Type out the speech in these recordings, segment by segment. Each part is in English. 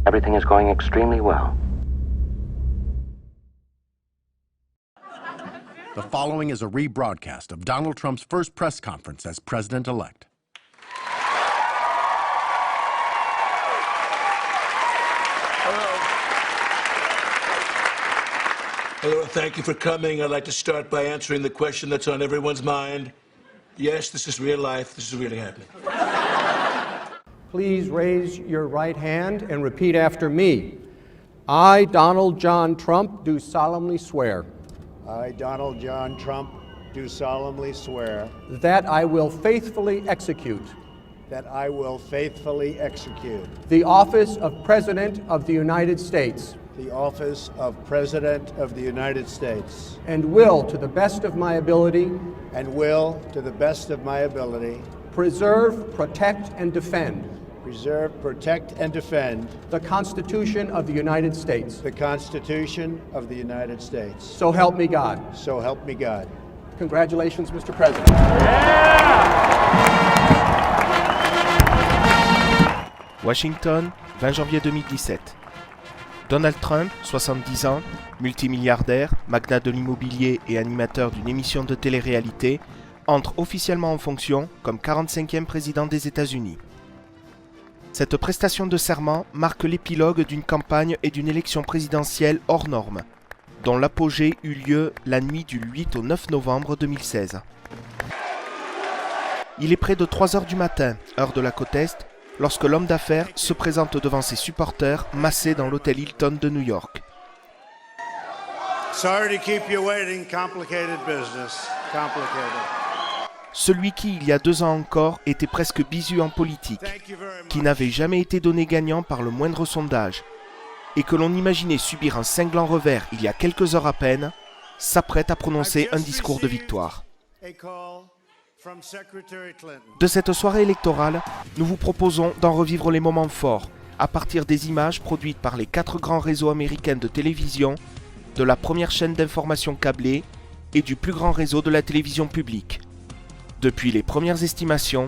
Everything is going extremely well. The following is a rebroadcast of Donald Trump's first press conference as president-elect. Hello, thank you for coming. I'd like to start by answering the question that's on everyone's mind. Yes, this is real life. This is really happening. Please raise your right hand and repeat after me. I, Donald John Trump, do solemnly swear. I, Donald John Trump, do solemnly swear that I will faithfully execute that I will faithfully execute the office of President of the United States the office of President of the United States and will, to the best of my ability, preserve, protect, and defend the Constitution of the United States. The Constitution of the United States. So help me God. So help me God. Congratulations, Mr. President. Washington, 20 janvier 2017. Donald Trump, 70 ans, multimilliardaire, magnat de l'immobilier et animateur d'une émission de télé-réalité, entre officiellement en fonction comme 45e président des États-Unis. Cette prestation de serment marque l'épilogue d'une campagne et d'une élection présidentielle hors norme, dont l'apogée eut lieu la nuit du 8 au 9 novembre 2016. Il est près de 3 heures du matin, heure de la côte Est, lorsque l'homme d'affaires se présente devant ses supporters massés dans l'hôtel Hilton de New York. Sorry to keep you waiting, complicated business. Celui qui, il y a 2 ans encore, était presque bisu en politique, qui n'avait jamais été donné gagnant par le moindre sondage, et que l'on imaginait subir un cinglant revers il y a quelques heures à peine, s'apprête à prononcer un discours de victoire. De cette soirée électorale, nous vous proposons d'en revivre les moments forts, à partir des images produites par les 4 grands réseaux américains de télévision, de la première chaîne d'information câblée et du plus grand réseau de la télévision publique. Depuis les premières estimations,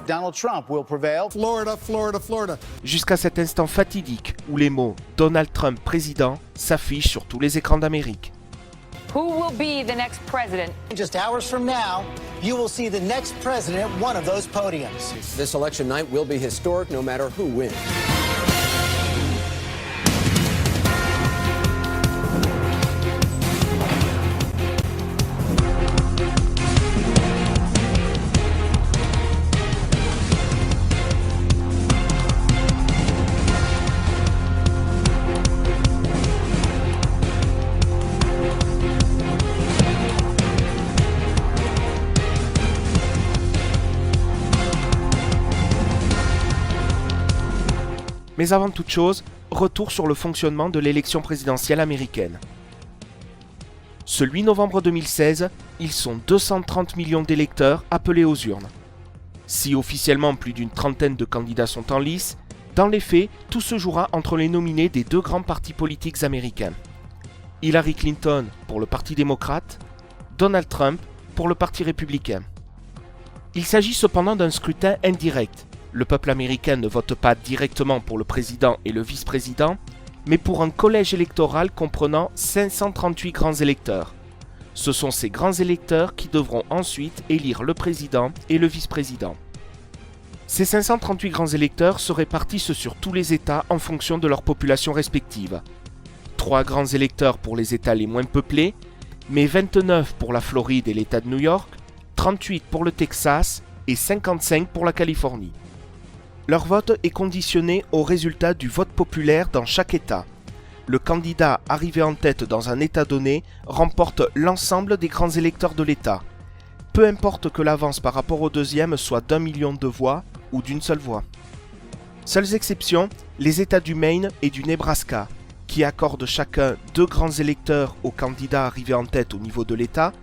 Donald Trump will prevail. Florida. Jusqu'à cet instant fatidique où les mots « Donald Trump président » s'affichent sur tous les écrans d'Amérique. Who will be the next president? Just hours from now, you will see the next president at one of those podiums. This election night will be historic no matter who wins. Mais avant toute chose, retour sur le fonctionnement de l'élection présidentielle américaine. Ce 8 novembre 2016, ils sont 230 millions d'électeurs appelés aux urnes. Si officiellement plus d'une trentaine de candidats sont en lice, dans les faits, tout se jouera entre les nominés des 2 grands partis politiques américains. Hillary Clinton pour le Parti démocrate, Donald Trump pour le Parti républicain. Il s'agit cependant d'un scrutin indirect. Le peuple américain ne vote pas directement pour le président et le vice-président, mais pour un collège électoral comprenant 538 grands électeurs. Ce sont ces grands électeurs qui devront ensuite élire le président et le vice-président. Ces 538 grands électeurs se répartissent sur tous les États en fonction de leur population respective. 3 grands électeurs pour les États les moins peuplés, mais 29 pour la Floride et l'État de New York, 38 pour le Texas et 55 pour la Californie. Leur vote est conditionné au résultat du vote populaire dans chaque État. Le candidat arrivé en tête dans un État donné remporte l'ensemble des grands électeurs de l'État. Peu importe que l'avance par rapport au deuxième soit d'1 million de voix ou d'une seule voix. Seules exceptions, les États du Maine et du Nebraska, qui accordent chacun 2 grands électeurs au candidat arrivé en tête au niveau de l'État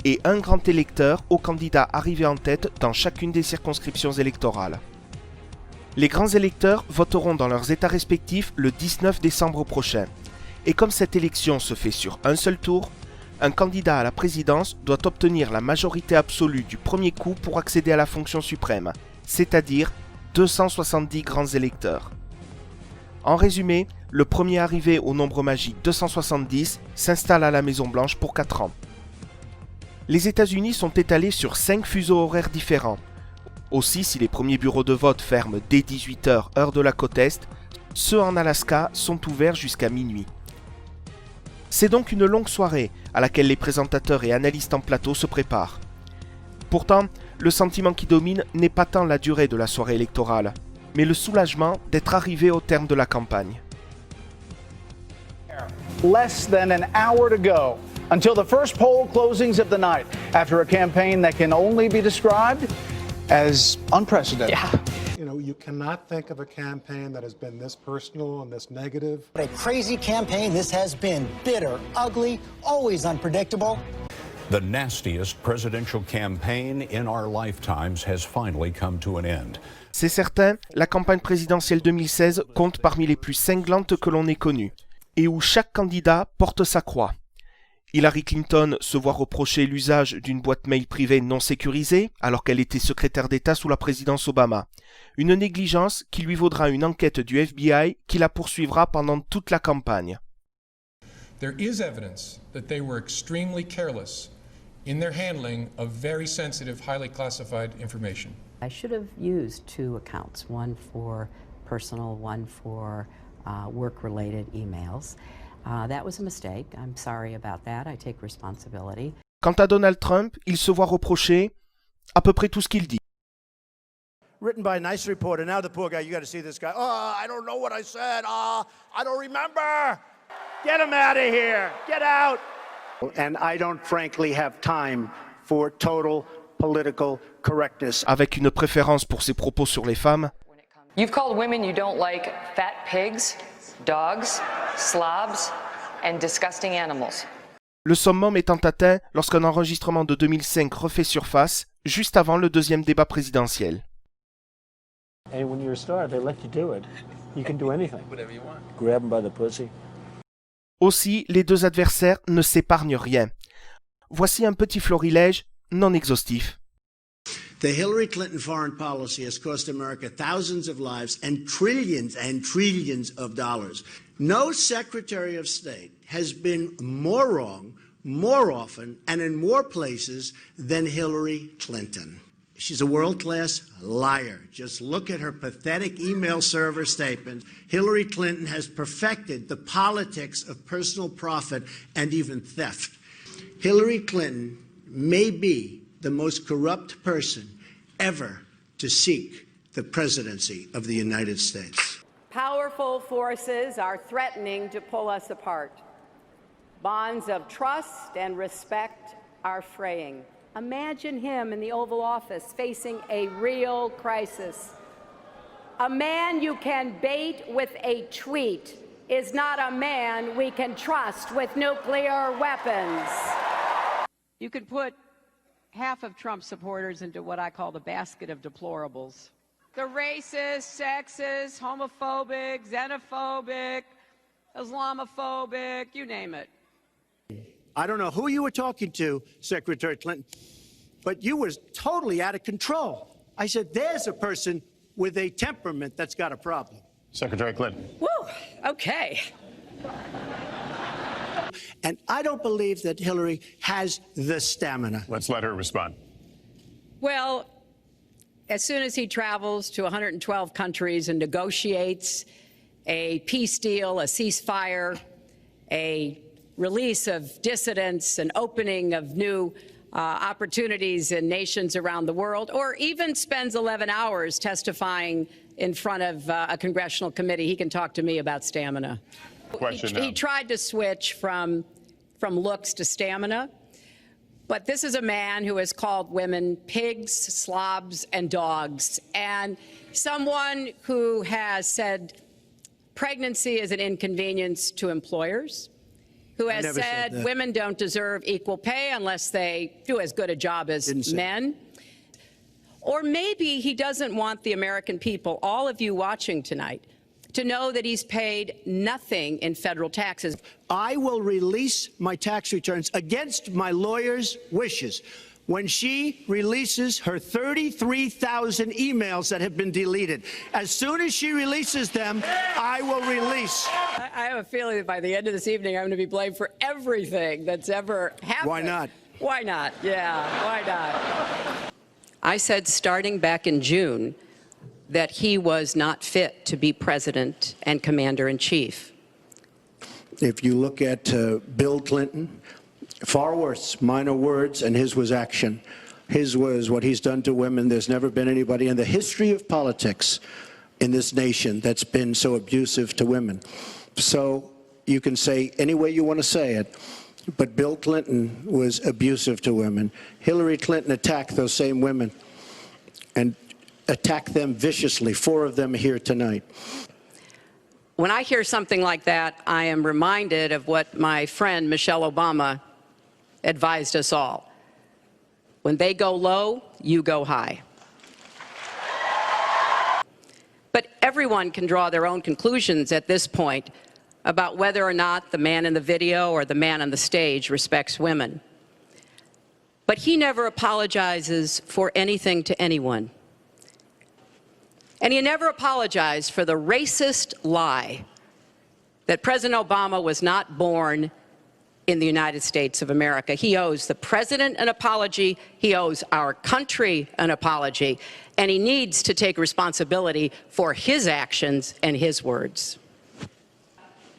et un grand électeur au candidat arrivé en tête dans chacune des circonscriptions électorales. Les grands électeurs voteront dans leurs États respectifs le 19 décembre prochain. Et comme cette élection se fait sur un seul tour, un candidat à la présidence doit obtenir la majorité absolue du premier coup pour accéder à la fonction suprême, c'est-à-dire 270 grands électeurs. En résumé, le premier arrivé au nombre magique 270 s'installe à la Maison-Blanche pour 4 ans. Les États-Unis sont étalés sur 5 fuseaux horaires différents. Aussi, si les premiers bureaux de vote ferment dès 18h heure de la côte Est, ceux en Alaska sont ouverts jusqu'à minuit. C'est donc une longue soirée à laquelle les présentateurs et analystes en plateau se préparent. Pourtant, le sentiment qui domine n'est pas tant la durée de la soirée électorale, mais le soulagement d'être arrivé au terme de la campagne. Less than an hour to go until the first poll closings of the night after a campaign that can only be described as unprecedented. Yeah. You know, you cannot think of a campaign that has been this personal and this negative. What a crazy campaign this has been. Bitter, ugly, always unpredictable. The nastiest presidential campaign in our lifetimes has finally come to an end. C'est certain, la campagne présidentielle 2016 compte parmi les plus cinglantes que l'on ait connues, et où chaque candidat porte sa croix. Hillary Clinton se voit reprocher l'usage d'une boîte mail privée non sécurisée alors qu'elle était secrétaire d'État sous la présidence Obama. Une négligence qui lui vaudra une enquête du FBI qui la poursuivra pendant toute la campagne. There is evidence that they were extremely careless in their handling of very sensitive, highly classified information. I should have used 2 accounts, one for personal, one for work-related emails. That was a mistake. I'm sorry about that. I take responsibility. Quant à Donald Trump, il se voit reprocher à peu près tout ce qu'il dit. Written by a nice reporter. Now the poor guy, you got to see this guy. Oh, I don't know what I said. I don't remember. Get him out of here. Get out. And I don't frankly have time for total political correctness. Avec une préférence pour ses propos sur les femmes. You've called women you don't like fat pigs, dogs, slobs, and disgusting animals. Le summum étant atteint lorsqu'un enregistrement de 2005 refait surface, juste avant le deuxième débat présidentiel. And when you're a star, they let you do it. You can do anything. Whatever you want. Grab them by the pussy. Aussi, les deux adversaires ne s'épargnent rien. Voici un petit florilège non exhaustif. The Hillary Clinton foreign policy has cost America thousands of lives and trillions of dollars. No Secretary of State has been more wrong, more often, and in more places than Hillary Clinton. She's a world-class liar. Just look at her pathetic email server statements. Hillary Clinton has perfected the politics of personal profit and even theft. Hillary Clinton may be the most corrupt person ever to seek the presidency of the United States. Powerful forces are threatening to pull us apart. Bonds of trust and respect are fraying. Imagine him in the Oval Office facing a real crisis. A man you can bait with a tweet is not a man we can trust with nuclear weapons. You could put half of Trump's supporters into what I call the basket of deplorables. They're racist, sexist, homophobic, xenophobic, Islamophobic, you name it. I don't know who you were talking to, Secretary Clinton, but you were totally out of control. I said, there's a person with a temperament that's got a problem. Secretary Clinton. Woo, okay. And I don't believe that Hillary has the stamina. Let's let her respond. Well, as soon as he travels to 112 countries and negotiates a peace deal, a ceasefire, a release of dissidents, an opening of new opportunities in nations around the world, or even spends 11 hours testifying in front of a congressional committee, he can talk to me about stamina. He tried to switch from looks to stamina, but this is a man who has called women pigs, slobs, and dogs, and someone who has said pregnancy is an inconvenience to employers, who has said women don't deserve equal pay unless they do as good a job as men. Or maybe he doesn't want the American people, all of you watching tonight, to know that he's paid nothing in federal taxes. I will release my tax returns against my lawyer's wishes. when she releases her 33,000 emails that have been deleted. As soon as she releases them, I will release. I have a feeling that by the end of this evening, I'm going to be blamed for everything that's ever happened. Why not? Why not? Yeah, why not? I said starting back in June that he was not fit to be president and commander-in-chief. If you look at Bill Clinton, far worse, minor words, and his was action. His was what he's done to women. There's never been anybody in the history of politics in this nation that's been so abusive to women. So you can say any way you want to say it, but Bill Clinton was abusive to women. Hillary Clinton attacked those same women and attacked them viciously. 4 of them here tonight. When I hear something like that, I am reminded of what my friend Michelle Obama advised us all. When they go low, you go high. But everyone can draw their own conclusions at this point about whether or not the man in the video or the man on the stage respects women. But he never apologizes for anything to anyone. And he never apologized for the racist lie that President Obama was not born in the United States of America. He owes the president an apology, he owes our country an apology, and he needs to take responsibility for his actions and his words.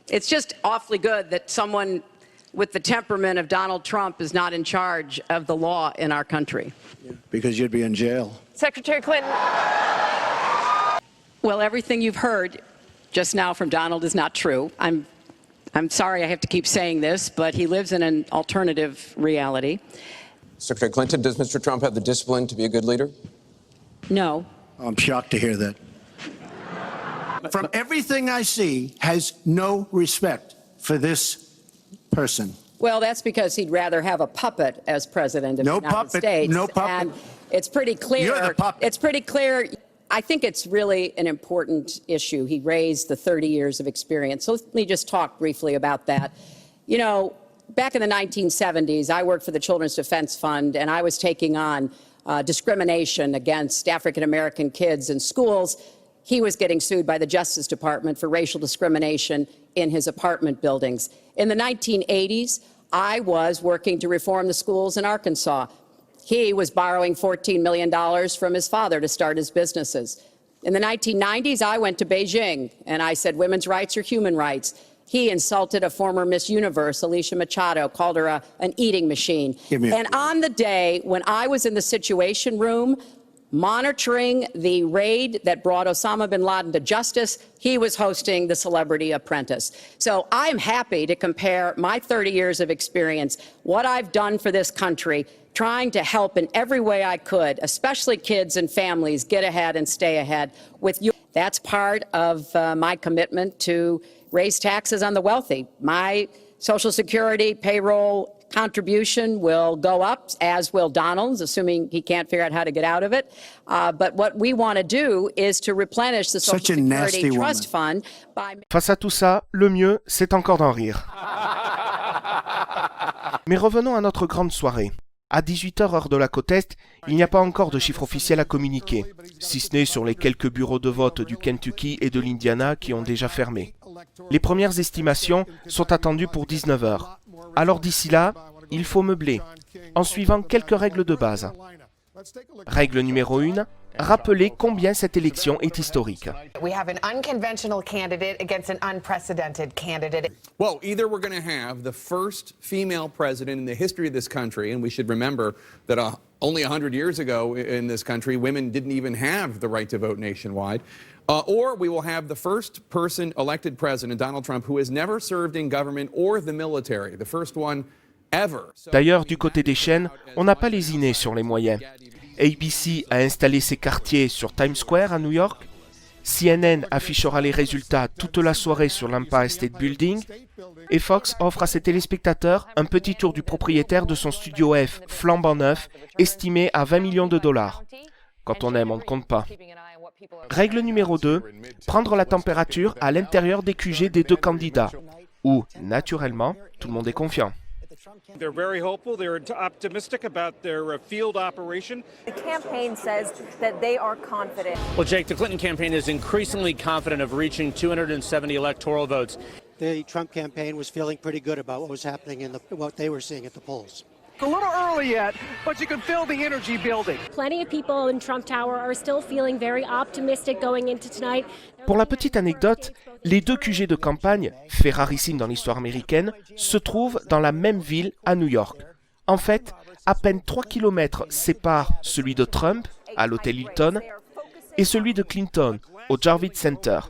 It's just awfully good that someone with the temperament of Donald Trump is not in charge of the law in our country. Because you'd be in jail. Secretary Clinton. Well, everything you've heard just now from Donald is not true. I'm sorry I have to keep saying this, but he lives in an alternative reality. Secretary Clinton, does Mr. Trump have the discipline to be a good leader? No. I'm shocked to hear that. From everything I see, has no respect for this person. Well, that's because he'd rather have a puppet as president of the United States. No puppet. And it's pretty clear. You're the puppet. It's pretty clear. I think it's really an important issue. He raised the 30 years of experience. So let me just talk briefly about that. You know, back in the 1970s, I worked for the Children's Defense Fund, and I was taking on discrimination against African-American kids in schools. He was getting sued by the Justice Department for racial discrimination in his apartment buildings. In the 1980s, I was working to reform the schools in Arkansas. He was borrowing $14 million from his father to start his businesses. In the 1990s, I went to Beijing, and I said women's rights are human rights. He insulted a former Miss Universe, Alicia Machado, called her an eating machine. And on the day when I was in the Situation Room, monitoring the raid that brought Osama bin Laden to justice, he was hosting the Celebrity Apprentice. So I'm happy to compare my 30 years of experience, what I've done for this country, trying to help in every way I could, especially kids and families, get ahead and stay ahead with you. That's part of my commitment to raise taxes on the wealthy. My Social Security payroll contribution will go up, as will Donald's, assuming he can't figure out how to get out of it. But what we want to do is to replenish the Social Security Trust Fund by... Face à tout ça, le mieux, c'est encore d'en rire. Mais revenons à notre grande soirée. À 18h heure de la côte Est, il n'y a pas encore de chiffre officiel à communiquer, si ce n'est sur les quelques bureaux de vote du Kentucky et de l'Indiana qui ont déjà fermé. Les premières estimations sont attendues pour 19h. Alors d'ici là, il faut meubler, en suivant quelques règles de base. Règle numéro 1, rappeler combien cette élection est historique. We have an unconventional candidate against an unprecedented candidate. Well, either we're going to have the first female president in the history of this country, and we should remember that only 100 years ago in this country, women didn't even have the right to vote nationwide. Or we will have the first person elected president, Donald Trump, who has never served in government or the military, the first one ever. D'ailleurs, du côté des chaînes, on n'a pas lésiné sur les moyens. ABC a installé ses quartiers sur Times Square à New York. CNN affichera les résultats toute la soirée sur l'Empire State Building. Et Fox offre à ses téléspectateurs un petit tour du propriétaire de son studio F flambant neuf, estimé à 20 millions de dollars. Quand on aime, on ne compte pas. Règle numéro 2, prendre la température à l'intérieur des QG des deux candidats, où, naturellement, tout le monde est confiant. They're very hopeful. They're optimistic about their field operation. The campaign says that they are confident. Well, Jake, the Clinton campaign is increasingly confident of reaching 270 electoral votes. The Trump campaign was feeling pretty good about what was happening in what they were seeing at the polls. A little early yet, but you can feel the energy building. Plenty of people in Trump Tower are still feeling very optimistic going into tonight. Pour la petite anecdote, les deux QG de campagne, faits rarissimes dans l'histoire américaine, se trouvent dans la même ville à New York. En fait, à peine 3 km séparent celui de Trump, à l'hôtel Hilton, et celui de Clinton, au Javits Center.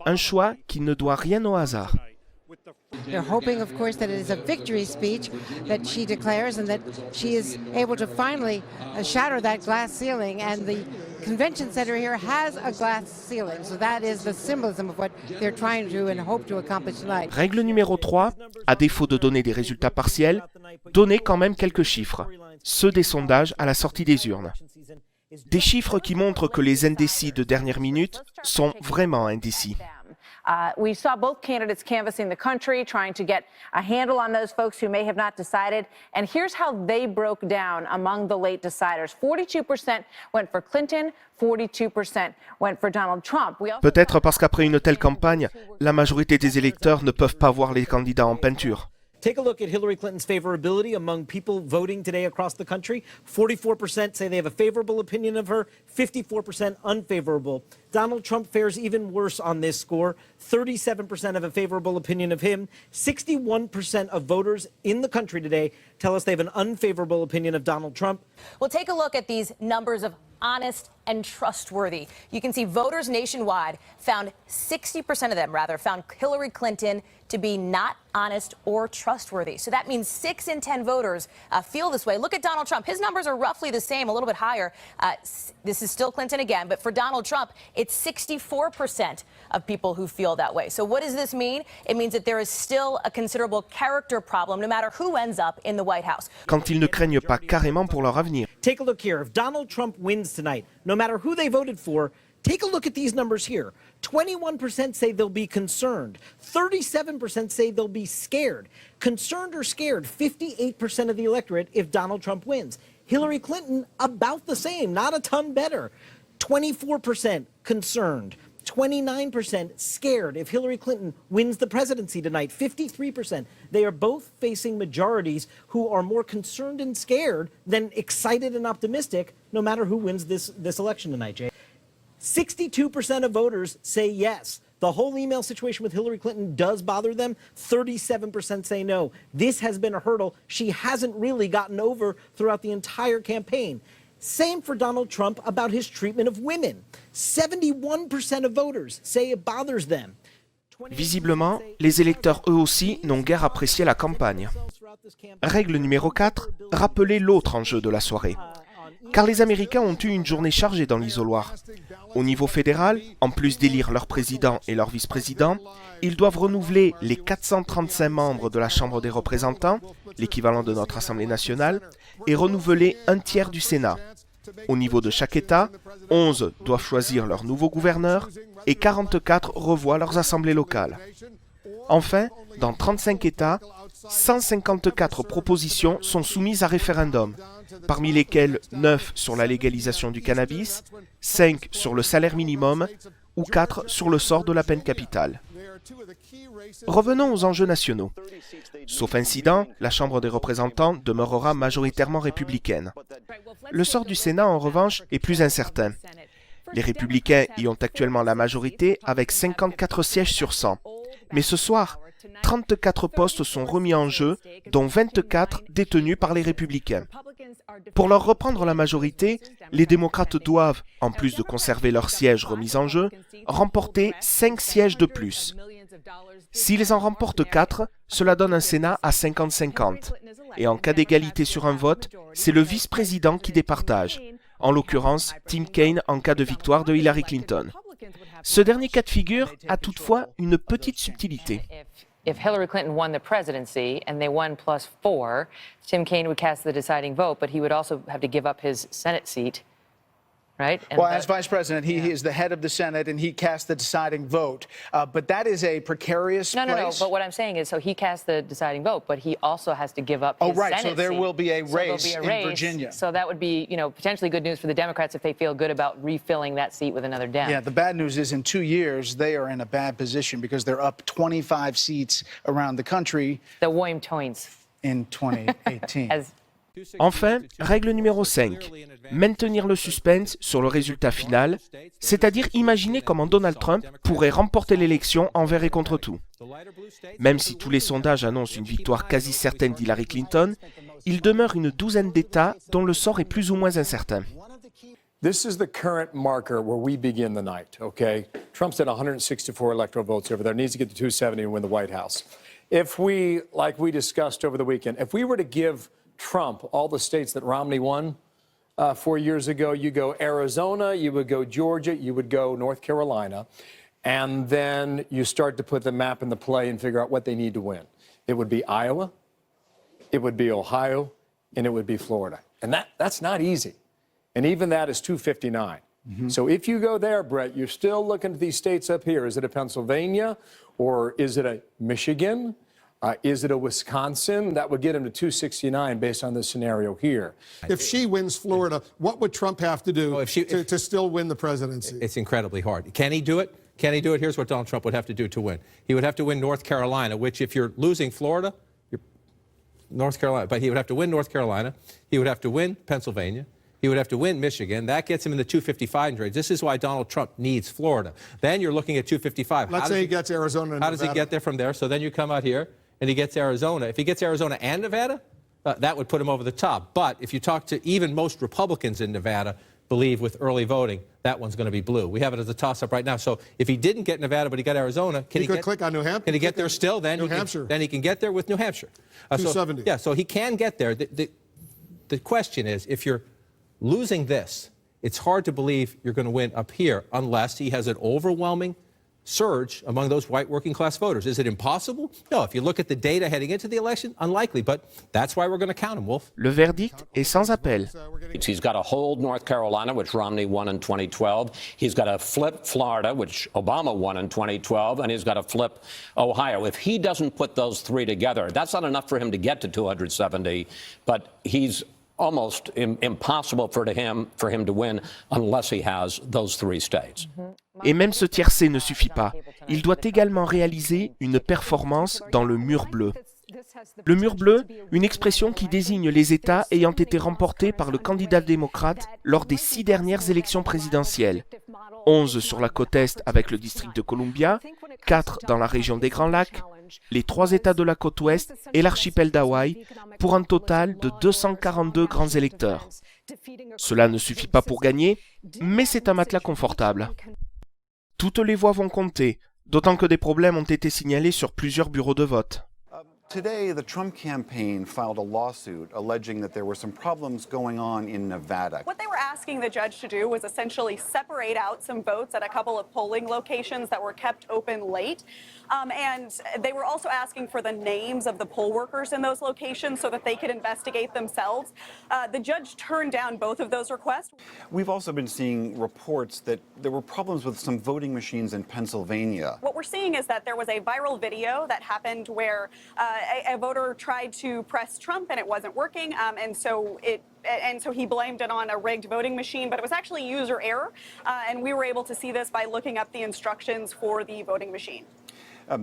Un choix qui ne doit rien au hasard. They're hoping, of course, that it is a victory speech that she declares and that she is able to finally shatter that glass ceiling. And the convention center here has a glass ceiling. So that is the symbolism of what they're trying to and hope to accomplish tonight. Règle numéro 3, à défaut de donner des résultats partiels, donnez quand même quelques chiffres, ceux des sondages à la sortie des urnes. Des chiffres qui montrent que les indécis de dernière minute sont vraiment indécis. We saw both candidates canvassing the country, trying to get a handle on those folks who may have not decided. And here's how they broke down among the late deciders. 42% went for Clinton, 42% went for Donald Trump. Peut-être parce qu'après une telle campagne, la majorité des électeurs ne peuvent pas voir les candidats en peinture. Take a look at Hillary Clinton's favorability among people voting today across the country. 44% say they have a favorable opinion of her, 54% unfavorable. Donald Trump fares even worse on this score. 37% have a favorable opinion of him. 61% of voters in the country today tell us they have an unfavorable opinion of Donald Trump. Well, take a look at these numbers of honest and trustworthy. You can see voters nationwide found 60% of them, found Hillary Clinton to be not honest or trustworthy. So that means 6 in 10 voters feel this way. Look at Donald Trump. His numbers are roughly the same, a little bit higher. This is still Clinton again, but for Donald Trump, it's 64% of people who feel that way. So what does this mean? It means that there is still a considerable character problem, no matter who ends up in the White House. Quand ils ne craignent pas carrément pour leur avenir. Take a look here. If Donald Trump wins tonight, no matter who they voted for, take a look at these numbers here. 21% say they'll be concerned. 37% say they'll be scared. Concerned or scared, 58% of the electorate if Donald Trump wins. Hillary Clinton, about the same, not a ton better. 24% concerned. 29% scared if Hillary Clinton wins the presidency tonight. 53%. They are both facing majorities who are more concerned and scared than excited and optimistic, no matter who wins this election tonight, Jay. 62% of voters say yes. The whole email situation with Hillary Clinton does bother them. 37% say no. This has been a hurdle she hasn't really gotten over throughout the entire campaign. Same for Donald Trump about his treatment of women. 71% of voters say it bothers them. Visiblement, les électeurs eux aussi n'ont guère apprécié la campagne. Règle numéro 4, rappelez l'autre enjeu de la soirée. Car les Américains ont eu une journée chargée dans l'isoloir. Au niveau fédéral, en plus d'élire leur président et leur vice-président, ils doivent renouveler les 435 membres de la Chambre des représentants, l'équivalent de notre Assemblée nationale, et renouveler un tiers du Sénat. Au niveau de chaque État, 11 doivent choisir leur nouveau gouverneur et 44 revoient leurs assemblées locales. Enfin, dans 35 États, 154 propositions sont soumises à référendum, parmi lesquelles 9 sur la légalisation du cannabis, 5 sur le salaire minimum ou 4 sur le sort de la peine capitale. Revenons aux enjeux nationaux. Sauf incident, la Chambre des représentants demeurera majoritairement républicaine. Le sort du Sénat, en revanche, est plus incertain. Les républicains y ont actuellement la majorité avec 54 sièges sur 100. Mais ce soir, 34 postes sont remis en jeu, dont 24 détenus par les républicains. Pour leur reprendre la majorité, les démocrates doivent, en plus de conserver leurs sièges remis en jeu, remporter 5 sièges de plus. S'ils en remportent 4, cela donne un Sénat à 50-50. Et en cas d'égalité sur un vote, c'est le vice-président qui départage. En l'occurrence, Tim Kaine en cas de victoire de Hillary Clinton. Ce dernier cas de figure a toutefois une petite subtilité. If Hillary Clinton won the presidency and they won +4, Tim Kaine would cast the deciding vote, but he would also have to give up his Senate seat right? And Well, as vice president, he is the head of the Senate, and he cast the deciding vote. But that is a precarious No. place. But what I'm saying is, so he cast the deciding vote, but he also has to give up his right. Senate So there seat. will be a So there'll race be a in race. Virginia. So that would be, potentially good news for the Democrats if they feel good about refilling that seat with another Dem. Yeah, the bad news is in 2 years, they are in a bad position because they're up 25 seats around the country. The William Toynes. In 2018. Enfin, règle numéro 5. Maintenir le suspense sur le résultat final, c'est-à-dire imaginer comment Donald Trump pourrait remporter l'élection envers et contre tout. Même si tous les sondages annoncent une victoire quasi certaine d'Hillary Clinton, il demeure une douzaine d'États dont le sort est plus ou moins incertain. This is the current marker where we begin the night, okay? Trump's at 164 electoral votes over there, needs to get to 270 and win the White House. If we, like we discussed over the weekend, if we were to give Trump all the states that Romney won 4 years ago, you go Arizona, you would go Georgia, you would go North Carolina, and then you start to put the map in the play and figure out what they need to win. It would be Iowa, it would be Ohio, and it would be Florida. And that's not easy. And even that is 259. So if you go there, Brett, you're still looking at these states up here. Is it a Pennsylvania or is it a Michigan? Is it a Wisconsin? That would get him to 269 based on the scenario here. If she wins Florida, what would Trump have to do to still win the presidency? It's incredibly hard. Can he do it? Can he do it? Here's what Donald Trump would have to do to win. He would have to win North Carolina, which if you're losing Florida, North Carolina, but he would have to win North Carolina. He would have to win Pennsylvania. He would have to win Michigan. That gets him in the 255 range. This is why Donald Trump needs Florida. Then you're looking at 255. Let's say he gets Arizona and How does he get there from there? So then you come out here and he gets Arizona. If he gets Arizona and Nevada, that would put him over the top. But if you talk to even most Republicans in Nevada, believe with early voting, that one's going to be blue. We have it as a toss-up right now. So if he didn't get Nevada, but he got Arizona, can he could click on New Hampshire. Can he get there still? Then New Hampshire. Then he can get there with New Hampshire. 270. So he can get there. The question is, if you're losing this, it's hard to believe you're going to win up here unless he has an overwhelming surge among those white working class voters. Is it impossible? No, if you look at the data heading into the election, unlikely, but that's why we're going to count him, Wolf. Le verdict est sans appel. He's got to hold North Carolina, which Romney won in 2012. He's got to flip Florida, which Obama won in 2012, and he's got to flip Ohio. If he doesn't put those three together, that's not enough for him to get to 270, but he's almost impossible for him to win unless he has those three states. Et même ce tiercé ne suffit pas. Il doit également réaliser une performance dans le mur bleu. Le mur bleu, une expression qui désigne les États ayant été remportés par le candidat démocrate lors des 6 dernières élections présidentielles. 11 sur la côte Est avec le district de Columbia, 4 dans la région des Grands Lacs, les 3 États de la côte Ouest et l'archipel d'Hawaï, pour un total de 242 grands électeurs. Cela ne suffit pas pour gagner, mais c'est un matelas confortable. Toutes les voix vont compter, d'autant que des problèmes ont été signalés sur plusieurs bureaux de vote. Today, the Trump campaign filed a lawsuit alleging that there were some problems going on in Nevada. What they were asking the judge to do was essentially separate out some votes at a couple of polling locations that were kept open late. And they were also asking for the names of the poll workers in those locations so that they could investigate themselves. The judge turned down both of those requests. We've also been seeing reports that there were problems with some voting machines in Pennsylvania. What we're seeing is that there was a viral video that happened where a voter tried to press Trump and it wasn't working, and so he blamed it on a rigged voting machine, but it was actually user error, and we were able to see this by looking up the instructions for the voting machine.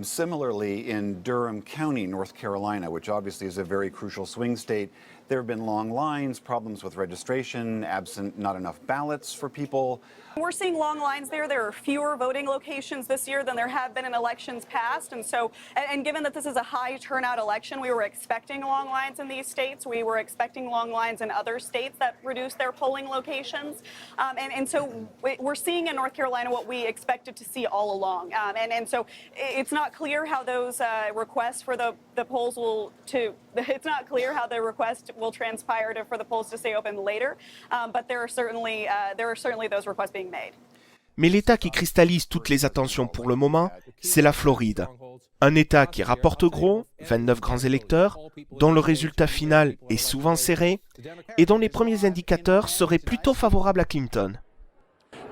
Similarly, in Durham County, North Carolina, which obviously is a very crucial swing state, there have been long lines, problems with registration, absent not enough ballots for people. We're seeing long lines there. There are fewer voting locations this year than there have been in elections past. And so, and given that this is a high turnout election, we were expecting long lines in these states. We were expecting long lines in other states that reduced their polling locations. And so we're seeing in North Carolina what we expected to see all along. And so it's not clear how those requests for the polls it's not clear how the request will transpire for the polls to stay open later. But there are certainly those requests being made. Mais l'État qui cristallise toutes les attentions pour le moment, c'est la Floride. Un État qui rapporte gros, 29 grands électeurs, dont le résultat final est souvent serré et dont les premiers indicateurs seraient plutôt favorables à Clinton.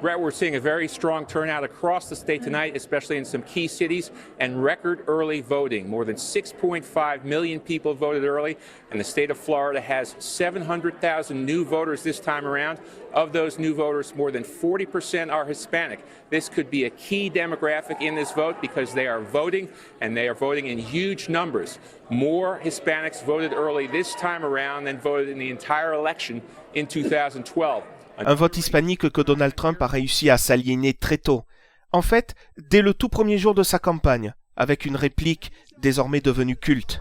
Brett, we're seeing a very strong turnout across the state tonight, especially in some key cities, and record early voting. More than 6.5 million people voted early, and the state of Florida has 700,000 new voters this time around. Of those new voters, more than 40% are Hispanic. This could be a key demographic in this vote because they are voting, and they are voting in huge numbers. More Hispanics voted early this time around than voted in the entire election in 2012. Un vote hispanique que Donald Trump a réussi à s'aliéner très tôt. En fait, dès le tout premier jour de sa campagne, avec une réplique désormais devenue culte.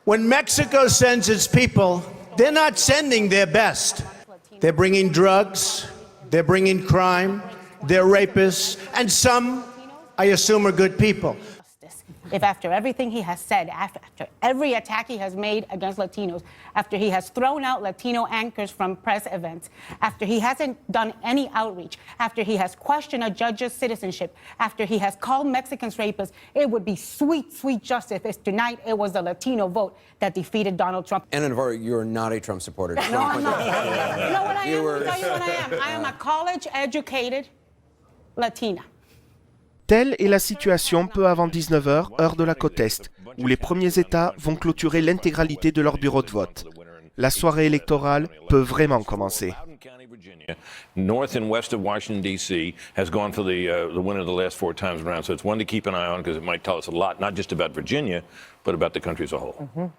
When Mexico sends its people, they're not sending their best. They're bringing drugs, they're bringing crime, they're rapists, and some, I assume, are good people. If after everything he has said, after every attack he has made against Latinos, after he has thrown out Latino anchors from press events, after he hasn't done any outreach, after he has questioned a judge's citizenship, after he has called Mexicans rapists, it would be sweet, sweet justice if tonight it was the Latino vote that defeated Donald Trump. Anna Navarro, you're not a Trump supporter. No, I'm not. You know what I am? I'll tell you what I am. I am a college-educated Latina. Telle est la situation peu avant 19h, heure de la côte Est, où les premiers États vont clôturer l'intégralité de leur bureau de vote. La soirée électorale peut vraiment commencer. North and west of Washington, D.C. has gone for the winner the last 4 times around, so it's one to keep an eye on because it might tell us a lot, not just about Virginia, but about the country as a whole.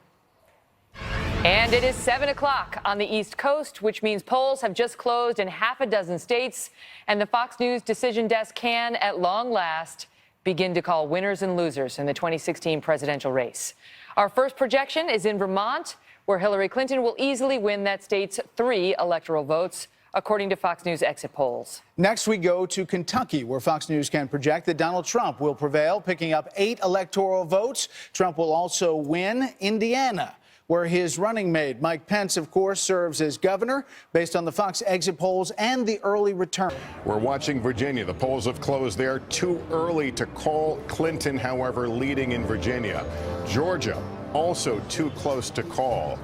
And it is 7 o'clock on the East Coast, which means polls have just closed in half a dozen states, and the Fox News decision desk can, at long last, begin to call winners and losers in the 2016 presidential race. Our first projection is in Vermont, where Hillary Clinton will easily win that state's 3 electoral votes, according to Fox News exit polls. Next, we go to Kentucky, where Fox News can project that Donald Trump will prevail, picking up 8 electoral votes. Trump will also win Indiana, where his running mate, Mike Pence, of course, serves as governor, based on the Fox exit polls and the early return. We're watching Virginia. The polls have closed there. Too early to call Clinton, however, leading in Virginia. Georgia, also too close to call.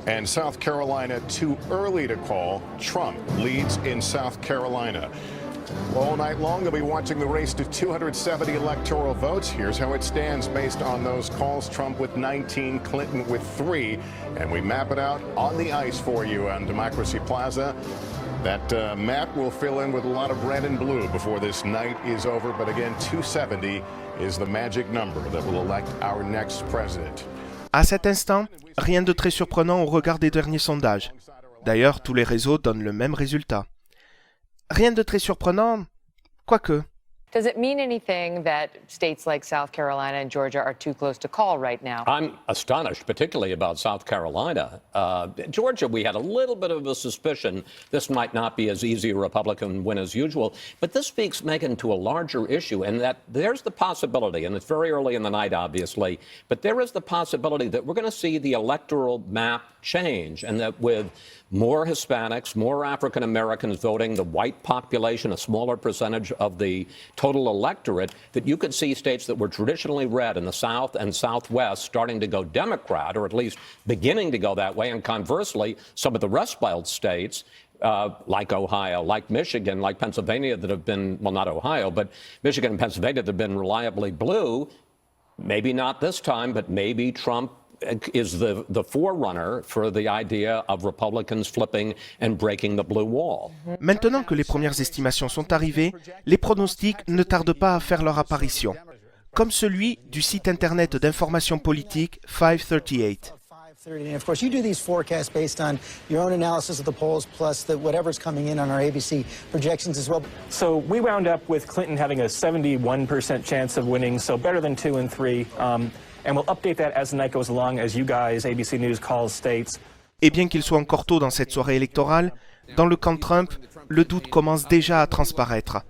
And South Carolina, too early to call. Trump leads in South Carolina. All night long, they'll be watching the race to 270 electoral votes. Here's how it stands based on those calls. Trump with 19, Clinton with 3. And we map it out on the ice for you on Democracy Plaza. That map will fill in with a lot of red and blue before this night is over. But again, 270 is the magic number that will elect our next president. À cet instant, rien de très surprenant au regard des derniers sondages. D'ailleurs, tous les réseaux donnent le même résultat. Rien de très surprenant, quoique. Does it mean anything that states like South Carolina and Georgia are too close to call right now? I'm astonished, particularly about South Carolina. Georgia, we had a little bit of a suspicion this might not be as easy a Republican win as usual. But this speaks, Megan, to a larger issue, and that there's the possibility, and it's very early in the night, obviously, but there is the possibility that we're going to see the electoral map change, and that with more Hispanics, more African Americans voting, the white population, a smaller percentage of the total electorate, that you could see states that were traditionally red in the South and Southwest starting to go Democrat, or at least beginning to go that way. And conversely, some of the Rust Belt states, like Ohio, like Michigan, like Pennsylvania, that have been, well, not Ohio, but Michigan and Pennsylvania that have been reliably blue, maybe not this time, but maybe Trump is the forerunner for the idea of Republicans flipping and breaking the blue wall. Maintenant que les premières estimations sont arrivées, les pronostics ne tardent pas à faire leur apparition, comme celui du site internet d'information politique 538. And of course, you do these forecasts based on your own analysis of the polls, plus whatever's coming in on our ABC projections as well. So we wound up with Clinton having a 71% chance of winning, so better than 2 and 3. And we'll update that as the night goes along, as you guys, ABC News, calls states. Et bien qu'il soit encore tôt dans cette soirée électorale, dans le camp Trump, le doute commence déjà à transparaître.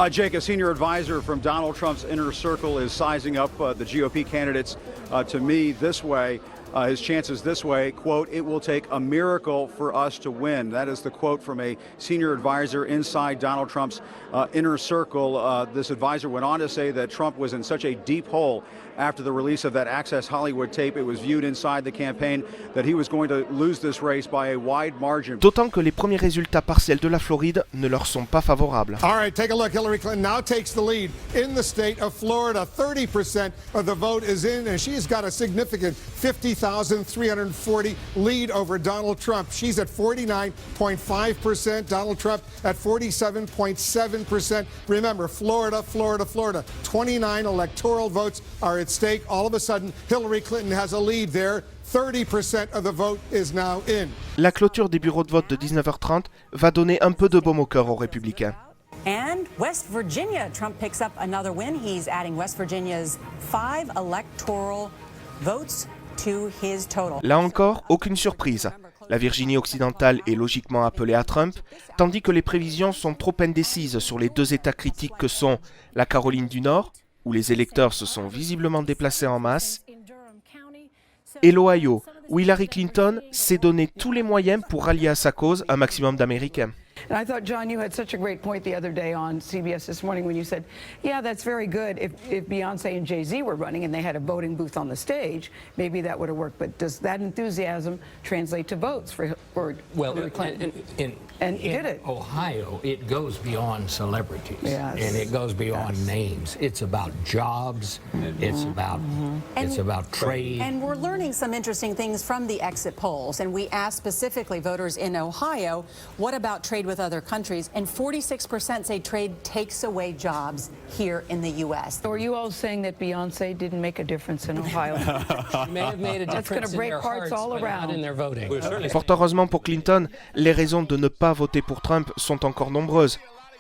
Jake, a senior advisor from Donald Trump's inner circle is sizing up the GOP candidates to me this way. His chances this way, quote, "It will take a miracle for us to win." That is the quote from a senior advisor inside Donald Trump's inner circle. This advisor went on to say that Trump was in such a deep hole after the release of that Access Hollywood tape. It was viewed inside the campaign that he was going to lose this race by a wide margin. D'autant que les premiers résultats partiels de la Floride ne leur sont pas favorables. All right, take a look. Hillary Clinton now takes the lead in the state of Florida. 30% of the vote is in, and she's got a significant 50,340 lead over Donald Trump. She's at 49.5%. Donald Trump at 47.7%. Remember, Florida. 29 electoral votes are at stake. All of a sudden, Hillary Clinton has a lead there. 30% of the vote is now in. La clôture des bureaux de vote de 19h30 va donner un peu de baume au cœur aux républicains. And West Virginia, Trump picks up another win. He's adding West Virginia's 5 electoral votes to his total. Là encore, aucune surprise. La Virginie occidentale est logiquement appelée à Trump, tandis que les prévisions sont trop indécises sur les deux États critiques que sont la Caroline du Nord, où les électeurs se sont visiblement déplacés en masse, et l'Ohio, où Hillary Clinton s'est donné tous les moyens pour rallier à sa cause un maximum d'Américains. And I thought, John, you had such a great point the other day on CBS This Morning when you said, yeah, that's very good. If Beyonce and Jay-Z were running and they had a voting booth on the stage, maybe that would have worked. But does that enthusiasm translate to votes for Hillary Clinton? And did it? Ohio, it goes beyond celebrities. Yes. And it goes beyond names. It's about jobs. It's about trade. And we're learning some interesting things from the exit polls. And we asked specifically voters in Ohio, what about trade with other countries? And 46% say trade takes away jobs here in the U.S. So are you all saying that Beyonce didn't make a difference in Ohio? She may have made a That's going difference to in break their hearts hearts, all but around. not in their voting. Fort heureusement pour Clinton, les raisons de ne pas voter pour Trump sont encore nombreuses.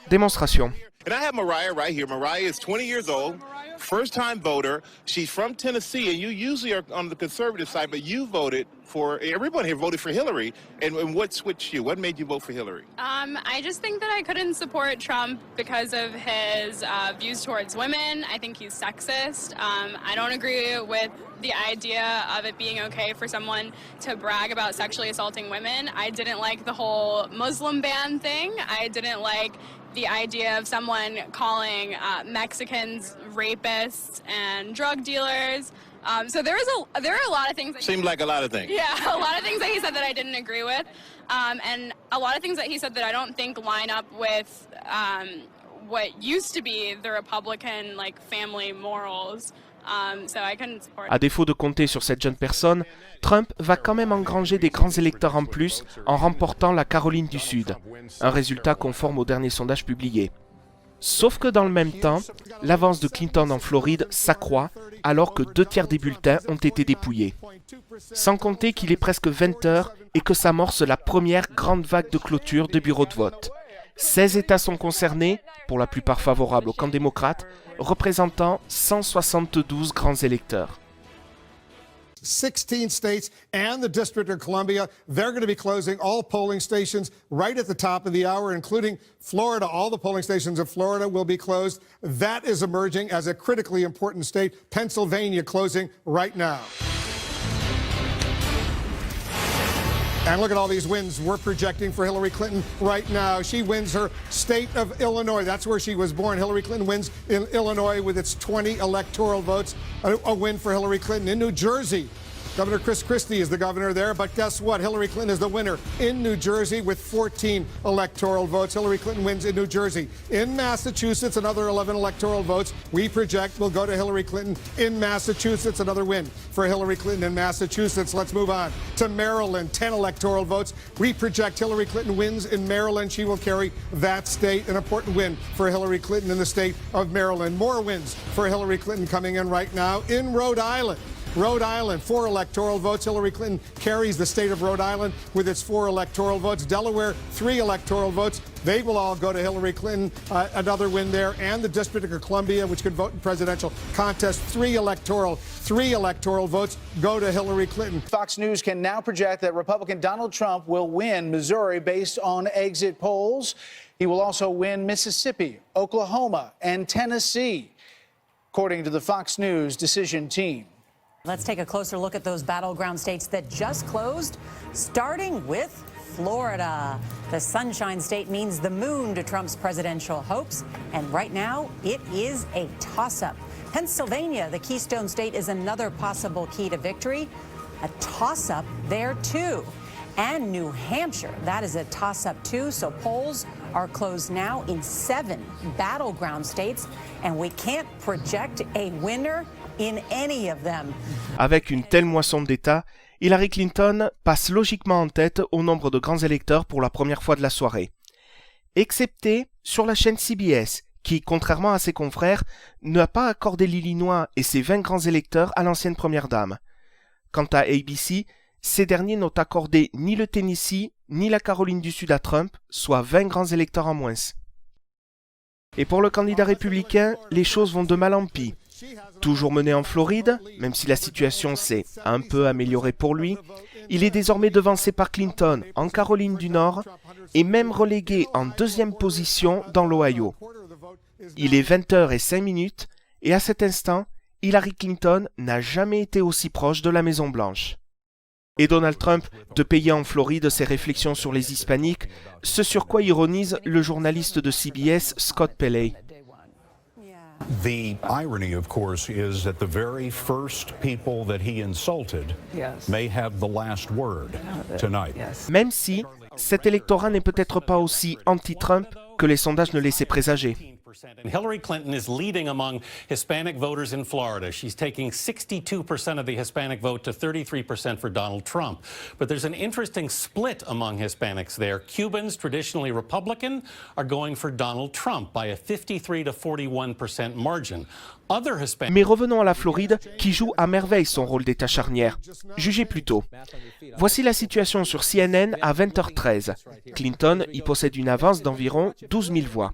Démonstration. And I have Mariah right here. Mariah is 20 years old, first-time voter. She's from Tennessee, and you usually are on the conservative side, but you voted for, everyone here voted for Hillary. And what switched you? What made you vote for Hillary? I just think that I couldn't support Trump because of his views towards women. I think he's sexist. I don't agree with the idea of it being okay for someone to brag about sexually assaulting women. I didn't like the whole Muslim ban thing. I didn't like the idea of someone calling Mexicans rapists and drug dealers. So there are a lot of things. Seemed like a lot of things. Yeah, a lot of things that he said that I didn't agree with, and a lot of things that he said that I don't think line up with what used to be the Republican family morals. So I couldn't support. À défaut de compter sur cette jeune personne, Trump va quand même engranger des grands électeurs en plus en remportant la Caroline du Sud, un résultat conforme au dernier sondage publié. Sauf que dans le même temps, l'avance de Clinton en Floride s'accroît alors que 2/3 des bulletins ont été dépouillés. Sans compter qu'il est presque 20 heures et que s'amorce la première grande vague de clôture de bureaux de vote. 16 États sont concernés, pour la plupart favorables au camp démocrate, représentant 172 grands électeurs. 16 states and the District of Columbia, they're going to be closing all polling stations right at the top of the hour, including Florida. All the polling stations of Florida will be closed. That is emerging as a critically important state. Pennsylvania closing right now. And look at all these wins we're projecting for Hillary Clinton right now. She wins her state of Illinois. That's where she was born. Hillary Clinton wins in Illinois with its 20 electoral votes. A win for Hillary Clinton. In New Jersey, Governor Chris Christie is the governor there, but guess what? Hillary Clinton is the winner in New Jersey with 14 electoral votes. Hillary Clinton wins in New Jersey. In Massachusetts, another 11 electoral votes we project will go to Hillary Clinton in Massachusetts. Another win for Hillary Clinton in Massachusetts. Let's move on to Maryland. 10 electoral votes. We project Hillary Clinton wins in Maryland. She will carry that state. An important win for Hillary Clinton in the state of Maryland. More wins for Hillary Clinton coming in right now in Rhode Island. Rhode Island, 4 electoral votes. Hillary Clinton carries the state of Rhode Island with its 4 electoral votes. Delaware, 3 electoral votes. They will all go to Hillary Clinton. Another win there. And the District of Columbia, which could vote in presidential contest, 3 electoral votes go to Hillary Clinton. Fox News can now project that Republican Donald Trump will win Missouri based on exit polls. He will also win Mississippi, Oklahoma, and Tennessee, according to the Fox News decision team. Let's take a closer look at those battleground states that just closed, starting with Florida. The Sunshine State means the moon to Trump's presidential hopes, and right now it is a toss-up. Pennsylvania, the Keystone State, is another possible key to victory. A toss-up there too. And New Hampshire, that is a toss-up too, so polls are closed now in 7 battleground states, and we can't project a winner in any of them. Avec une telle moisson d'États, Hillary Clinton passe logiquement en tête au nombre de grands électeurs pour la première fois de la soirée. Excepté sur la chaîne CBS, qui, contrairement à ses confrères, n'a pas accordé l'Illinois et ses 20 grands électeurs à l'ancienne première dame. Quant à ABC, ces derniers n'ont accordé ni le Tennessee ni la Caroline du Sud à Trump, soit 20 grands électeurs en moins. Et pour le candidat républicain, les choses vont de mal en pis. Toujours mené en Floride, même si la situation s'est un peu améliorée pour lui, il est désormais devancé par Clinton en Caroline du Nord et même relégué en 2e position dans l'Ohio. Il est 20h05 et à cet instant, Hillary Clinton n'a jamais été aussi proche de la Maison-Blanche. Et Donald Trump de payer en Floride ses réflexions sur les hispaniques, ce sur quoi ironise le journaliste de CBS Scott Pelley. The irony, of course, is that the very first people that he insulted may have the last word tonight. Même si cet électorat n'est peut-être pas aussi anti-Trump que les sondages ne laissaient présager. And Hillary Clinton is leading among Hispanic voters in Florida. She's taking 62% of the Hispanic vote to 33% for Donald Trump. But there's an interesting split among Hispanics there. Cubans, traditionally Republican, are going for Donald Trump by a 53 to 41% margin. Mais revenons à la Floride, qui joue à merveille son rôle d'État charnière. Jugez plutôt. Voici la situation sur CNN à 20h13. Clinton y possède une avance d'environ 12 000 voix.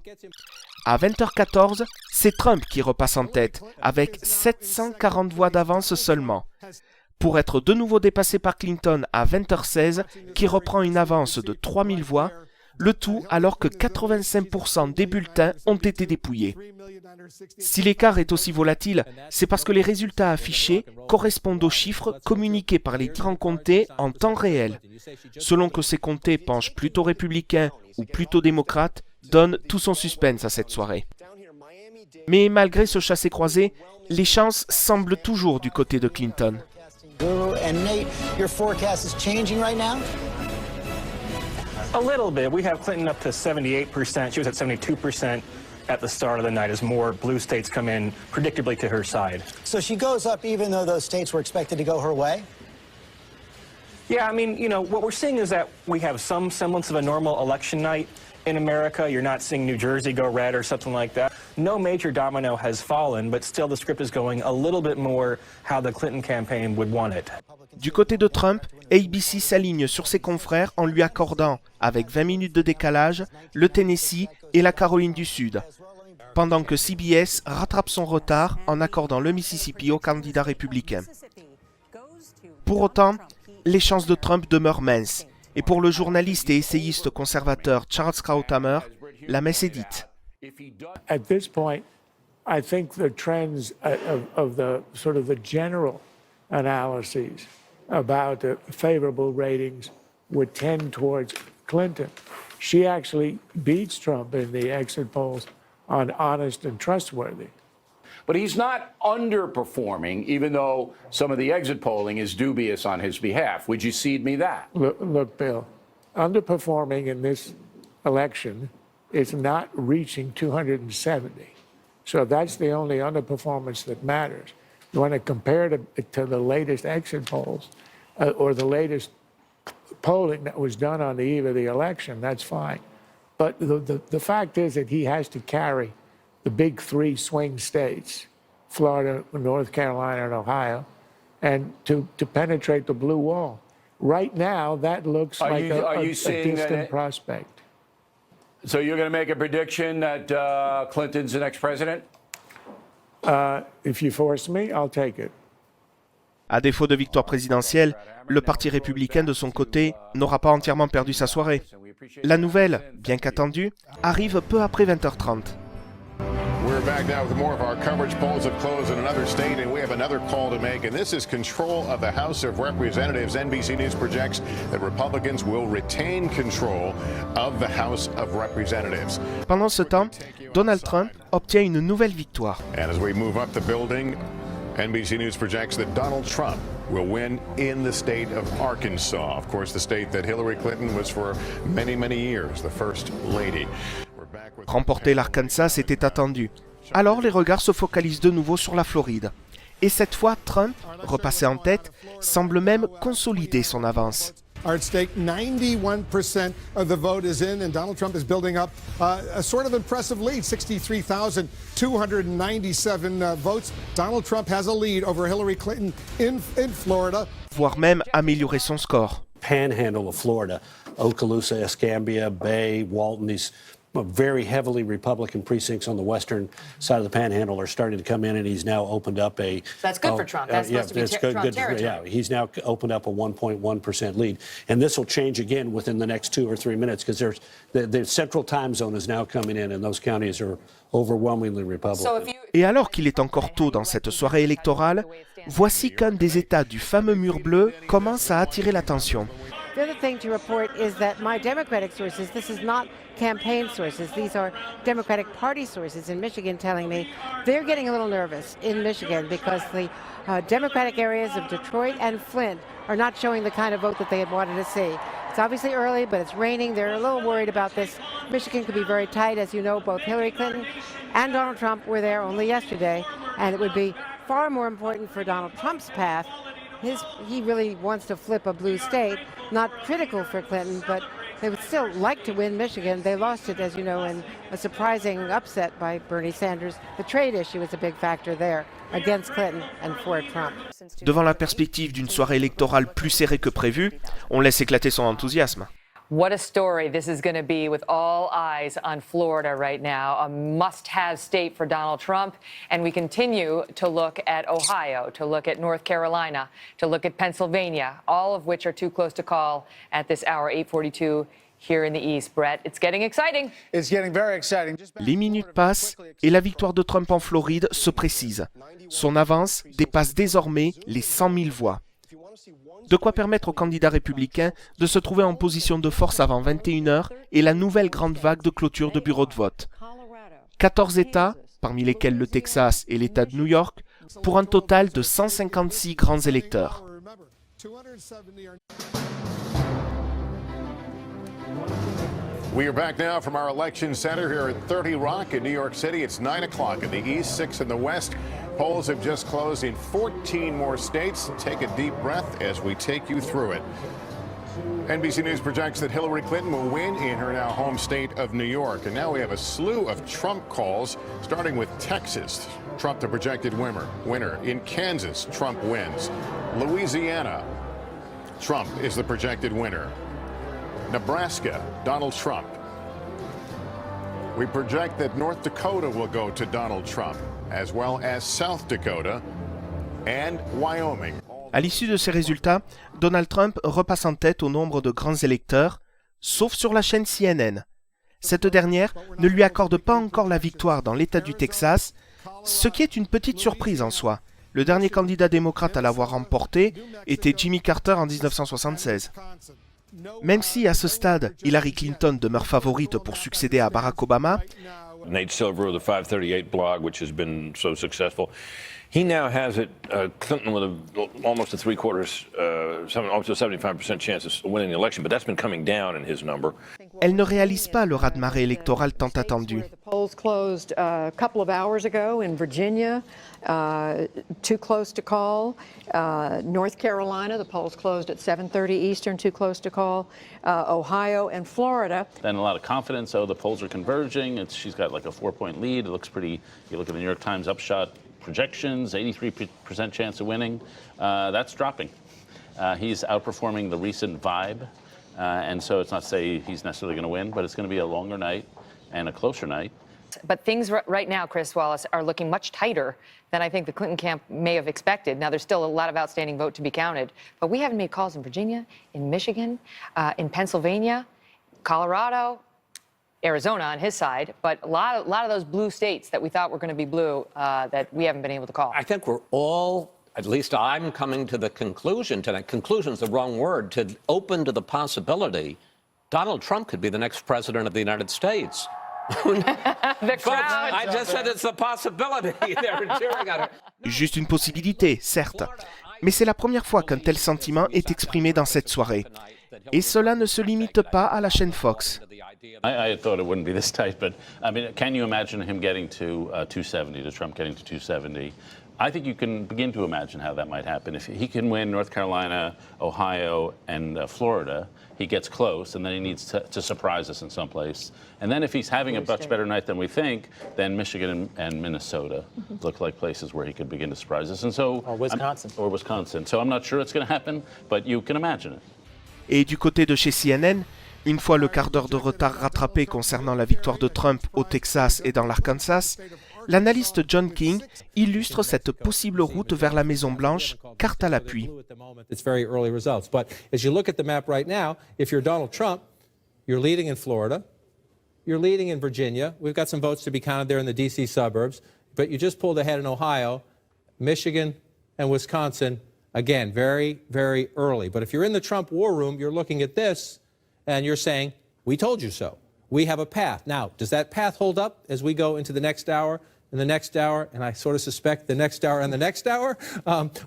À 20h14, c'est Trump qui repasse en tête, avec 740 voix d'avance seulement, pour être de nouveau dépassé par Clinton à 20h16, qui reprend une avance de 3000 voix, le tout alors que 85% des bulletins ont été dépouillés. Si l'écart est aussi volatile, c'est parce que les résultats affichés correspondent aux chiffres communiqués par les différents comtés en temps réel. Selon que ces comtés penchent plutôt républicains ou plutôt démocrates, donne tout son suspense à cette soirée. Mais malgré ce chassé-croisé, les chances semblent toujours du côté de Clinton. And Nate, your forecast is changing right now? A little bit. We have Clinton up to 78%. She was at 72% at the start of the night as more blue states come in predictably to her side. So she goes up even though those states were expected to go her way? Yeah, I mean, you know, what we're seeing is that we have some semblance of a normal election night. In America, you're not seeing New Jersey go red or something like that. No major domino has fallen, but still the script is going a little bit more how the Clinton campaign would want it. Du côté de Trump, ABC s'aligne sur ses confrères en lui accordant, avec 20 minutes de décalage, le Tennessee et la Caroline du Sud, pendant que CBS rattrape son retard en accordant le Mississippi au candidat républicain. Pour autant, les chances de Trump demeurent minces. Et pour le journaliste et essayiste conservateur Charles Krauthammer, la messe est dite. At this point, I think the trends of the sort of the general analyses about favorable ratings would tend towards Clinton. She actually beats Trump in the exit polls on honest and trustworthy. But he's not underperforming, even though some of the exit polling is dubious on his behalf. Would you cede me that? Look, Bill, underperforming in this election is not reaching 270. So that's the only underperformance that matters. You want to compare it to the latest exit polls or the latest polling that was done on the eve of the election, that's fine. But the fact is that he has to carry the big 3 swing states, Florida, North Carolina, and Ohio, and to penetrate the blue wall. Right now, that looks like a distant prospect. So you're going to make a prediction that Clinton's the next president? If you force me, I'll take it. À défaut de victoire présidentielle, le Parti républicain de son côté n'aura pas entièrement perdu sa soirée. La nouvelle, bien qu'attendue, arrive peu après 20h30. We're We're back now with more of our coverage. Polls have closed in another state, and we have another call to make, and this is control of the House of Representatives. NBC News projects that Republicans will retain control of the House of Representatives. Pendant ce temps, Donald Trump obtient une nouvelle victoire. And as we move up the building, NBC News projects that Donald Trump will win in the state of Arkansas. Of course, the state that Hillary Clinton was for many, many years the first lady. Remporter l'Arkansas était attendu. Alors les regards se focalisent de nouveau sur la Floride. Et cette fois, Trump, repassé en tête, semble même consolider son avance. At stake, 91% of the vote is in, and Donald Trump is building up a sort of impressive lead, 63,297 votes. Donald Trump has a lead over Hillary Clinton in Florida. Voire même améliorer son score. Panhandle of Florida, Okaloosa, Escambia, Bay, Walton, these very heavily Republican precincts on the western side of the Panhandle are starting to come in, and he's now opened up a... That's good for Trump. That's supposed to be Trump territory. Yeah, he's now opened up a 1.1% lead. And this will change again within the next 2 or 3 minutes, because the central time zone is now coming in, and those counties are overwhelmingly Republican. Et alors qu'il est encore tôt dans cette soirée électorale, voici qu'un des États du fameux mur bleu commence à attirer l'attention. The other thing to report is that my Democratic sources, this is not campaign sources, these are Democratic Party sources in Michigan telling me they're getting a little nervous in Michigan because the Democratic areas of Detroit and Flint are not showing the kind of vote that they had wanted to see. It's obviously early, but it's raining. They're a little worried about this. Michigan could be very tight. As you know, both Hillary Clinton and Donald Trump were there only yesterday, and it would be far more important for Donald Trump's path. He really wants to flip a blue state, not critical for Clinton, but they would still like to win Michigan. They lost it, as you know, in a surprising upset by Bernie Sanders. The trade issue is a big factor there against Clinton and for Trump. Devant la perspective d'une soirée électorale plus serrée que prévu, on laisse éclater son enthousiasme. What a story this is going to be with all eyes on Florida right now, a must-have state for Donald Trump. And we continue to look at Ohio, to look at North Carolina, to look at Pennsylvania, all of which are too close to call at this hour, 8:42 here in the East. Brett, it's getting exciting. It's getting very exciting. Les minutes passent et la victoire de Trump en Floride se précise. Son avance dépasse désormais les 100 000 voix. De quoi permettre aux candidats républicains de se trouver en position de force avant 21h et la nouvelle grande vague de clôture de bureaux de vote. 14 États, parmi lesquels le Texas et l'État de New York, pour un total de 156 grands électeurs. We are back now from our election center here at 30 Rock in New York City. It's 9 o'clock in the east, 6 in the west. Polls have just closed in 14 more states. Take a deep breath as we take you through it. NBC News projects that Hillary Clinton will win in her now home state of New York. And now we have a slew of Trump calls, starting with Texas. Trump the projected winner. In Kansas, Trump wins. Louisiana, Trump is the projected winner. Nebraska, Donald Trump. We project that North Dakota will go to Donald Trump, as well as South Dakota and Wyoming. À l'issue de ces résultats, Donald Trump repasse en tête au nombre de grands électeurs, sauf sur la chaîne CNN. Cette dernière ne lui accorde pas encore la victoire dans l'État du Texas, ce qui est une petite surprise en soi. Le dernier candidat démocrate à l'avoir remporté était Jimmy Carter en 1976. Même si, à ce stade, Hillary Clinton demeure favorite pour succéder à Barack Obama, Nate Silver of the 538 blog, which has been so successful, he now has it, Clinton with almost a almost a 75% chance of winning the election, but that's been coming down in his number. Elle ne réalise pas le raz-de-marée électoral tant attendu. Polls closed a couple of hours ago in Virginia, too close to call. North Carolina, the polls closed at 7:30 Eastern, too close to call. Ohio and Florida. Then a lot of confidence. Oh, the polls are converging. She's got like a 4-point lead. It looks pretty. You look at the New York Times upshot projections, 83% chance of winning. That's dropping. He's outperforming the recent vibe. And so it's not to say he's necessarily going to win, but it's going to be a longer night and a closer night. But things right now, Chris Wallace, are looking much tighter than I think the Clinton camp may have expected. Now, there's still a lot of outstanding vote to be counted, but we haven't made calls in Virginia, in Michigan, in Pennsylvania, Colorado. Arizona on his side, but a lot of those blue states that we thought were going to be blue that we haven't been able to call. I think we're all, at least I'm coming to the conclusion tonight, conclusion's the wrong word, to open to the possibility Donald Trump could be the next president of the United States. The crowd. I just said it's a possibility. They're cheering at her. Juste une possibilité, certes, mais c'est la première fois qu'un tel sentiment est exprimé dans cette soirée. Et cela ne se limite pas à la chaîne Fox. I thought it wouldn't be this tight, but I mean, can you imagine him getting to 270, to Trump getting to 270? I think you can begin to imagine how that might happen. If he can win North Carolina, Ohio, and Florida, he gets close, and then he needs to surprise us in some place. And then if he's having a much better night than we think, then Michigan and Minnesota look like places where he could begin to surprise us. And so, or Wisconsin. Or Wisconsin. So I'm not sure it's going to happen, but you can imagine it. Et du côté de chez CNN, une fois le quart d'heure de retard rattrapé concernant la victoire de Trump au Texas et dans l'Arkansas, l'analyste John King illustre cette possible route vers la Maison-Blanche, carte à l'appui. It's very early results. But as you look at the map right now, if you're Donald Trump, you're leading in Florida, you're leading in Virginia. We've got some votes to be counted there in the D.C. suburbs. But you just pulled ahead in Ohio, Michigan, and Wisconsin. Again, very, very early. But if you're in the Trump war room, you're looking at this, and you're saying, we told you so. We have a path. Now, does that path hold up as we go into the next hour? And the next hour, and I sort of suspect the next hour and the next hour,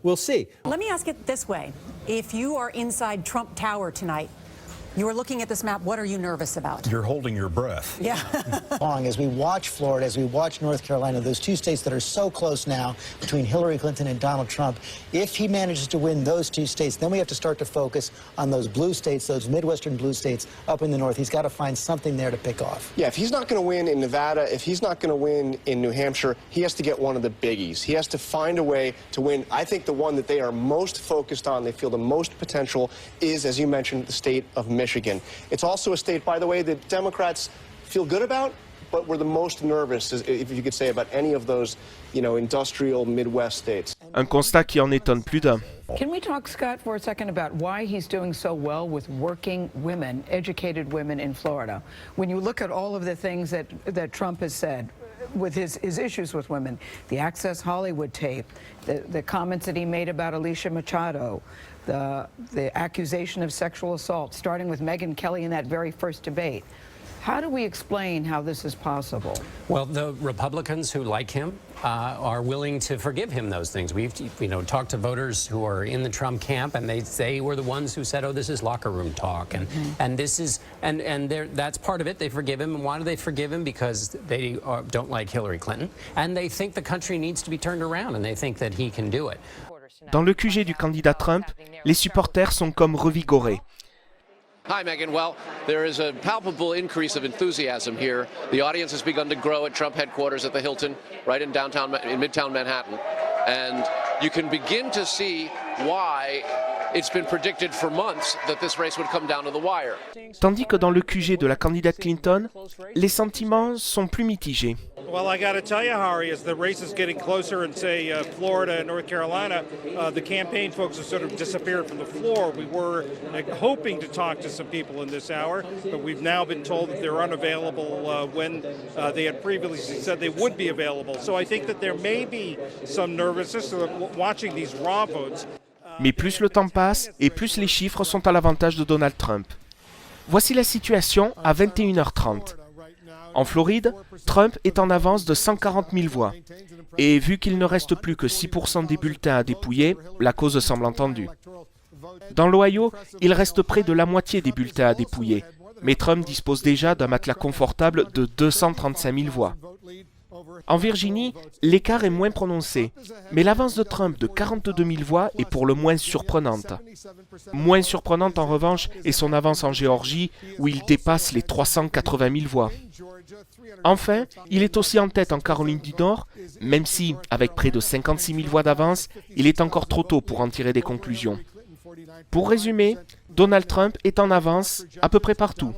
we'll see. Let me ask it this way. If you are inside Trump Tower tonight, you are looking at this map, what are you nervous about? You're holding your breath. Yeah. As we watch Florida, as we watch North Carolina, those two states that are so close now between Hillary Clinton and Donald Trump, if he manages to win those two states, then we have to start to focus on those blue states, those Midwestern blue states up in the north. He's got to find something there to pick off. Yeah, if he's not going to win in Nevada, if he's not going to win in New Hampshire, he has to get one of the biggies. He has to find a way to win. I think the one that they are most focused on, they feel the most potential, is, as you mentioned, the state of Michigan. It's also a state, by the way, that Democrats feel good about, but we're the most nervous, if you could say, about any of those, industrial Midwest states. Un constat qui en étonne plus d'un. Can we talk, Scott, for a second about why he's doing so well with working women, educated women in Florida? When you look at all of the things that Trump has said with his issues with women, the Access Hollywood tape, the comments that he made about Alicia Machado, the accusation of sexual assault, starting with Megyn Kelly in that very first debate. How do we explain how this is possible? Well, the Republicans who like him are willing to forgive him those things. We've talked to voters who are in the Trump camp, and they were the ones who said, "Oh, this is locker room talk," and this is that's part of it. They forgive him, and why do they forgive him? Because they don't like Hillary Clinton, and they think the country needs to be turned around, and they think that he can do it. Dans le QG du candidat Trump, les supporters sont comme revigorés. Hi, Megyn. Well, there is a palpable increase of enthusiasm here. The audience has begun to grow at Trump headquarters at the Hilton, right in Midtown Manhattan. And you can begin to see why it's been predicted for months that this race would come down to the wire. Tandis que dans le QG de la candidate Clinton, les sentiments sont plus mitigés. Well, I got to tell you, Harry, as the race is getting closer in, say, Florida and North Carolina, the campaign folks have sort of disappeared from the floor. We were hoping to talk to some people in this hour, but we've now been told that they're unavailable when they had previously said they would be available. So I think that there may be some nervousness watching these raw votes. Mais plus le temps passe et plus les chiffres sont à l'avantage de Donald Trump. Voici la situation à 21h30. En Floride, Trump est en avance de 140 000 voix. Et vu qu'il ne reste plus que 6% des bulletins à dépouiller, la cause semble entendue. Dans l'Ohio, il reste près de la moitié des bulletins à dépouiller. Mais Trump dispose déjà d'un matelas confortable de 235 000 voix. En Virginie, l'écart est moins prononcé, mais l'avance de Trump de 42 000 voix est pour le moins surprenante. Moins surprenante en revanche est son avance en Géorgie, où il dépasse les 380 000 voix. Enfin, il est aussi en tête en Caroline du Nord, même si, avec près de 56 000 voix d'avance, il est encore trop tôt pour en tirer des conclusions. Pour résumer, Donald Trump est en avance à peu près partout,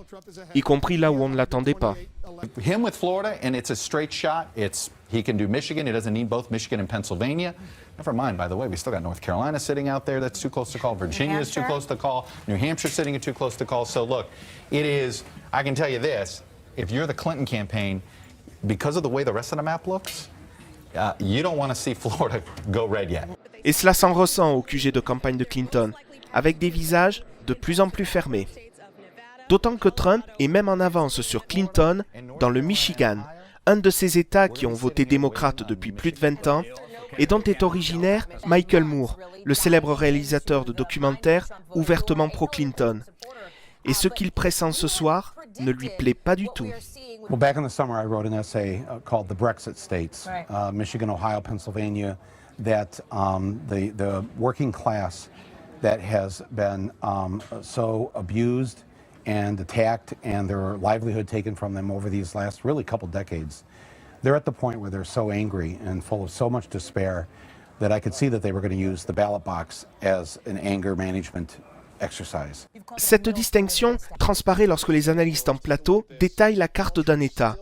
y compris là où on ne l'attendait pas. Him with Florida, and it's a straight shot. He can do Michigan. He doesn't need both Michigan and Pennsylvania. Never mind, by the way, we still got North Carolina sitting out there that's too close to call. Virginia is too close to call. New Hampshire sitting at too close to call. So look, it is, I can tell you this, if you're the Clinton campaign, because of the way the rest of the map looks, you don't want to see Florida go red yet. Et cela s'en ressent au QG de campagne de Clinton, avec des visages de plus en plus fermés. D'autant que Trump est même en avance sur Clinton dans le Michigan, un de ces États qui ont voté démocrate depuis plus de 20 ans et dont est originaire Michael Moore, le célèbre réalisateur de documentaires ouvertement pro-Clinton. Et ce qu'il pressent ce soir ne lui plaît pas du tout. Well, back in the summer, I wrote an essay called The Brexit States, Michigan, Ohio, Pennsylvania, that the working class that has been so abused and attacked and their livelihood taken from them over these last really couple decades, they're at the point where they're so angry and full of so much despair that I could see that they were going to use the ballot box as an anger management exercise. Cette distinction transparaît lorsque les analystes en plateau détaillent la carte d'un État.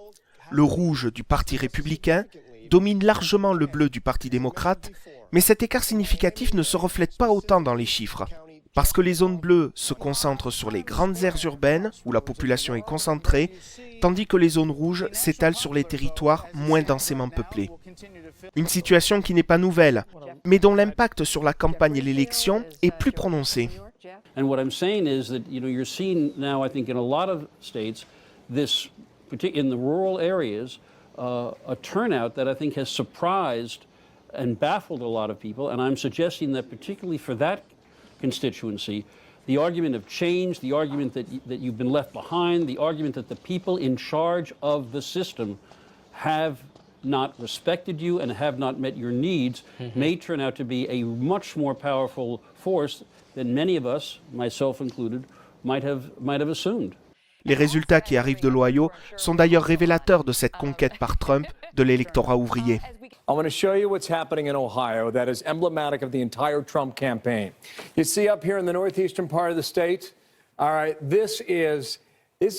Le rouge du Parti républicain domine largement le bleu du Parti démocrate, mais cet écart significatif ne se reflète pas autant dans les chiffres. Parce que les zones bleues se concentrent sur les grandes aires urbaines où la population est concentrée, tandis que les zones rouges s'étalent sur les territoires moins densément peuplés. Une situation qui n'est pas nouvelle, mais dont l'impact sur la campagne et l'élection est plus prononcé. And what I'm saying is that, you're seeing now, I think, in a lot of states, this, in the rural areas, a turnout that I think has surprised and baffled a lot of people. And I'm suggesting that particularly for that constituency, the argument of change, the argument that you've been left behind, the argument that the people in charge of the system have not respected you and have not met your needs may turn out to be a much more powerful force than many of us, myself included, might have assumed. Les résultats qui arrivent de l'Ohio sont d'ailleurs révélateurs de cette conquête par Trump de l'électorat ouvrier. I want to show you what's happening in Ohio that is emblematic of the entire Trump campaign. You see up here in the northeastern part of the state, all right, this is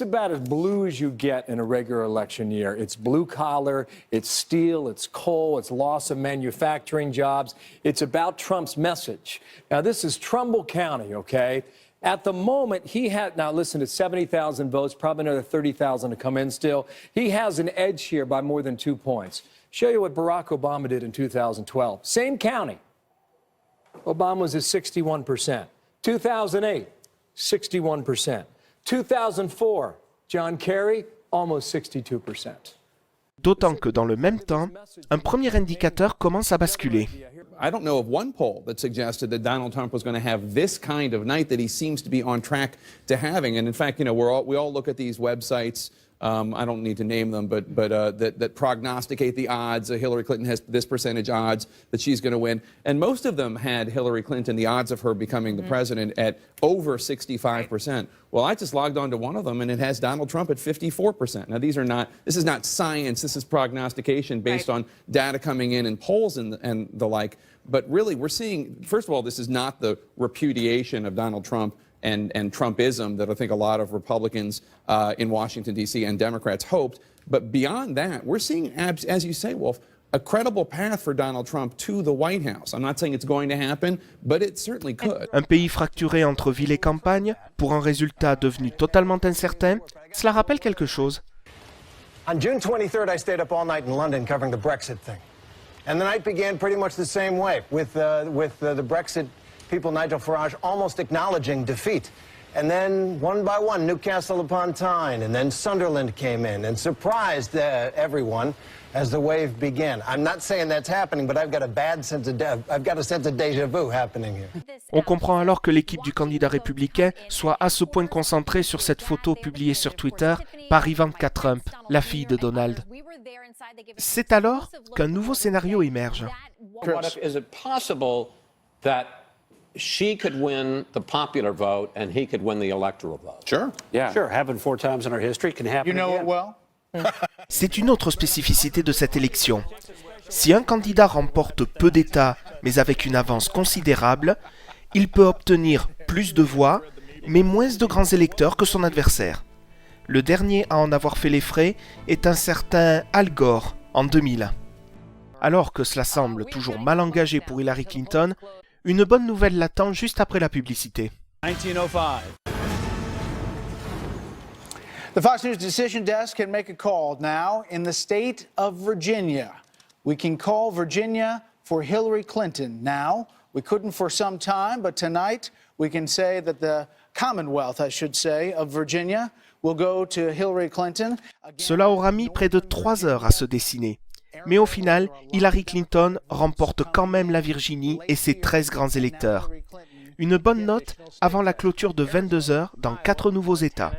about as blue as you get in a regular election year. It's blue collar, it's steel, it's coal, it's loss of manufacturing jobs. It's about Trump's message. Now, this is Trumbull County, okay? At the moment, now listen, it's 70,000 votes, probably another 30,000 to come in still. He has an edge here by more than 2 points. Show you what Barack Obama did in 2012. Same county. Obama was at 61%. 2008, 61%. 2004, John Kerry, almost 62%. D'autant que dans le même temps, un premier indicateur commence à basculer. I don't know of one poll that suggested that Donald Trump was going to have this kind of night that he seems to be on track to having. And in fact, we all look at these websites. I don't need to name them, but that prognosticate the odds. Hillary Clinton has this percentage odds that she's going to win. And most of them had Hillary Clinton, the odds of her becoming the president, at over 65%. Well, I just logged on to one of them, and it has Donald Trump at 54%. Now, this is not science. This is prognostication based on data coming in and polls and the like. But really, we're seeing, first of all, this is not the repudiation of Donald Trump and Trumpism that I think a lot of Republicans in Washington, D.C. and Democrats hoped. But beyond that, we're seeing, as you say, Wolf, a credible path for Donald Trump to the White House. I'm not saying it's going to happen, but it certainly could. Un pays fracturé entre ville et campagne, pour un résultat devenu totalement incertain, cela rappelle quelque chose. On June 23rd, I stayed up all night in London covering the Brexit thing. And the night began pretty much the same way, with the Brexit people, Nigel Farage, almost acknowledging defeat. And then, one by one, Newcastle upon Tyne, and then Sunderland came in and surprised everyone as the wave began. I'm not saying that's happening, but I've got a sense of déjà vu happening here. On comprend alors que l'équipe du candidat républicain soit à ce point concentrée sur cette photo publiée sur Twitter par Ivanka Trump, la fille de Donald. C'est alors qu'un nouveau scénario émerge. Is it possible that she could win the popular vote and he could win the electoral vote? Sure. Yeah. Sure. Happened 4 times in our history. Can happen again. Well. C'est une autre spécificité de cette élection. Si un candidat remporte peu d'États, mais avec une avance considérable, il peut obtenir plus de voix, mais moins de grands électeurs que son adversaire. Le dernier à en avoir fait les frais est un certain Al Gore, en 2000. Alors que cela semble toujours mal engagé pour Hillary Clinton, une bonne nouvelle l'attend juste après la publicité. 1905. The Fox News Decision Desk can make a call now in the state of Virginia. We can call Virginia for Hillary Clinton now. We couldn't for some time, but tonight we can say that the Commonwealth, I should say, of Virginia will go to Hillary Clinton. Cela aura mis près de 3 heures à se dessiner. Mais au final, Hillary Clinton remporte quand même la Virginie et ses 13 grands électeurs. Une bonne note avant la clôture de 22 heures dans 4 nouveaux États.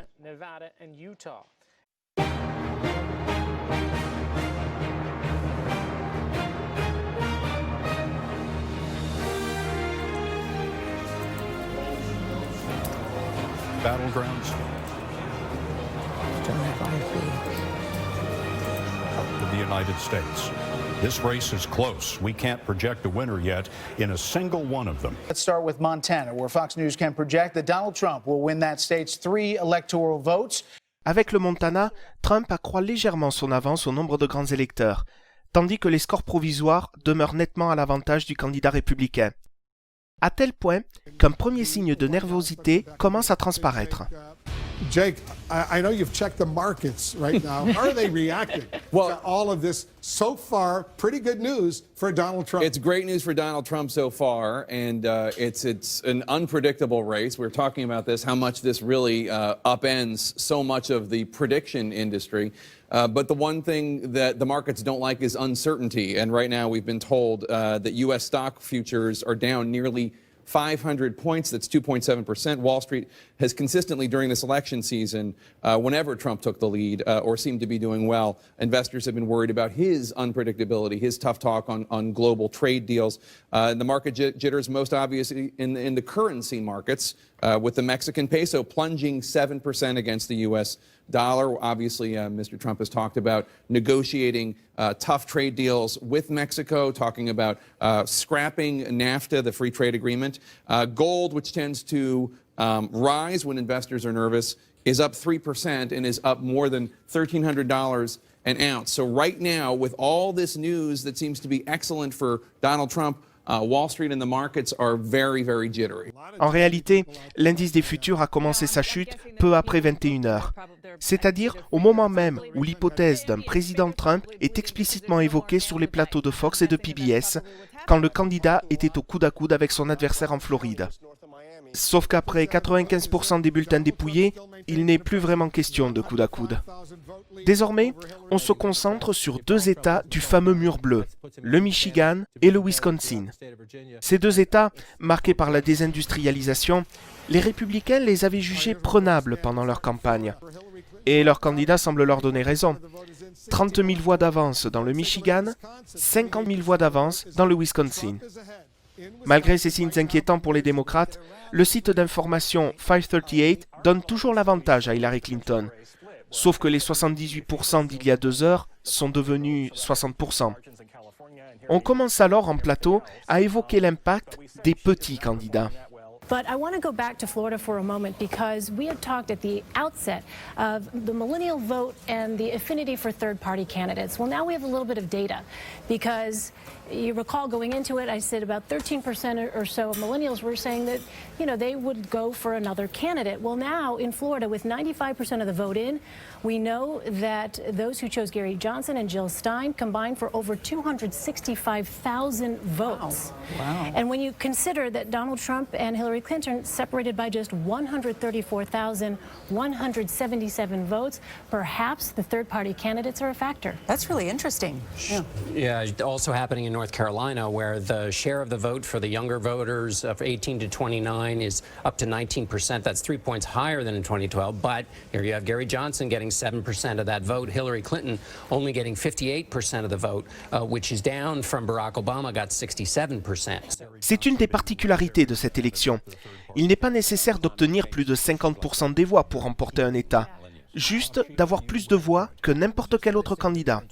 Battlegrounds. The United States. This race is close. We can't project a winner yet in a single one of them. Let's start with Montana, where Fox News can project that Donald Trump will win that state's 3 electoral votes. Avec le Montana, Trump accroît légèrement son avance au nombre de grands électeurs, tandis que les scores provisoires demeurent nettement à l'avantage du candidat républicain. À tel point qu'un premier signe de nervosité commence à transparaître. Jake, I know you've checked the markets right now. How are they reacting to all of this? So far, pretty good news for Donald Trump. It's great news for Donald Trump so far, and it's an unpredictable race. We're talking about this, how much this really upends so much of the prediction industry. But the one thing that the markets don't like is uncertainty, and right now we've been told that U.S. stock futures are down nearly 500 points, that's 2.7%. Wall Street has consistently during this election season, whenever Trump took the lead or seemed to be doing well, investors have been worried about his unpredictability, his tough talk on global trade deals. The market jitters most obviously in the currency markets, with the Mexican peso plunging 7% against the U.S. dollar. Obviously, Mr. Trump has talked about negotiating tough trade deals with Mexico, talking about scrapping NAFTA, the free trade agreement. Gold, which tends to rise when investors are nervous, is up 3% and is up more than $1,300 an ounce. So right now, with all this news that seems to be excellent for Donald Trump, Wall Street and the markets are very, very jittery. En réalité, l'indice des futurs a commencé sa chute peu après 21 heures, c'est-à-dire au moment même où l'hypothèse d'un président Trump est explicitement évoquée sur les plateaux de Fox et de PBS, quand le candidat était au coude à coude avec son adversaire en Floride. Sauf qu'après 95% des bulletins dépouillés, il n'est plus vraiment question de coude à coude. Désormais, on se concentre sur 2 États du fameux mur bleu, le Michigan et le Wisconsin. Ces 2 États, marqués par la désindustrialisation, les républicains les avaient jugés prenables pendant leur campagne. Et leur candidat semble leur donner raison. 30 000 voix d'avance dans le Michigan, 50 000 voix d'avance dans le Wisconsin. Malgré ces signes inquiétants pour les démocrates, le site d'information 538 donne toujours l'avantage à Hillary Clinton. Sauf que les 78% d'il y a 2 heures sont devenus 60%. On commence alors en plateau à évoquer l'impact des petits candidats. But I want to go back to Florida for a moment because we had talked at the outset of the millennial vote and the affinity for third-party candidates. Well, now we have a little bit of data because you recall going into it, I said about 13% or so of millennials were saying that, you know, they would go for another candidate. Well, now in Florida, with 95% of the vote in, we know that those who chose Gary Johnson and Jill Stein combined for over 265,000 votes. Wow. And when you consider that Donald Trump and Hillary Clinton separated by just 134,177 votes, perhaps the third-party candidates are a factor. That's really interesting. Yeah, also happening in North Carolina, where the share of the vote for the younger voters of 18 to 29 is up to 19%. That's 3 points higher than in 2012. But here you have Gary Johnson getting 7% of that vote, Hillary Clinton only getting 58% of the vote, which is down from Barack Obama, got 67%. C'est une des particularités de cette élection. Il n'est pas nécessaire d'obtenir plus de 50% des voix pour remporter un État, juste d'avoir plus de voix que n'importe quel autre candidat.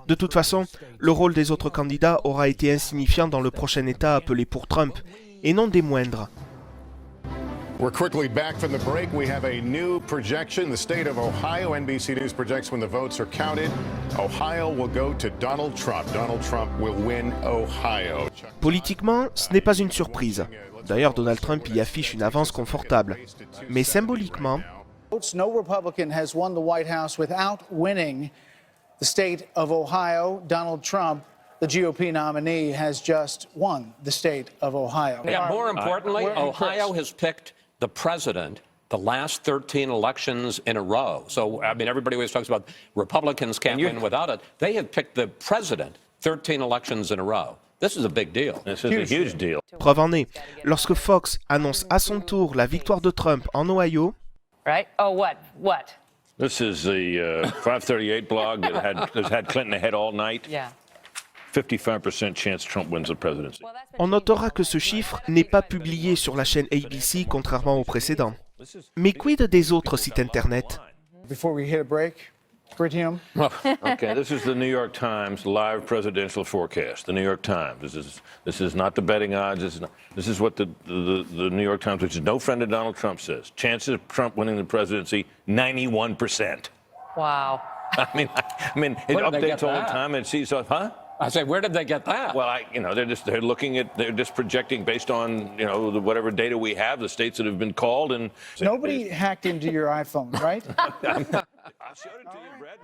De toute façon, le rôle des autres candidats aura été insignifiant dans le prochain État appelé pour Trump, et non des moindres. We're quickly back from the break. We have a new projection. The state of Ohio, NBC News projects when the votes are counted, Ohio will go to Donald Trump. Donald Trump will win Ohio. Politiquement, ce n'est pas une surprise. D'ailleurs, Donald Trump y affiche une avance confortable. Mais symboliquement, No Republican has won the White House without winning the state of Ohio. Donald Trump, the GOP nominee, has just won the state of Ohio. Yeah, more importantly, Ohio has picked the president the last 13 elections in a row. So, I mean, everybody always talks about Republicans can't win without it. They have picked the president 13 elections in a row. This is a big deal. This is a huge deal. Preuve en est, lorsque Fox annonce à son tour la victoire de Trump en Ohio, Right? Oh, what? This is the 538 blog that has had Clinton ahead all night. Yeah. 55% chance Trump wins the presidency. on notera que ce chiffre n'est pas publié sur la chaîne ABC contrairement au précédent. Mais quid des autres sites internet? Before we hit a break, Britium. Okay, this is the New York Times live presidential forecast. The New York Times. This is not the betting odds. This is what the New York Times, which is no friend of Donald Trump, says. Chances of Trump winning the presidency, 91%. Wow. I mean, it updates all the time and sees, huh? I say, where did they get that? Well, they're just projecting based on, whatever data we have, the states that have been called. And Nobody hacked into your iPhone, right?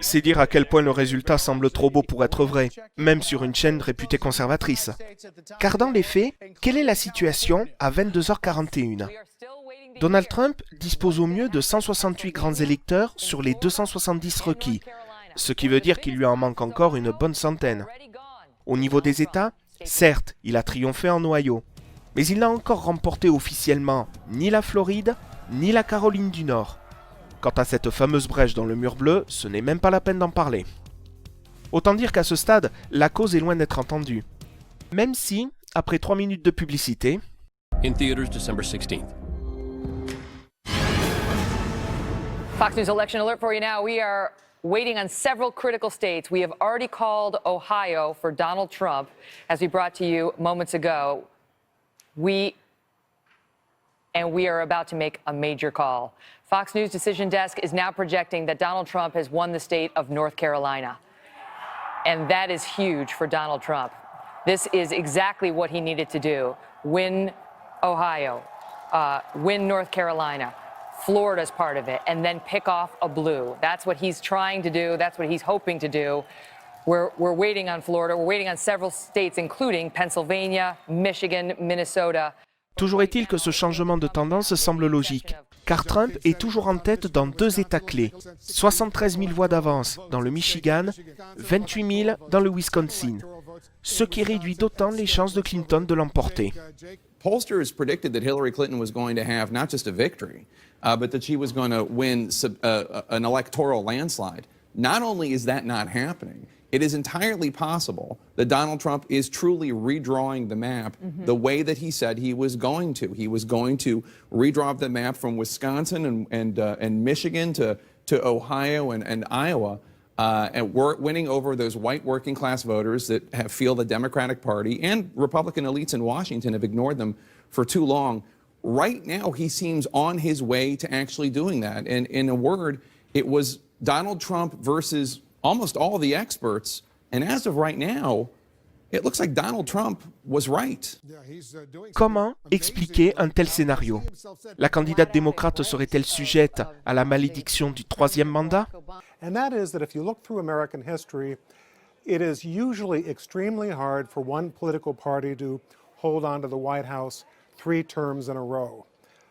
C'est dire à quel point le résultat semble trop beau pour être vrai, même sur une chaîne réputée conservatrice. Car dans les faits, quelle est la situation à 22h41 ? Donald Trump dispose au mieux de 168 grands électeurs sur les 270 requis, ce qui veut dire qu'il lui en manque encore une bonne centaine. Au niveau des États, certes, il a triomphé en Ohio, mais il n'a encore remporté officiellement ni la Floride, ni la Caroline du Nord. Quant à cette fameuse brèche dans le mur bleu, ce n'est même pas la peine d'en parler. Autant dire qu'à ce stade, la cause est loin d'être entendue. Même si, après 3 minutes de publicité... In theaters December 16th. Fox News election alert for you now. We are waiting on several critical states. We have already called Ohio for Donald Trump, as we brought to you moments ago. We are about to make a major call. Fox News Decision Desk is now projecting that Donald Trump has won the state of North Carolina. And that is huge for Donald Trump. This is exactly what he needed to do. Win Ohio, win North Carolina. Florida's part of it, and then pick off a blue. That's what he's trying to do. That's what he's hoping to do. We're waiting on Florida. We're waiting on several states, including Pennsylvania, Michigan, Minnesota. Toujours est-il que ce changement de tendance semble logique, car Trump est toujours en tête dans 2 États clés. 73 000 voix d'avance dans le Michigan, 28 000 dans le Wisconsin, ce qui réduit d'autant les chances de Clinton de l'emporter. Pollsters predicted that Hillary Clinton was going to have not just a victory, but that she was going to win an electoral landslide. Not only is that not happening, it is entirely possible that Donald Trump is truly redrawing the map the way that he said he was going to. He was going to redraw the map from Wisconsin and Michigan to Ohio and Iowa. And we're winning over those white working class voters that feel the Democratic Party and Republican elites in Washington have ignored them for too long. Right now, he seems on his way to actually doing that. And in a word, it was Donald Trump versus almost all the experts. And as of right now, it looks like Donald Trump was right. Comment expliquer un tel scénario? La candidate démocrate serait-elle sujette à la malédiction du 3e mandat? And that is that if you look through American history, it is usually extremely hard for one political party to hold on to the White House 3 terms in a row.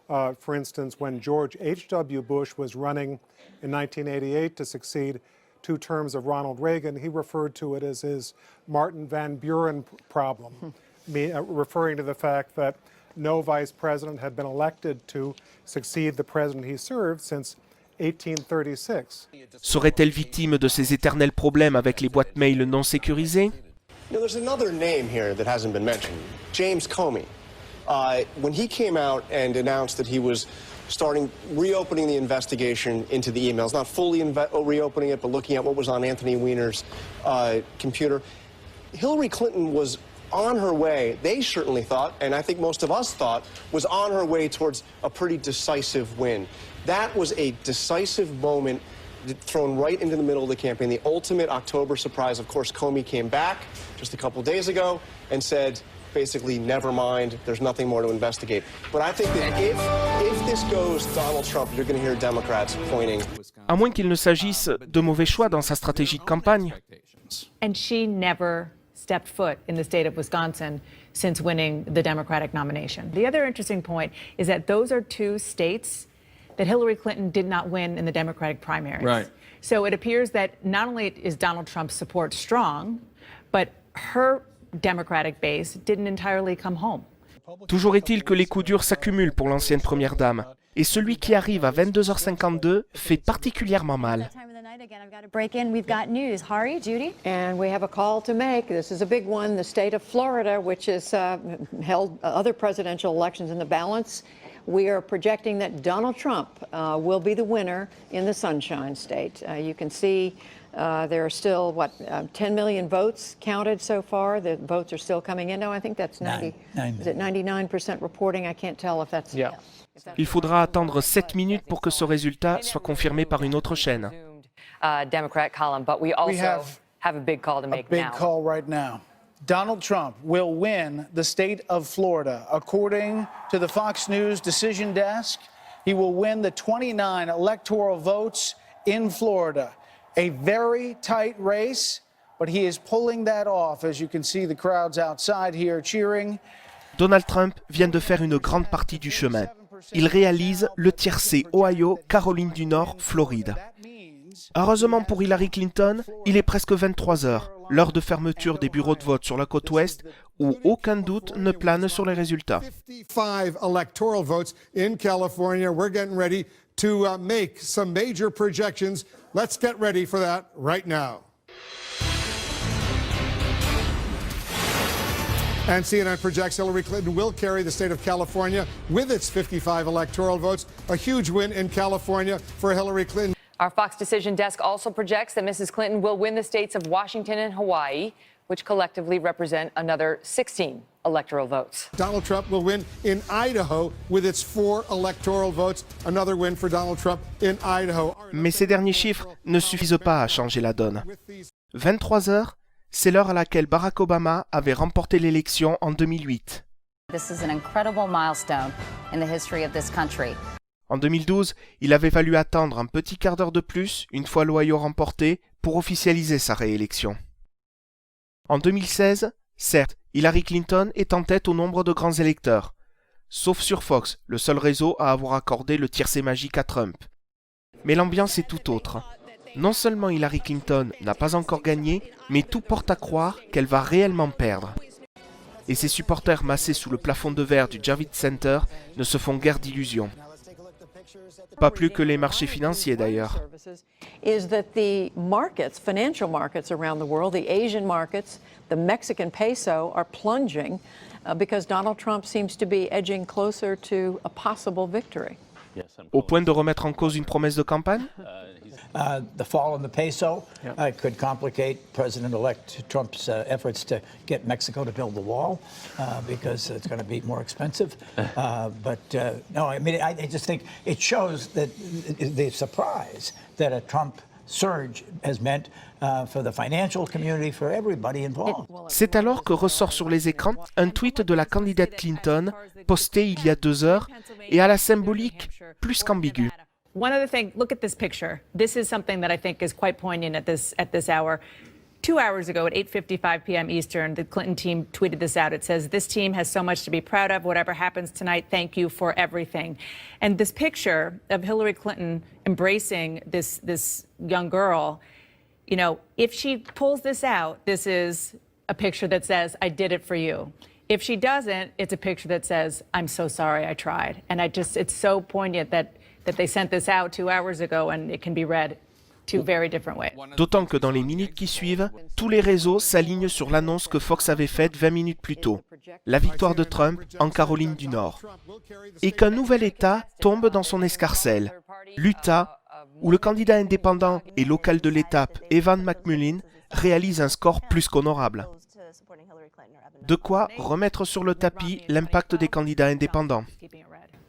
For instance, when George H.W. Bush was running in 1988 to succeed 2 terms of Ronald Reagan, he referred to it as his Martin Van Buren problem, referring to the fact that no vice president had been elected to succeed the president he served since 1836. Serait-elle victime de ces éternels problèmes avec les boîtes mail non sécurisées? There's another name here that hasn't been mentioned, James Comey. When he came out and announced that he was reopening the investigation into the emails, not fully reopening it, but looking at what was on Anthony Weiner's computer, Hillary Clinton was on her way, they certainly thought, and I think most of us thought, was on her way towards a pretty decisive win. That was a decisive moment thrown right into the middle of the campaign, the ultimate October surprise. Of course, Comey came back just a couple days ago and said, basically never mind, there's nothing more to investigate. But I think that if this goes Donald Trump, you're going to hear Democrats pointing. À moins qu'il ne s'agisse de mauvais choix dans sa stratégie de campagne. And she never stepped foot in the state of Wisconsin since winning the Democratic nomination. The other interesting point is that those are two states that Hillary Clinton did not win in the Democratic primaries. Right. So it appears that not only is Donald Trump's support strong, but her Democratic base didn't entirely come home. Toujours est-il que les coups durs s'accumulent pour l'ancienne première dame. Et celui qui arrive à 22h52 fait particulièrement mal. Break in, we've got news. Hari, Judy? And we have a call to make. This is a big one. The state of Florida, which has held other presidential elections in the balance. We are projecting that Donald Trump will be the winner in the Sunshine State. You can see there are still, 10 million votes counted so far. The votes are still coming in. No, I think that's 99% reporting? I can't tell if that's... Yeah. Il faudra attendre 7 minutes pour que ce résultat soit confirmé par une autre chaîne. Democrat column, but we also have a big call to make now. A big call right now. Donald Trump will win the state of Florida. According to the Fox News decision desk, he will win the 29 electoral votes in Florida. A very tight race, but he is pulling that off. As you can see, the crowds outside here cheering. Donald Trump vient de faire une grande partie du chemin. Il réalise le tiercé Ohio, Caroline du Nord, Floride. Heureusement pour Hillary Clinton, il est presque 23 heures, l'heure de fermeture des bureaux de vote sur la côte ouest, où aucun doute ne plane sur les résultats. 55 electoral votes in California. We're getting ready to make some major projections. Let's get ready for that right now. And CNN projects Hillary Clinton will carry the state of California with its 55 electoral votes. A huge win in California for Hillary Clinton. Our Fox Decision desk also projects that Mrs. Clinton will win the states of Washington and Hawaii, which collectively represent another 16 electoral votes. Donald Trump will win in Idaho with its 4 electoral votes. Another win for Donald Trump in Idaho. Mais ces derniers chiffres ne suffisent pas à changer la donne. 23 heures, c'est l'heure à laquelle Barack Obama avait remporté l'élection en 2008. This is an incredible milestone in the history of this country. En 2012, il avait fallu attendre un petit quart d'heure de plus, une fois l'Ohio remporté, pour officialiser sa réélection. En 2016, certes, Hillary Clinton est en tête au nombre de grands électeurs, sauf sur Fox, le seul réseau à avoir accordé le tiercé magique à Trump. Mais l'ambiance est tout autre. Non seulement Hillary Clinton n'a pas encore gagné, mais tout porte à croire qu'elle va réellement perdre. Et ses supporters massés sous le plafond de verre du Javits Center ne se font guère d'illusions. Pas plus que les marchés financiers d'ailleurs. Is that the markets, financial markets around the world, the Asian markets, the Mexican peso are plunging because Donald Trump seems to be edging closer to a possible victory. Au point de remettre en cause une promesse de campagne? The fall in the peso could complicate President-elect Trump's efforts to get Mexico to build the wall because it's going to be more expensive. No, I mean, I just think it shows that the surprise that a Trump surge has meant for the financial community, for everybody involved. C'est alors que ressort sur les écrans un tweet de la candidate Clinton, posté il y a 2 heures, et à la symbolique plus qu'ambiguë. One other thing, look at this picture. This is something that I think is quite poignant at this hour. 2 hours ago at 8:55 p.m. Eastern, the Clinton team tweeted this out. It says, "This team has so much to be proud of. Whatever happens tonight, thank you for everything." And this picture of Hillary Clinton embracing this young girl, you know, if she pulls this out, this is a picture that says, "I did it for you." If she doesn't, it's a picture that says, "I'm so sorry, I tried." And it's so poignant that they sent this out 2 hours ago, and it can be read two very different ways. D'autant que dans les minutes qui suivent, tous les réseaux s'alignent sur l'annonce que Fox avait faite 20 minutes plus tôt, la victoire de Trump en Caroline du Nord, et qu'un nouvel État tombe dans son escarcelle, l'Utah, où le candidat indépendant et local de l'étape, Evan McMullin, réalise un score plus qu'honorable. De quoi remettre sur le tapis l'impact des candidats indépendants.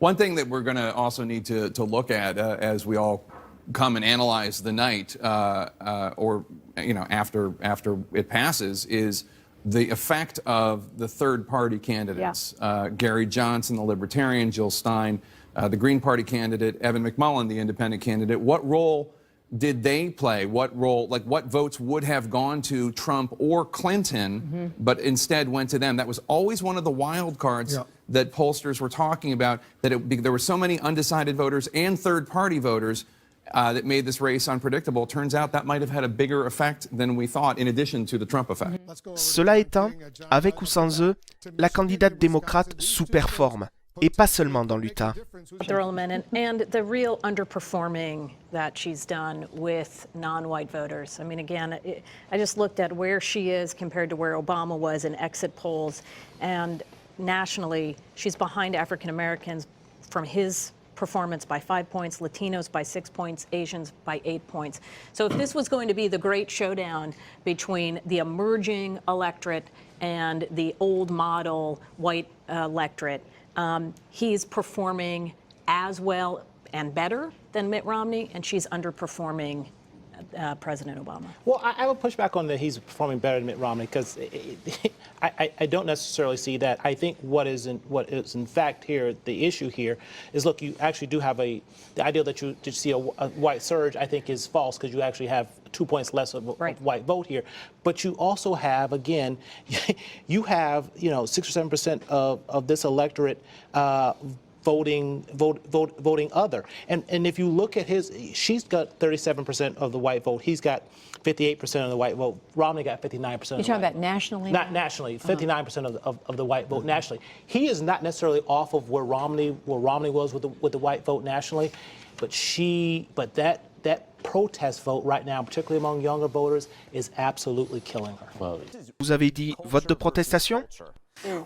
One thing that we're going to also need to look at as we all come and analyze the night, or after it passes, is the effect of the third-party candidates, Gary Johnson, the Libertarian, Jill Stein, the Green Party candidate, Evan McMullin, the Independent candidate. What role did they play? What role, like what votes would have gone to Trump or Clinton, but instead went to them? That was always one of the wild cards that pollsters were talking about, that there were so many undecided voters and third-party voters that made this race unpredictable. Turns out that might have had a bigger effect than we thought, in addition to the Trump effect. Cela étant, avec ou sans eux, la candidate démocrate sous-performe, et pas seulement dans l'Utah. And the real underperforming that she's done with non-white voters. I mean, again, I just looked at where she is compared to where Obama was in exit polls, and nationally, she's behind African Americans from his performance by 5 points, Latinos by 6 points, Asians by 8 points. So if this was going to be the great showdown between the emerging electorate and the old model white electorate, he's performing as well and better than Mitt Romney, and she's underperforming President Obama. Well, I would push back on that he's performing better than Mitt Romney, because I don't necessarily see that. I think what is in fact here, the issue here is, look, you actually do have the idea that you see a white surge, I think, is false, because you actually have 2 points less of white vote here. But you also have, again, you have 6 or 7% of this electorate voting other. And if you look at she's got 37% of the white vote. He's got 58% of the white vote. Romney got 59% of the white vote. You're talking about nationally? Not nationally, 59% of the white vote nationally. He is not necessarily off of where Romney was with the white vote nationally, but that protest vote right now, particularly among younger voters, is absolutely killing her. Vous avez dit vote de protestation?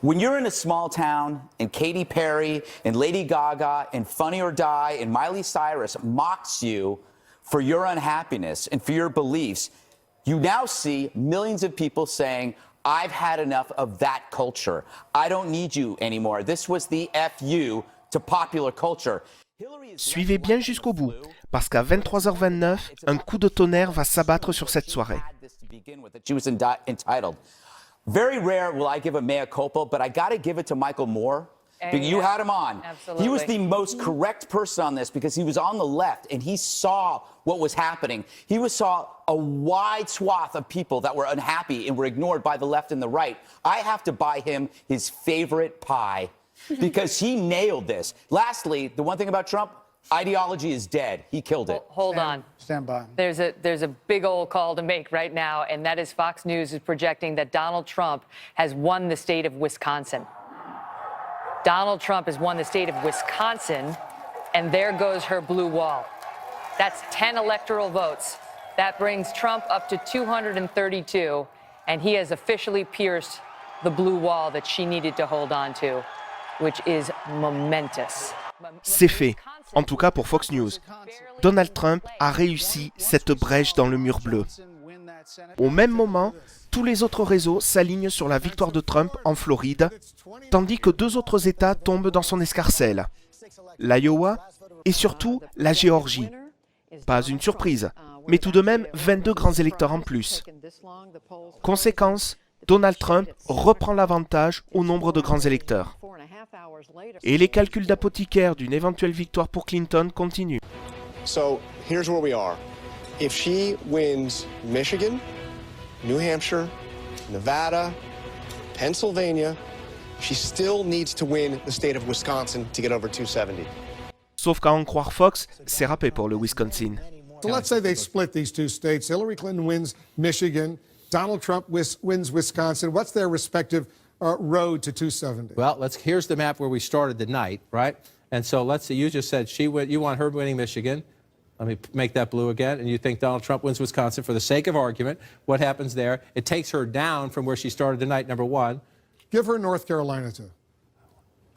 When you're in a small town and Katy Perry and Lady Gaga and Funny or Die and Miley Cyrus mocks you for your unhappiness and for your beliefs, you now see millions of people saying, I've had enough of that culture. I don't need you anymore. This was the FU to popular culture. Suivez bien jusqu'au bout, parce qu'à 23h29, un coup de tonnerre va s'abattre sur cette soirée. She was entitled. Very rare will I give a mea culpa, but I got to give it to Michael Moore. You had him on. Absolutely. He was the most correct person on this, because he was on the left and he saw what was happening. He saw a wide swath of people that were unhappy and were ignored by the left and the right. I have to buy him his favorite pie, because he nailed this. Lastly, the one thing about Trump, ideology is dead. He killed it. Hold on. Stand by. There's a big old call to make right now, and that is Fox News is projecting that Donald Trump has won the state of Wisconsin. Donald Trump has won the state of Wisconsin, and there goes her blue wall. That's 10 electoral votes. That brings Trump up to 232, and he has officially pierced the blue wall that she needed to hold on to, which is momentous. C'est fait, en tout cas pour Fox News. Donald Trump a réussi cette brèche dans le mur bleu. Au même moment, tous les autres réseaux s'alignent sur la victoire de Trump en Floride, tandis que 2 autres États tombent dans son escarcelle, l'Iowa et surtout la Géorgie. Pas une surprise, mais tout de même 22 grands électeurs en plus. Conséquence, Donald Trump reprend l'avantage au nombre de grands électeurs. Et les calculs d'apothicaire d'une éventuelle victoire pour Clinton continuent. So here's where we are. If she wins Michigan, New Hampshire, Nevada, Pennsylvania, she still needs to win the state of Wisconsin to get over 270. Sauf qu'à en croire Fox, c'est râpé pour le Wisconsin. So let's say they split these 2 states. Hillary Clinton wins Michigan. Donald Trump wins Wisconsin. What's their respective road to 270? Well, here's the map where we started the night, right? And so let's see, you just said you want her winning Michigan. Let me make that blue again. And you think Donald Trump wins Wisconsin for the sake of argument. What happens there? It takes her down from where she started the night, number 1. Give her North Carolina, too.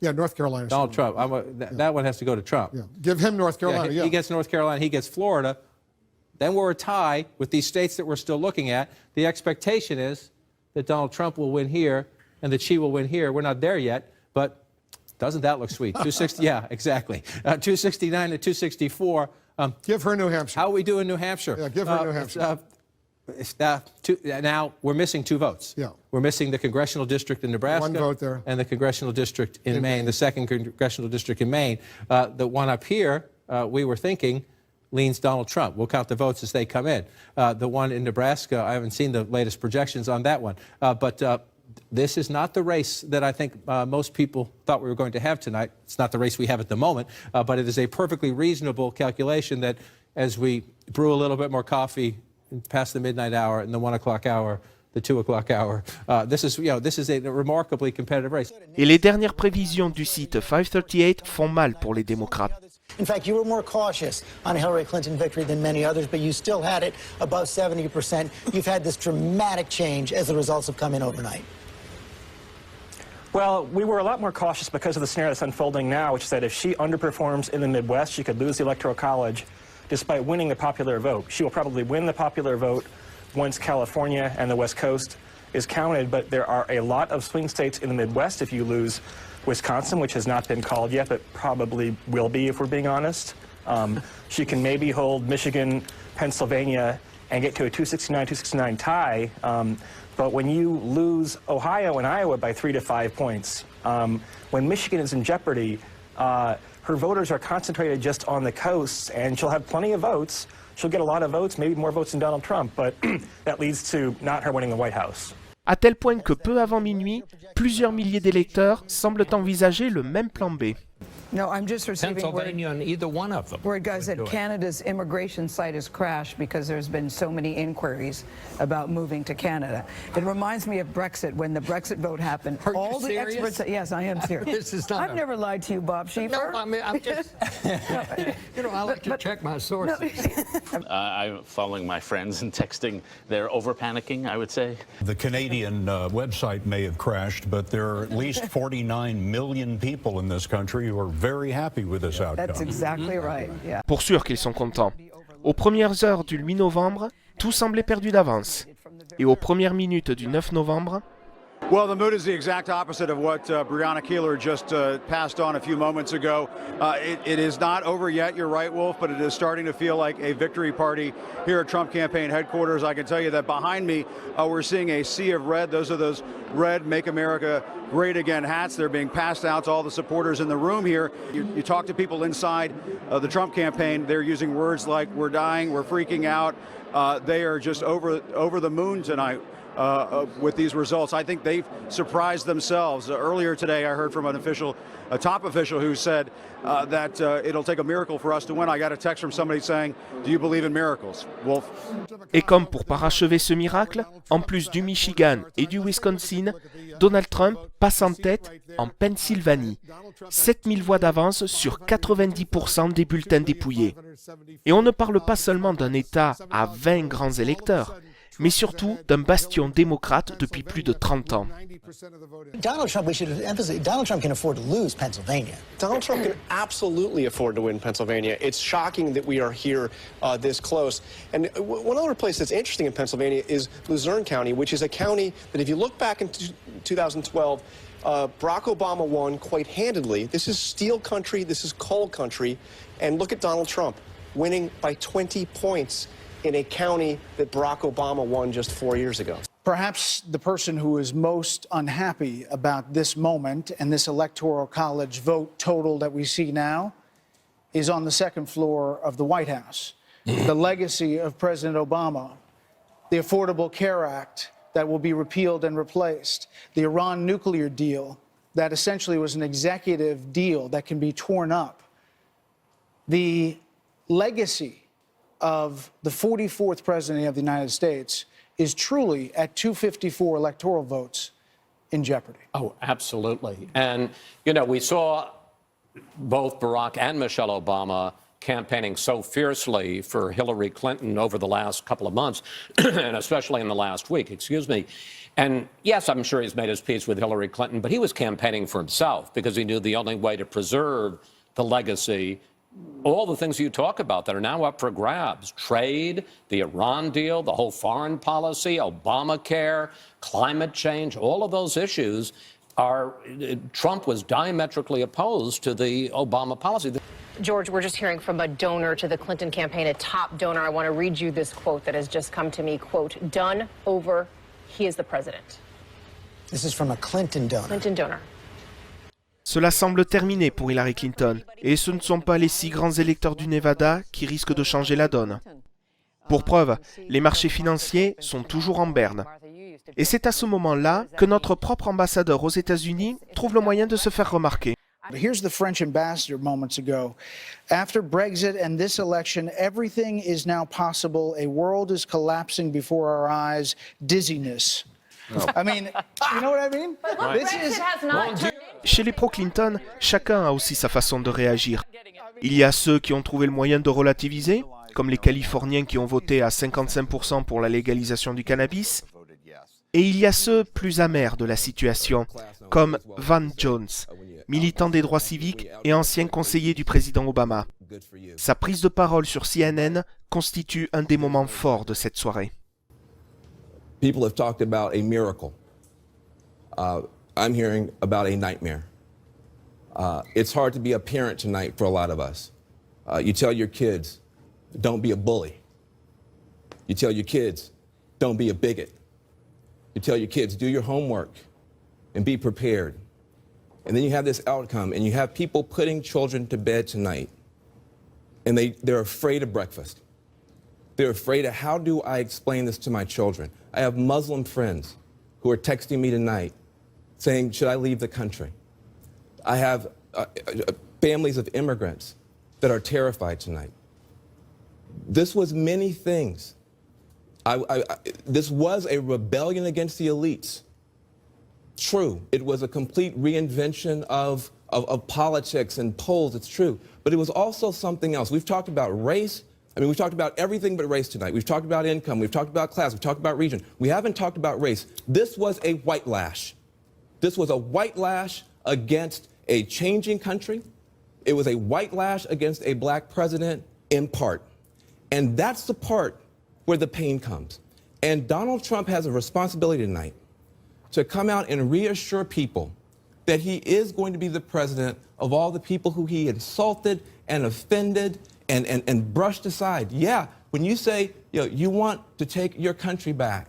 Yeah, North Carolina. Donald Trump. That one has to go to Trump. Yeah. Give him North Carolina, He gets North Carolina. He gets Florida. Then we're a tie with these states that we're still looking at. The expectation is that Donald Trump will win here and that she will win here. We're not there yet, but doesn't that look sweet? 260, yeah, exactly. 269 to 264. Give her New Hampshire. How are we doing in New Hampshire? Yeah, give her New Hampshire. Now we're missing 2 votes. Yeah. We're missing the congressional district in Nebraska. 1 vote there. And the congressional district in Maine, the 2nd congressional district in Maine. The one up here, we were thinking, leans Donald Trump. We'll count the votes as they come in. The one in Nebraska, I haven't seen the latest projections on that one. But this is not the race that I think most people thought we were going to have tonight. It's not the race we have at the moment, but it is a perfectly reasonable calculation that as we brew a little bit more coffee past the midnight hour and the 1 o'clock hour, the 2 o'clock hour, this is a remarkably competitive race. Et les dernières prévisions du site 538 font mal pour les démocrates. In fact, you were more cautious on a Hillary Clinton victory than many others, but you still had it above 70%. You've had this dramatic change as the results have come in overnight. Well, we were a lot more cautious because of the scenario that's unfolding now, which is that if she underperforms in the Midwest, she could lose the Electoral College despite winning the popular vote. She will probably win the popular vote once California and the West Coast is counted, but there are a lot of swing states in the Midwest if you lose Wisconsin, which has not been called yet, but probably will be if we're being honest. She can maybe hold Michigan, Pennsylvania, and get to a 269-269 tie. But when you lose Ohio and Iowa by 3 to 5 points, when Michigan is in jeopardy, her voters are concentrated just on the coasts, and she'll have plenty of votes. She'll get a lot of votes, maybe more votes than Donald Trump, but that leads to not her winning the White House. À tel point que peu avant minuit, plusieurs milliers d'électeurs semblent envisager le même plan B. No, I'm just receiving Pennsylvania on either one of them. word, guys, that Canada's immigration site has crashed because there's been so many inquiries about moving to Canada. It reminds me of Brexit, when the Brexit vote happened. Are all you the serious? experts. Yes, I am serious. This is not I've never lied to you, Bob Schieffer. No, I mean, I'm just, I like to check my sources. I'm following my friends and texting. They're over-panicking, I would say. The Canadian website may have crashed, but there are at least 49 million people in this country who are very happy with this outcome. That's exactly right. Yeah. Pour sûr qu'ils sont contents. Aux premières heures du 8 novembre, tout semblait perdu d'avance. Et aux premières minutes du 9 novembre, Well, the mood is the exact opposite of what Breonna Keeler just passed on a few moments ago. It is not over yet, you're right, Wolf, but it is starting to feel like a victory party here at Trump campaign headquarters. I can tell you that behind me, we're seeing a sea of red. Those are those red Make America Great Again hats. They're being passed out to all the supporters in the room here. You talk to people inside the Trump campaign, they're using words like, we're dying, we're freaking out. They are just over the moon tonight. With these results. I think they've surprised themselves. Earlier today, I heard from a top official who said that it'll take a miracle for us to win. I got a text from somebody saying, do you believe in miracles? Wolf? et comme pour parachever ce miracle, en plus du Michigan et du Wisconsin, Donald Trump passe en tête en Pennsylvanie. 7000 voix d'avance sur 90% des bulletins dépouillés. Et on ne parle pas seulement d'un État à 20 grands électeurs, mais surtout d'un bastion démocrate depuis plus de 30 ans. Donald Trump, we should emphasize, Donald Trump can afford to lose Pennsylvania. Donald Trump can absolutely afford to win Pennsylvania. It's shocking that we are here this close. And one other place that's interesting in Pennsylvania is Luzerne County, which is a county that if you look back in 2012, Barack Obama won quite handedly. This is steel country, this is coal country. And look at Donald Trump winning by 20 points in a county that Barack Obama won just 4 years ago. Perhaps the person who is most unhappy about this moment and this electoral college vote total that we see now is on the second floor of the White House. The legacy of President Obama, the Affordable Care Act that will be repealed and replaced, the Iran nuclear deal that essentially was an executive deal that can be torn up, the legacy of the 44th President of the United States is truly at 254 electoral votes in jeopardy. Oh, absolutely. And, we saw both Barack and Michelle Obama campaigning so fiercely for Hillary Clinton over the last couple of months, and especially in the last week, And yes, I'm sure he's made his peace with Hillary Clinton, but he was campaigning for himself because he knew the only way to preserve the legacy, all the things you talk about that are now up for grabs, trade, the Iran deal, the whole foreign policy, Obamacare, climate change, all of those issues Trump was diametrically opposed to the Obama policy. George, we're just hearing from a donor to the Clinton campaign, a top donor. I want to read you this quote that has just come to me. Quote, done, over, he is the president. This is from a Clinton donor. Clinton donor. Cela semble terminé pour Hillary Clinton, et ce ne sont pas les 6 grands électeurs du Nevada qui risquent de changer la donne. Pour preuve, les marchés financiers sont toujours en berne. Et c'est à ce moment-là que notre propre ambassadeur aux États-Unis trouve le moyen de se faire remarquer. Here's the French ambassador moments ago. After Brexit and this election, everything is now possible. A world is collapsing before our eyes. Dizziness. I mean, you know what I mean? Chez les pro-Clinton, chacun a aussi sa façon de réagir. Il y a ceux qui ont trouvé le moyen de relativiser, comme les Californiens qui ont voté à 55% pour la légalisation du cannabis. Et il y a ceux plus amers de la situation, comme Van Jones, militant des droits civiques et ancien conseiller du président Obama. Sa prise de parole sur CNN constitue un des moments forts de cette soirée. People have talked about a miracle. I'm hearing about a nightmare. It's hard to be a parent tonight for a lot of us. You tell your kids, don't be a bully. You tell your kids, don't be a bigot. You tell your kids, do your homework and be prepared. And then you have this outcome, and you have people putting children to bed tonight, and they're afraid of breakfast. They're afraid of, how do I explain this to my children? I have Muslim friends who are texting me tonight saying, should I leave the country? I have families of immigrants that are terrified tonight. This was many things. This was a rebellion against the elites. True, it was a complete reinvention of politics and polls, it's true. But it was also something else. We've talked about race. I mean, we've talked about everything but race tonight. We've talked about income. We've talked about class. We've talked about region. We haven't talked about race. This was a white lash. This was a white lash against a changing country. It was a white lash against a black president in part. And that's the part where the pain comes. And Donald Trump has a responsibility tonight to come out and reassure people that he is going to be the president of all the people who he insulted and offended and brushed aside. Yeah, when you say, you want to take your country back,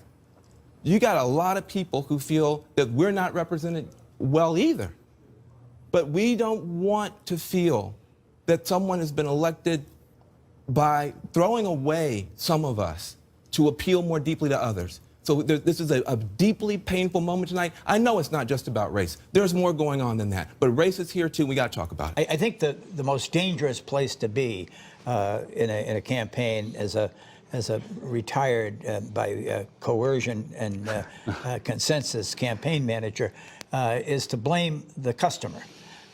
you got a lot of people who feel that we're not represented well either. But we don't want to feel that someone has been elected by throwing away some of us to appeal more deeply to others. So this is a deeply painful moment tonight. I know it's not just about race. There's more going on than that. But race is here, too. We got to talk about it. I think the most dangerous place to be in a campaign as a retired by coercion and consensus campaign manager is to blame the customer.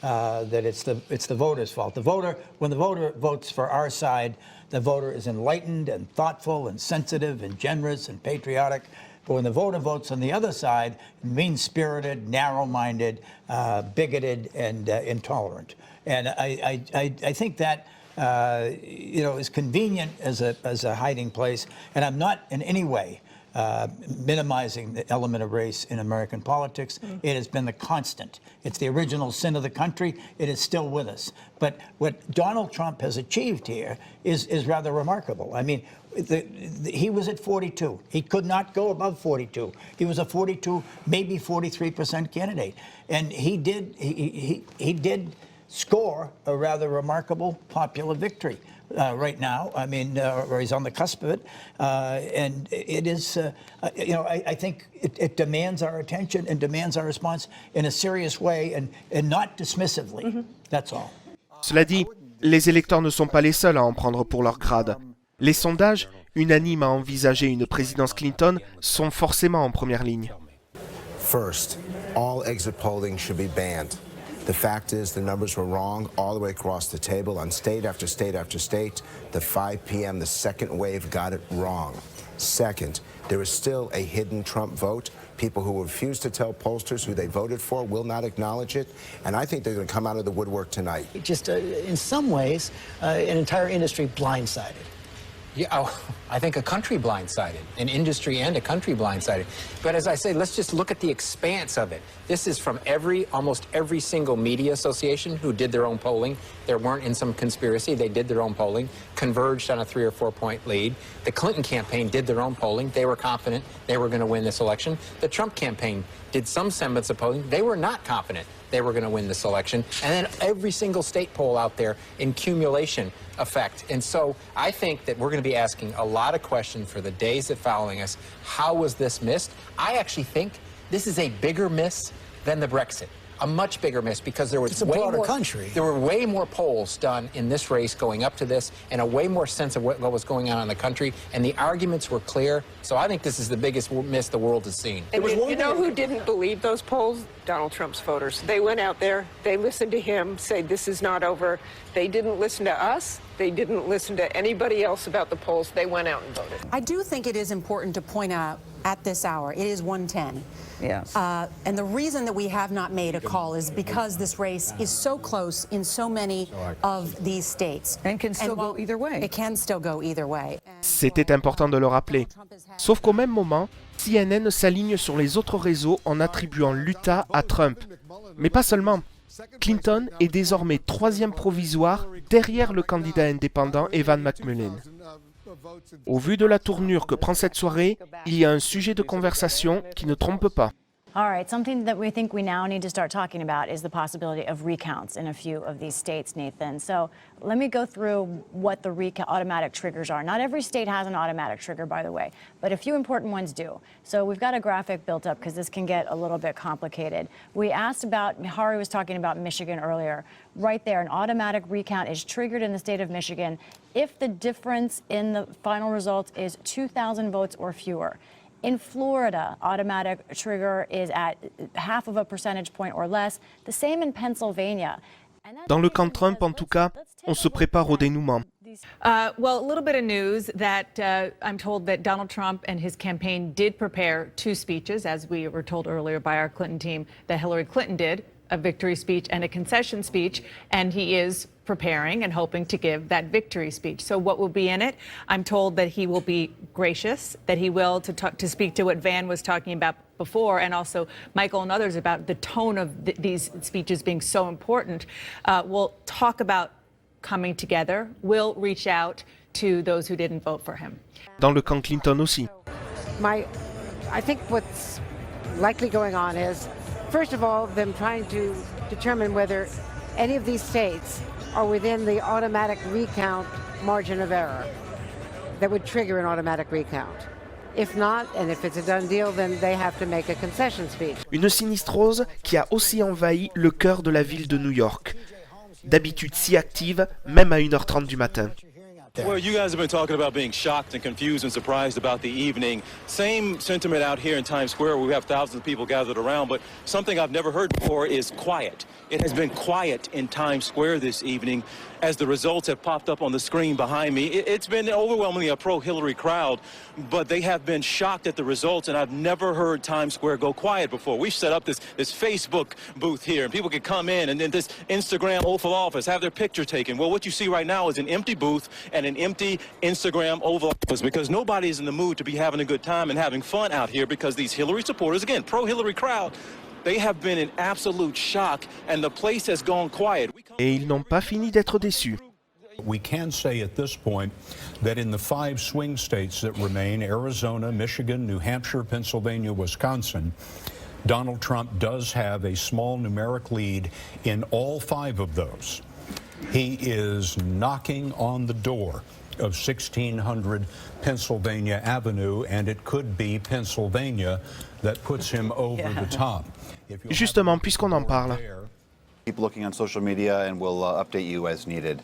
That it's the voter's fault. When the voter votes for our side, the voter is enlightened and thoughtful and sensitive and generous and patriotic. But when the voter votes on the other side, mean-spirited, narrow-minded, bigoted, and intolerant. And I think that is convenient as a hiding place. And I'm not in any way minimizing the element of race in American politics. It has been the constant. It's the original sin of the country. It is still with us. But what Donald Trump has achieved here is rather remarkable. I mean, he was at 42. He could not go above 42. He was a 42, maybe 43% candidate. And he did score a rather remarkable popular victory. Right now, I mean, or he's on the cusp of it, and it is, I think it demands our attention and demands our response in a serious way and not dismissively. That's all. Cela dit, les électeurs ne sont pas les seuls à en prendre pour leur grade. Les sondages, unanimes à envisager une présidence Clinton, sont forcément en première ligne. First, all exit polling should be banned. The fact is the numbers were wrong all the way across the table on state after state after state. The 5 p.m., the second wave got it wrong. Second, there is still a hidden Trump vote. People who refuse to tell pollsters who they voted for will not acknowledge it. And I think they're going to come out of the woodwork tonight. Just in some ways, an entire industry blindsided. Yeah, I think a country blindsided, an industry and a country blindsided. But as I say, let's just look at the expanse of it. This is from almost every single media association who did their own polling. There weren't in some conspiracy, they did their own polling, converged on a 3 or 4 point lead. The Clinton campaign did their own polling. They were confident they were going to win this election. The Trump campaign did some semblance of polling. They were not confident they were going to win this election. And then every single state poll out there in cumulation effect. And so I think that we're going to be asking a lot of questions for the days that following us. How was this missed? I actually think this is a bigger miss than the Brexit. A much bigger miss because there was it's a broader country. There were way more polls done in this race going up to this and a way more sense of what was going on in the country, and the arguments were clear. So I think this is the biggest miss the world has seen. And you know who didn't believe those polls? Donald Trump's voters. They went out there, they listened to him say this is not over. They didn't listen to us. They didn't listen to anybody else about the polls. They went out and voted. I do think it is important to point out at this hour, it is 1:10. Yes. And the reason that we have not made a call is because this race is so close in so many of these states. And can still go either way. It can still go either way. C'était important de le rappeler. Sauf qu'au même moment, CNN s'aligne sur les autres réseaux en attribuant l'Utah à Trump. Mais pas seulement. Clinton est désormais 3e provisoire derrière le candidat indépendant Evan McMullin. Au vu de la tournure que prend cette soirée, il y a un sujet de conversation qui ne trompe pas. All right, something that we think we now need to start talking about is the possibility of recounts in a few of these states, Nathan. So let me go through what the automatic triggers are. Not every state has an automatic trigger, by the way, but a few important ones do. So we've got a graphic built up because this can get a little bit complicated. We asked about, Hari was talking about Michigan earlier. Right there, an automatic recount is triggered in the state of Michigan if the difference in the final results is 2,000 votes or fewer. In Florida, automatic trigger is at half of a percentage point or less. The same in Pennsylvania. Dans le camp Trump, en tout cas, on se prépare au dénouement. Well, a little bit of news that I'm told that Donald Trump and his campaign did prepare 2 speeches, as we were told earlier by our Clinton team that Hillary Clinton did, a victory speech and a concession speech, and he is preparing and hoping to give that victory speech. So what will be in it? I'm told that he will be gracious, that he will to speak to what Van was talking about before, and also Michael and others about the tone of these speeches being so important. We'll talk about coming together. We'll reach out to those who didn't vote for him. Dans le camp Clinton aussi. I think what's likely going on is, first of all, them trying to determine whether any of these states are within the automatic recount margin of error that would trigger an automatic recount. If not, and if it's a done deal, then they have to make a concession speech. Une sinistrose qui a aussi envahi le cœur de la ville de New York. D'habitude si active, même à 1h30 du matin. Well, you guys have been talking about being shocked and confused and surprised about the evening. Same sentiment out here in Times Square where we have thousands of people gathered around, but something I've never heard before is quiet. It has been quiet in Times Square this evening as the results have popped up on the screen behind me. It's been overwhelmingly a pro-Hillary crowd, but they have been shocked at the results, and I've never heard Times Square go quiet before. We've set up this Facebook booth here, and people can come in, and then this Instagram Oval Office, have their picture taken. Well, what you see right now is an empty booth and an empty Instagram Oval Office because nobody's in the mood to be having a good time and having fun out here because these Hillary supporters, again, pro-Hillary crowd, they have been in absolute shock, and the place has gone quiet. Et ils n'ont pas fini d'être déçus. We can say at this point that in the 5 swing states that remain, Arizona, Michigan, New Hampshire, Pennsylvania, Wisconsin, Donald Trump does have a small numeric lead in all 5 of those. He is knocking on the door of 1600 Pennsylvania Avenue, and it could be Pennsylvania that puts him over the top. Justement, puisqu'on en parle. Keep looking on social media and we'll update you as needed.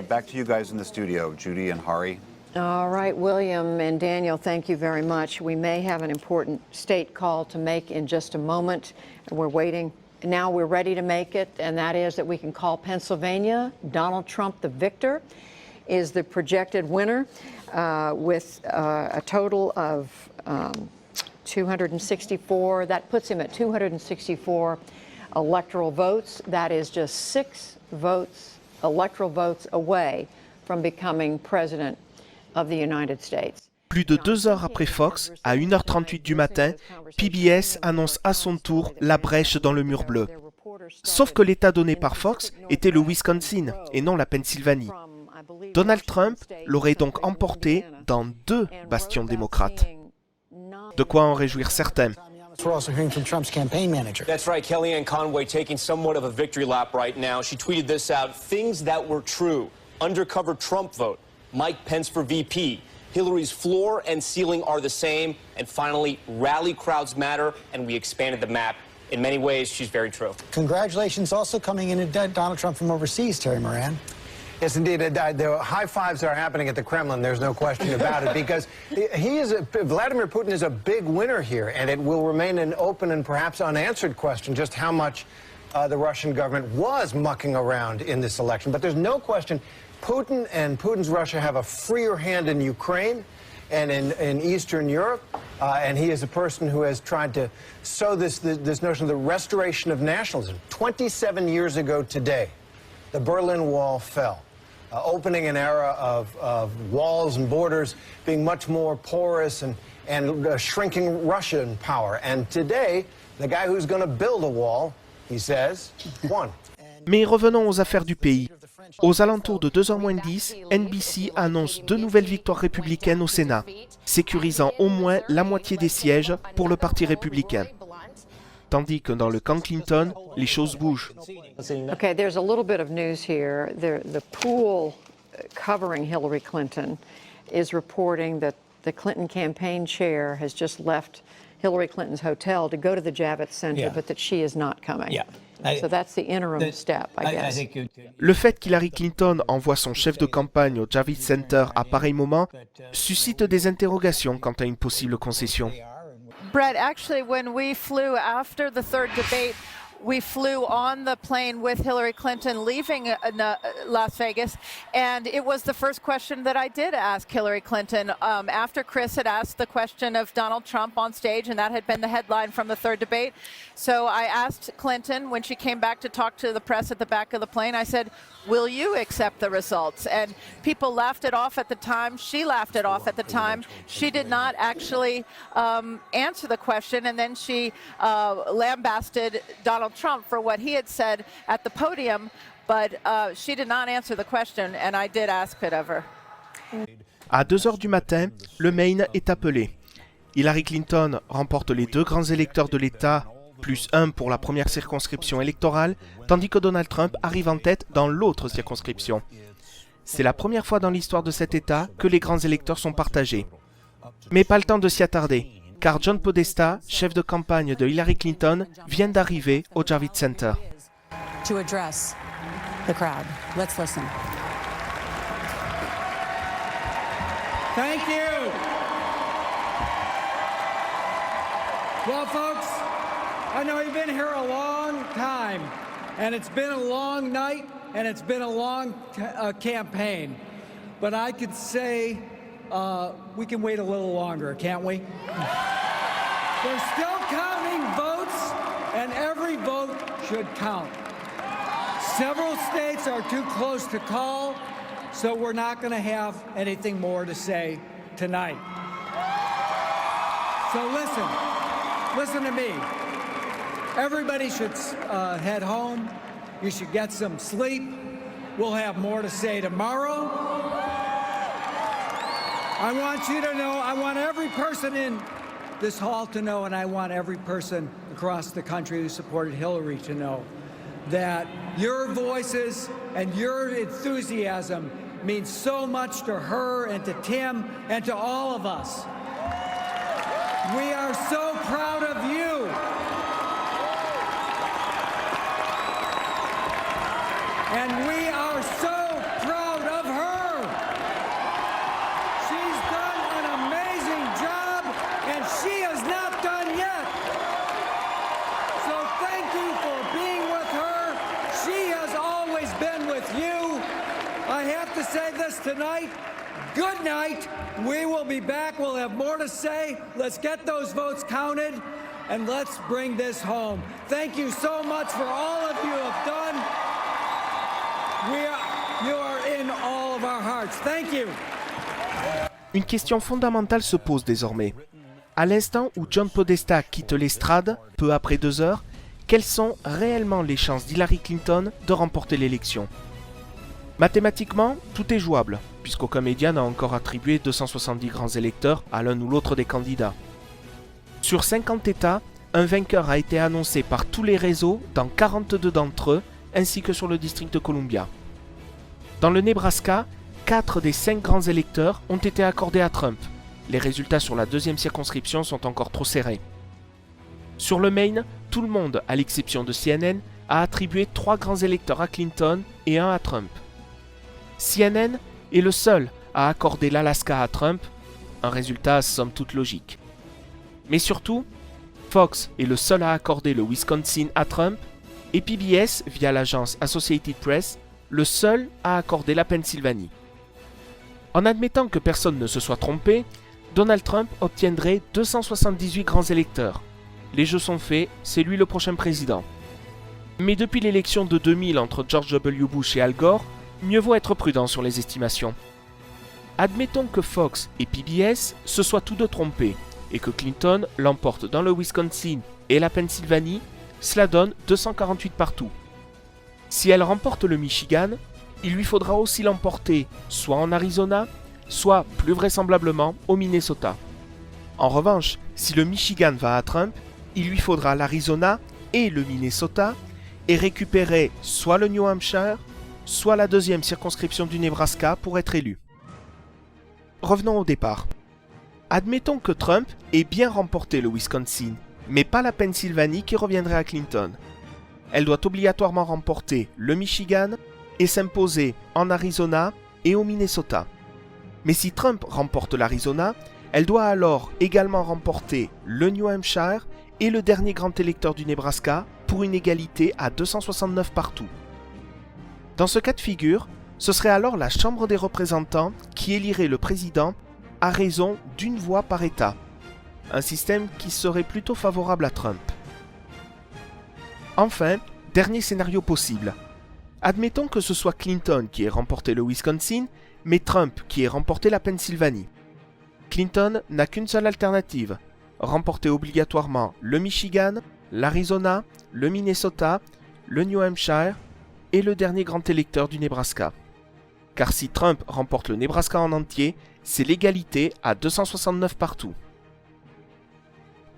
Back to you guys in the studio, Judy and Hari. All right, William and Daniel, thank you very much. We may have an important state call to make in just a moment. We're waiting. Now we're ready to make it, and that is that we can call Pennsylvania. Donald Trump, the victor, is the projected winner with a total of 264. That puts him at 264 electoral votes. That is just 6 votes, electoral votes away from becoming president of the United States. Plus de 2 heures après Fox, à 1h38 du matin, PBS annonce à son tour la brèche dans le mur bleu. Sauf que l'État donné par Fox était le Wisconsin et non la Pennsylvanie. Donald Trump l'aurait donc emporté dans 2 bastions démocrates. De quoi en réjouir certains. We're also hearing from Trump's campaign manager. That's right, Kellyanne Conway taking somewhat of a victory lap right now. She tweeted this out. Things that were true. Undercover Trump vote. Mike Pence for VP. Hillary's floor and ceiling are the same. And finally, rally crowds matter, and we expanded the map. In many ways, she's very true. Congratulations also coming in to Donald Trump from overseas, Terry Moran. Yes, indeed. The high fives are happening at the Kremlin. There's no question about it, because Vladimir Putin is a big winner here, and it will remain an open and perhaps unanswered question just how much the Russian government was mucking around in this election. But there's no question Putin and Putin's Russia have a freer hand in Ukraine and in Eastern Europe, and he is a person who has tried to sow this notion of the restoration of nationalism. 27 years ago today, the Berlin Wall fell. Opening an era of walls and borders being much more porous and shrinking Russian power. And today, the guy who's going to build a wall, he says, won. Mais revenons aux affaires du pays. Aux alentours de 2h moins 10, NBC annonce 2 nouvelles victoires républicaines au Sénat, sécurisant au moins la moitié des sièges pour le Parti républicain. Tandis que dans le camp Clinton, les choses bougent. Okay, there's a little bit of news here. The pool covering Hillary Clinton is reporting that the Clinton campaign chair has just left Hillary Clinton's hotel to go to the Javits Center, but that she is not coming. So that's the interim step, I guess. Le fait qu'Hillary Clinton envoie son chef de campagne au Javits Center à pareil moment suscite des interrogations quant à une possible concession. Brett, actually, when we flew after the third debate, we flew on the plane with Hillary Clinton leaving Las Vegas, and it was the first question that I did ask Hillary Clinton after Chris had asked the question of Donald Trump on stage, and that had been the headline from the third debate. So I asked Clinton when she came back to talk to the press at the back of the plane, I said, will you accept the results? And people laughed it off at the time. She laughed it off at the time. She did not actually answer the question, and then she lambasted Donald Trump for what he had said at the podium, but she did not answer the question, and I did ask it of her. À 2h du matin, le Maine est appelé. Hillary Clinton remporte les 2 grands électeurs de l'État, plus 1 pour la première circonscription électorale, tandis que Donald Trump arrive en tête dans l'autre circonscription. C'est la première fois dans l'histoire de cet État que les grands électeurs sont partagés. Mais pas le temps de s'y attarder, car John Podesta, chef de campagne de Hillary Clinton, vient d'arriver au Javits Center. To address the crowd. Let's listen. Thank you. Well, folks, I know you've been here a long time, and it's been a long night, and it's been a long campaign. But I could say we can wait a little longer, can't we? They're still counting votes, and every vote should count. Several states are too close to call, so we're not going to have anything more to say tonight. So listen to me. Everybody should head home. You should get some sleep. We'll have more to say tomorrow. I want you to know, I want every person in this hall to know, and I want every person across the country who supported Hillary to know that your voices and your enthusiasm means so much to her and to Tim and to all of us. We are so proud of you. And we are so proud of her. She's done an amazing job, and she is not done yet. So thank you for being with her. She has always been with you. I have to say this tonight. Good night. We will be back. We'll have more to say. Let's get those votes counted, and let's bring this home. Thank you so much for all of you have done. You are in all of our hearts. Thank you. Une question fondamentale se pose désormais. À l'instant où John Podesta quitte l'estrade, peu après 2 heures, quelles sont réellement les chances d'Hillary Clinton de remporter l'élection? Mathématiquement, tout est jouable, puisqu'aucun média n'a encore attribué 270 grands électeurs à l'un ou l'autre des candidats. Sur 50 États, un vainqueur a été annoncé par tous les réseaux dans 42 d'entre eux, ainsi que sur le district de Columbia. Dans le Nebraska, 4 des 5 grands électeurs ont été accordés à Trump. Les résultats sur la 2e circonscription sont encore trop serrés. Sur le Maine, tout le monde, à l'exception de CNN, a attribué 3 grands électeurs à Clinton et 1 à Trump. CNN est le seul à accorder l'Alaska à Trump, un résultat somme toute logique. Mais surtout, Fox est le seul à accorder le Wisconsin à Trump, et PBS, via l'agence Associated Press, le seul à accorder la Pennsylvanie. En admettant que personne ne se soit trompé, Donald Trump obtiendrait 278 grands électeurs. Les jeux sont faits, c'est lui le prochain président. Mais depuis l'élection de 2000 entre George W. Bush et Al Gore, mieux vaut être prudent sur les estimations. Admettons que Fox et PBS se soient tous deux trompés et que Clinton l'emporte dans le Wisconsin et la Pennsylvanie, cela donne 248 partout. Si elle remporte le Michigan, il lui faudra aussi l'emporter soit en Arizona, soit plus vraisemblablement au Minnesota. En revanche, si le Michigan va à Trump, il lui faudra l'Arizona et le Minnesota et récupérer soit le New Hampshire, soit la 2e circonscription du Nebraska pour être élu. Revenons au départ. Admettons que Trump ait bien remporté le Wisconsin, mais pas la Pennsylvanie qui reviendrait à Clinton. Elle doit obligatoirement remporter le Michigan et s'imposer en Arizona et au Minnesota. Mais si Trump remporte l'Arizona, elle doit alors également remporter le New Hampshire et le dernier grand électeur du Nebraska pour une égalité à 269 partout. Dans ce cas de figure, ce serait alors la Chambre des représentants qui élirait le président à raison d'une voix par État, un système qui serait plutôt favorable à Trump. Enfin, dernier scénario possible. Admettons que ce soit Clinton qui ait remporté le Wisconsin, mais Trump qui ait remporté la Pennsylvanie. Clinton n'a qu'une seule alternative, remporter obligatoirement le Michigan, l'Arizona, le Minnesota, le New Hampshire et le dernier grand électeur du Nebraska. Car si Trump remporte le Nebraska en entier, c'est l'égalité à 269 partout.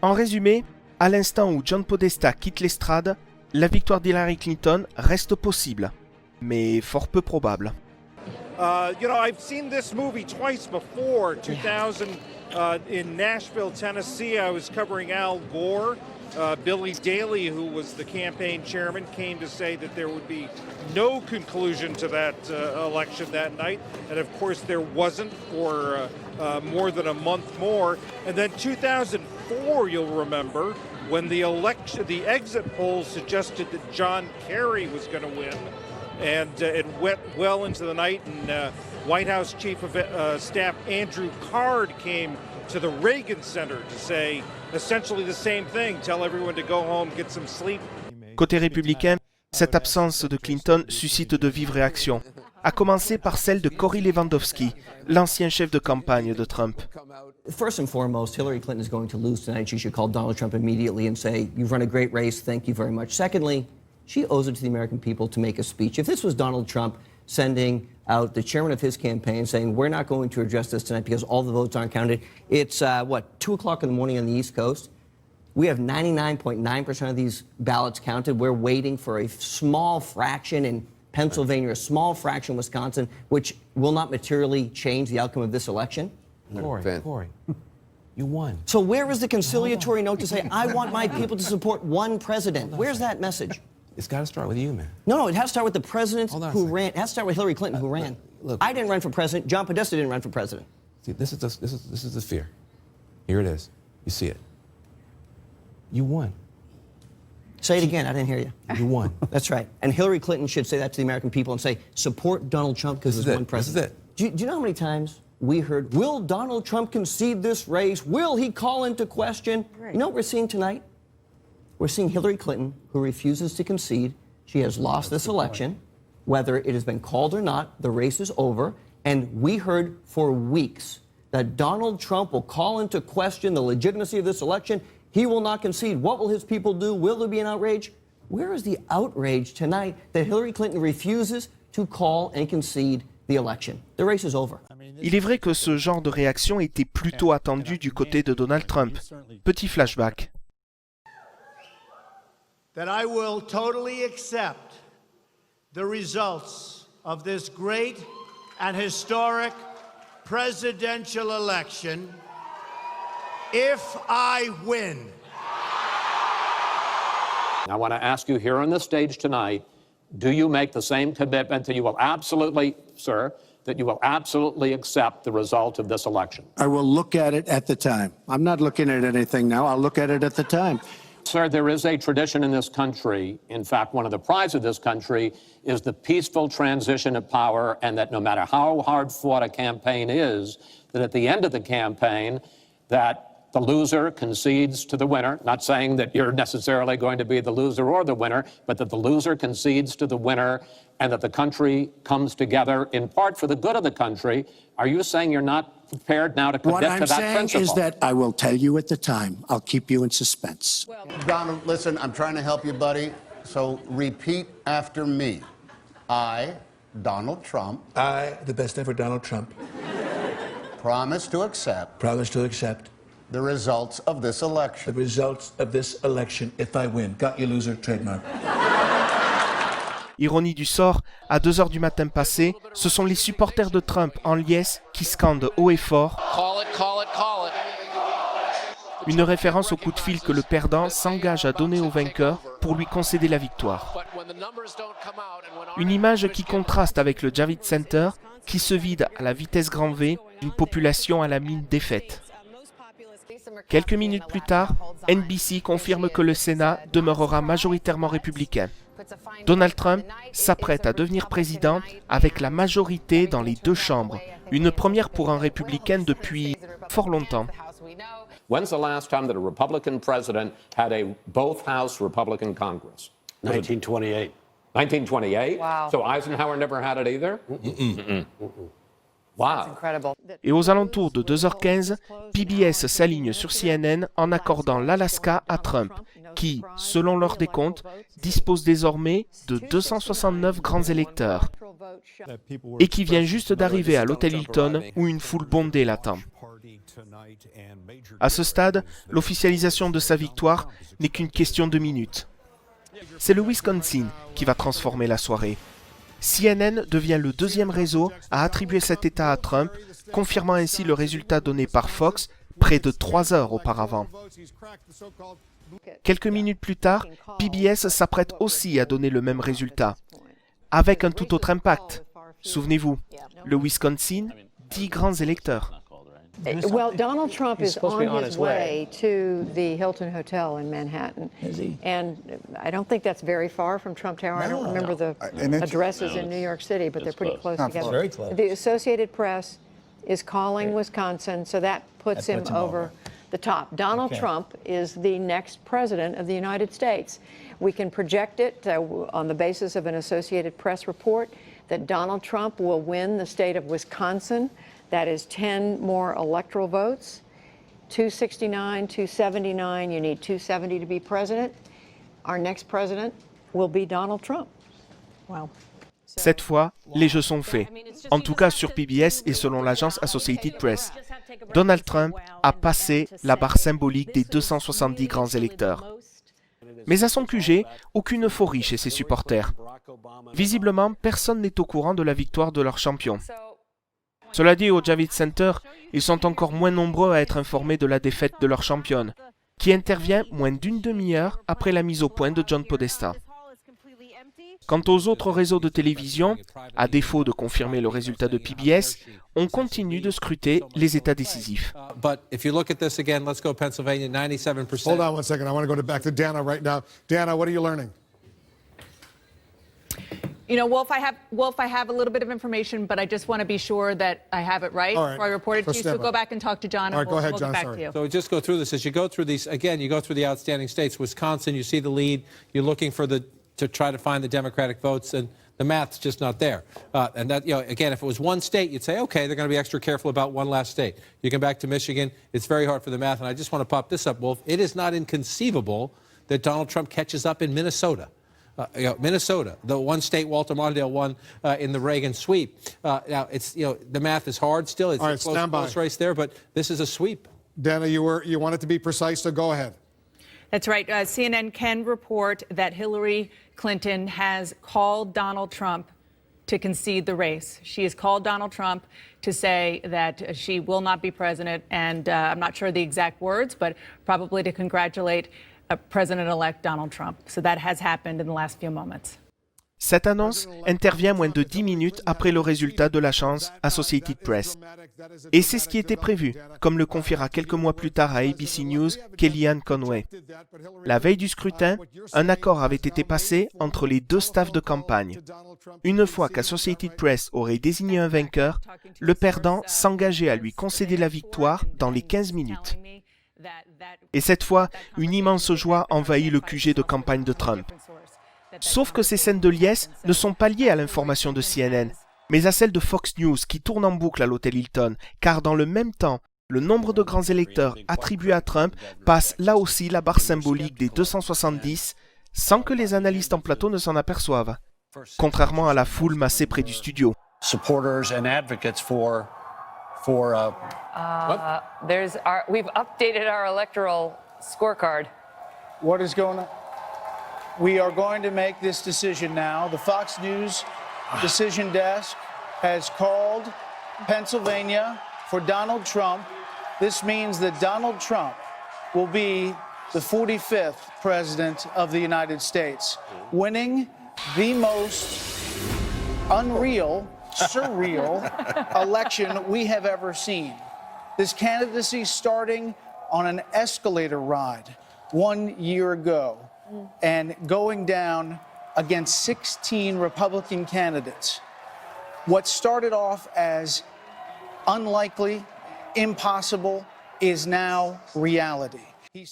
En résumé, à l'instant où John Podesta quitte l'estrade, la victoire d'Hillary Clinton reste possible, mais fort peu probable. You know, I've seen this movie twice before. 2000 in Nashville, Tennessee, I was covering Al Gore. Billy Daley, who was the campaign chairman, came to say that there would be no conclusion to that election that night. And of course, there wasn't for more than a month more. And then 2004, you'll remember, when the exit polls suggested that John Kerry was going to win. And it went well into the night, and White House Chief of Staff Andrew Card came to the Reagan Center to say essentially the same thing, tell everyone to go home, get some sleep. Côté républicain, cette absence de Clinton suscite de vives réactions, à commencer par celle de Cory Lewandowski, l'ancien chef de campagne de Trump. First and foremost, Hillary Clinton is going to lose tonight. She should call Donald Trump immediately and say, you've run a great race, thank you very much. Secondly, she owes it to the American people to make a speech. If this was Donald Trump sending out the chairman of his campaign saying, we're not going to address this tonight because all the votes aren't counted. It's, 2 o'clock in the morning on the East Coast. We have 99.9% of these ballots counted. We're waiting for a small fraction in Pennsylvania, a small fraction in Wisconsin, which will not materially change the outcome of this election. Corey, you won. So where is the conciliatory note to say, I want my people to support one president? Where's that message? It's got to start with you, man. No, it has to start with the president who ran. It has to start with Hillary Clinton, who ran. Look, I didn't run for president. John Podesta didn't run for president. See, this is the fear. Here it is. You see it. You won. Say it again. I didn't hear you. You won. That's right. And Hillary Clinton should say that to the American people and say, support Donald Trump because there's one president. This is it. Do you know how many times we heard, will Donald Trump concede this race? Will he call into question? Right. You know what we're seeing tonight? We're seeing Hillary Clinton, who refuses to concede. She has lost this election. Whether it has been called or not, the race is over. And we heard for weeks that Donald Trump will call into question the legitimacy of this election. He will not concede. What will his people do? Will there be an outrage? Where is the outrage tonight that Hillary Clinton refuses to call and concede the election? The race is over. Il est vrai que ce genre de réaction était plutôt attendu du côté de Donald Trump. Petit flashback. That I will totally accept the results of this great and historic presidential election if I win. I want to ask you here on the stage tonight, do you make the same commitment that you will absolutely, sir, that you will absolutely accept the result of this election? I will look at it at the time. I'm not looking at anything now. I'll look at it at the time. Sir, there is a tradition in this country, in fact, one of the prides of this country is the peaceful transition of power, and that no matter how hard fought a campaign is, that at the end of the campaign, that the loser concedes to the winner, not saying that you're necessarily going to be the loser or the winner, but that the loser concedes to the winner and that the country comes together in part for the good of the country. Are you saying you're not prepared now to commit to that principle? What I'm saying is that I will tell you at the time. I'll keep you in suspense. Donald, listen, I'm trying to help you, buddy. So repeat after me. I, Donald Trump. I, the best ever Donald Trump. Promise to accept. Promise to accept. The results of this election. The results of this election if I win. Got you, loser, trademark. Ironie du sort, à 2 heures du matin passé, ce sont les supporters de Trump en liesse qui scandent haut et fort une référence au coup de fil que le perdant s'engage à donner au vainqueur pour lui concéder la victoire. Une image qui contraste avec le Javits Center qui se vide à la vitesse grand V d'une population à la mine défaite. Quelques minutes plus tard, NBC confirme que le Sénat demeurera majoritairement républicain. Donald Trump s'apprête à devenir président avec la majorité dans les 2 chambres, une première pour un républicain depuis fort longtemps. When's the last time that a Republican president had a both-house Republican Congress? 1928. 1928? Wow. So Eisenhower never had it either? Wow. Et aux alentours de 2h15, PBS s'aligne sur CNN en accordant l'Alaska à Trump, qui, selon leur décompte, dispose désormais de 269 grands électeurs, et qui vient juste d'arriver à l'hôtel Hilton où une foule bondée l'attend. À ce stade, l'officialisation de sa victoire n'est qu'une question de minutes. C'est le Wisconsin qui va transformer la soirée. CNN devient le 2e réseau à attribuer cet État à Trump, confirmant ainsi le résultat donné par Fox près de 3 heures auparavant. Quelques minutes plus tard, PBS s'apprête aussi à donner le même résultat, avec un tout autre impact. Souvenez-vous, le Wisconsin, 10 grands électeurs. Well, Donald Trump is on his way to the Hilton Hotel in Manhattan. Is he? And I don't think that's very far from Trump Tower. I don't remember the addresses in New York City, but they're pretty close together. Very close. The Associated Press is calling Wisconsin, so that puts him over the top. Donald Trump is the next president of the United States. We can project it on the basis of an Associated Press report that Donald Trump will win the state of Wisconsin. That is 10 more electoral votes, 269, 279. You need 270 to be president. Our next president will be Donald Trump. Wow. Cette fois, les jeux sont faits. En tout cas sur PBS et selon l'agence Associated Press. Donald Trump a passé la barre symbolique des 270 grands électeurs. Mais à son QG, aucune euphorie chez ses supporters. Visiblement, personne n'est au courant de la victoire de leur champion. Cela dit, au Javits Center, ils sont encore moins nombreux à être informés de la défaite de leur championne, qui intervient moins d'une demi-heure après la mise au point de John Podesta. Quant aux autres réseaux de télévision, à défaut de confirmer le résultat de PBS, on continue de scruter les États décisifs. But if you look at this again, let's go Pennsylvania, 97%. Hold on one second. I want to go back to Dana right now. Dana, what are you learning? You know, Wolf, I have a little bit of information, but I just want to be sure that I have it right before I report it to you. So go back and talk to John, and we'll get back to you. So just go through this. As you go through these, again, you go through the outstanding states. Wisconsin, you see the lead. You're looking for to try to find the Democratic votes, and The math's just not there. And that, again, if it was one state, you'd say, okay, they're going to be extra careful about one last state. You come back to Michigan, it's very hard for the math. And I just want to pop this up, Wolf. It is not inconceivable that Donald Trump catches up in Minnesota. Minnesota, the one state Walter Mondale won in the Reagan sweep. Now, it's the math is hard still. It's a close race there, but this is a sweep. Dana, you wanted to be precise, so go ahead. That's right. CNN can report that Hillary Clinton has called Donald Trump to concede the race. She has called Donald Trump to say that she will not be president, and I'm not sure the exact words, but probably to congratulate President-elect Donald Trump. So that has happened in the last few moments. Cette annonce intervient moins de 10 minutes après le résultat de la chance Associated Press. Et c'est ce qui était prévu, comme le confiera quelques mois plus tard à ABC News Kellyanne Conway. La veille du scrutin, un accord avait été passé entre les deux staffs de campagne. Une fois qu'Associated Press aurait désigné un vainqueur, le perdant s'engageait à lui concéder la victoire dans les 15 minutes. Et cette fois, une immense joie envahit le QG de campagne de Trump. Sauf que ces scènes de liesse ne sont pas liées à l'information de CNN, mais à celle de Fox News qui tourne en boucle à l'hôtel Hilton, car dans le même temps, le nombre de grands électeurs attribués à Trump passe là aussi la barre symbolique des 270, sans que les analystes en plateau ne s'en aperçoivent, contrairement à la foule massée près du studio. Supporters and advocates we've updated our electoral scorecard. What is going on? We are going to make this decision now. The Fox News decision desk has called Pennsylvania for Donald Trump. This means that Donald Trump will be the 45th president of the United States, winning the most unreal, surreal election we have ever seen. This candidacy starting on an escalator ride 1 year ago and going down against 16 Republican candidates. What started off as unlikely, impossible, is now reality.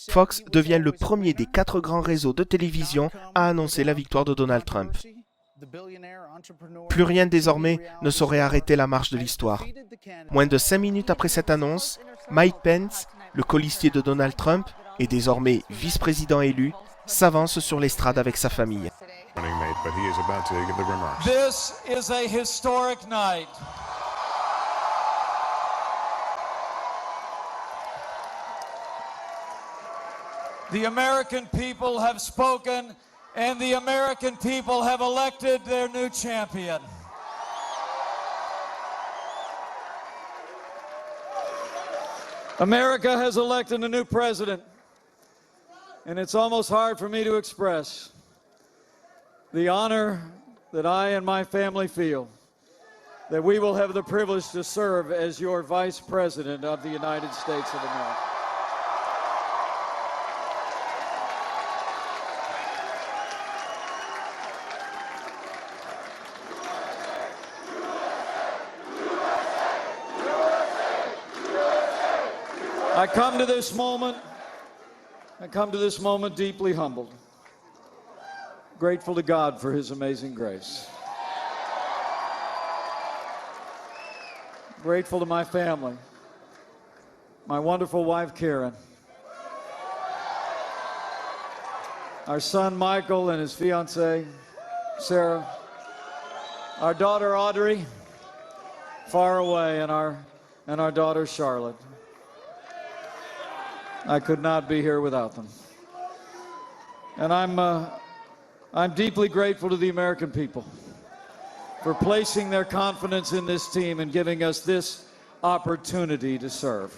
Fox devient le premier des 4 grands réseaux de télévision à annoncer la victoire de Donald Trump. Plus rien désormais ne saurait arrêter la marche de l'histoire. Moins de 5 minutes après cette annonce, Mike Pence, le colistier de Donald Trump et désormais vice-président élu, s'avance sur l'estrade avec sa famille. This is a historic night. The American people have spoken, and the American people have elected their new champion. America has elected a new president, and it's almost hard for me to express the honor that I and my family feel that we will have the privilege to serve as your Vice President of the United States of America. I come to this moment deeply humbled, grateful to God for his amazing grace. Grateful to my family, my wonderful wife Karen, our son Michael and his fiancée Sarah, our daughter Audrey, far away, and our daughter Charlotte. I could not be here without them. And I'm deeply grateful to the American people for placing their confidence in this team and giving us this opportunity to serve.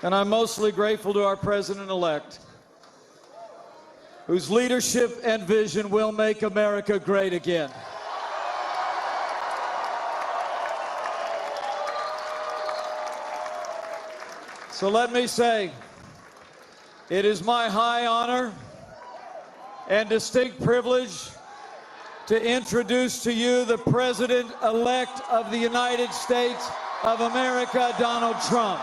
And I'm mostly grateful to our President-elect, whose leadership and vision will make America great again. So let me say, it is my high honor and distinct privilege to introduce to you the President-elect of the United States of America, Donald Trump.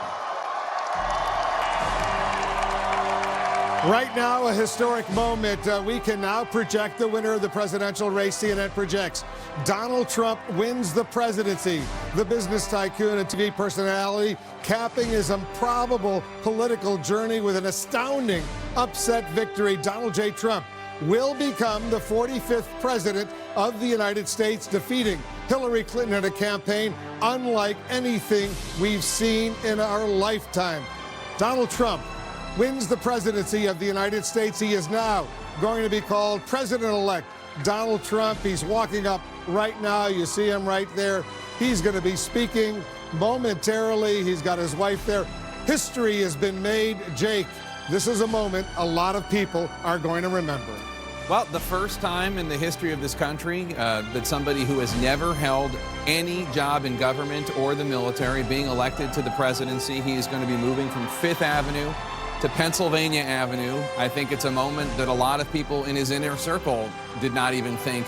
Right now, a historic moment. We can now project the winner of the presidential race. CNN projects Donald Trump wins the presidency. The business tycoon and TV personality capping his improbable political journey with an astounding upset victory. Donald J. Trump will become the 45th president of the United States, defeating Hillary Clinton in a campaign unlike anything we've seen in our lifetime. Donald Trump wins the presidency of the United States. He is now going to be called President-elect Donald Trump. He's walking up right now. You see him right there. He's going to be speaking momentarily. He's got his wife there. History has been made. Jake, this is a moment a lot of people are going to remember. Well, the first time in the history of this country that somebody who has never held any job in government or the military being elected to the presidency. He is going to be moving from Fifth Avenue to Pennsylvania Avenue. I think it's a moment that a lot of people in his inner circle did not even think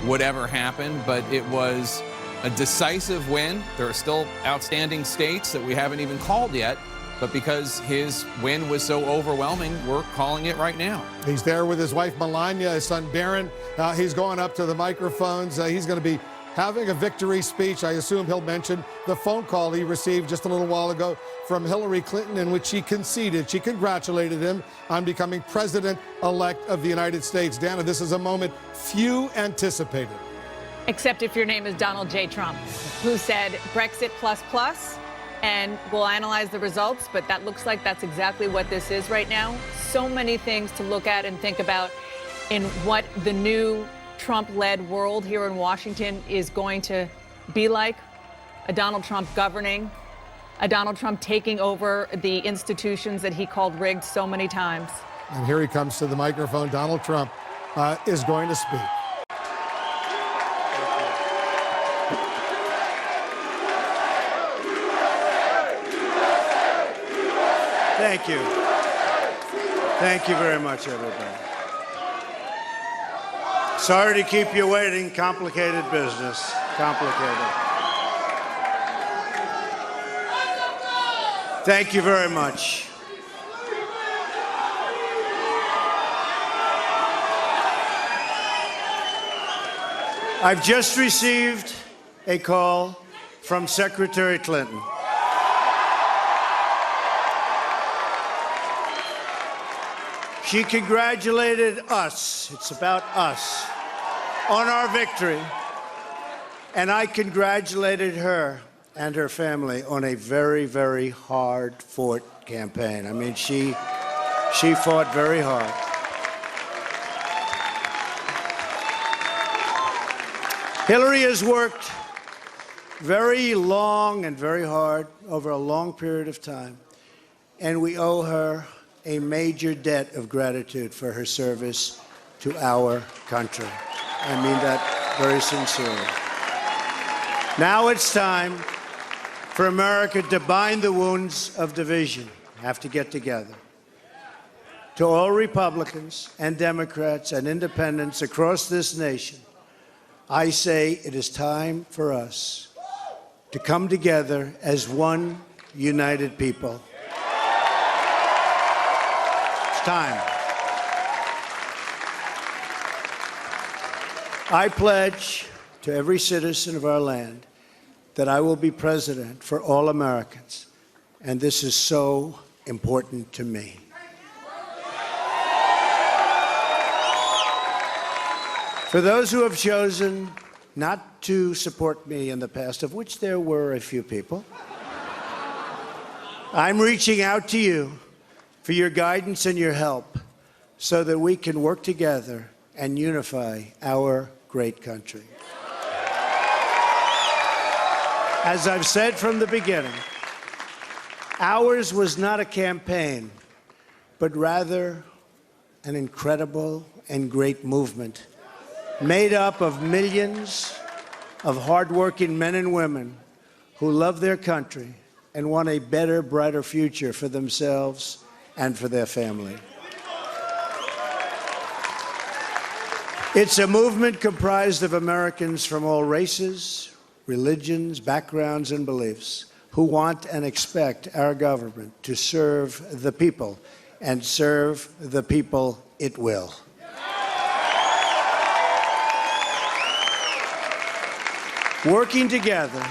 would ever happen, but it was a decisive win. There are still outstanding states that we haven't even called yet, but because his win was so overwhelming, we're calling it right now. He's there with his wife Melania, his son Barron. He's going up to the microphones. He's going to be having a victory speech. I assume he'll mention the phone call he received just a little while ago from Hillary Clinton, in which she conceded. She congratulated him on becoming president-elect of the United States. Dana, this is a moment few anticipated. Except if your name is Donald J. Trump, who said Brexit plus plus, and we'll analyze the results, but that looks like that's exactly what this is right now. So many things to look at and think about in what the new Trump-led world here in Washington is going to be like. A Donald Trump governing, a Donald Trump taking over the institutions that he called rigged so many times. And here he comes to the microphone. Donald Trump is going to speak. Thank you. Thank you very much, everybody. Sorry to keep you waiting. Complicated business. Complicated. Thank you very much. I've just received a call from Secretary Clinton. She congratulated us, it's about us, on our victory. And I congratulated her and her family on a very, very hard-fought campaign. I mean, she fought very hard. Hillary has worked very long and very hard over a long period of time, and we owe her a major debt of gratitude for her service to our country. I mean that very sincerely. Now it's time for America to bind the wounds of division. Have to get together. To all Republicans and Democrats and independents across this nation, I say it is time for us to come together as one united people. Time. I pledge to every citizen of our land that I will be president for all Americans, and this is so important to me. For those who have chosen not to support me in the past, of which there were a few people, I'm reaching out to you for your guidance and your help so that we can work together and unify our great country. As I've said from the beginning, ours was not a campaign, but rather an incredible and great movement made up of millions of hardworking men and women who love their country and want a better, brighter future for themselves and for their family. It's a movement comprised of Americans from all races, religions, backgrounds, and beliefs who want and expect our government to serve the people and serve the people it will. Working together,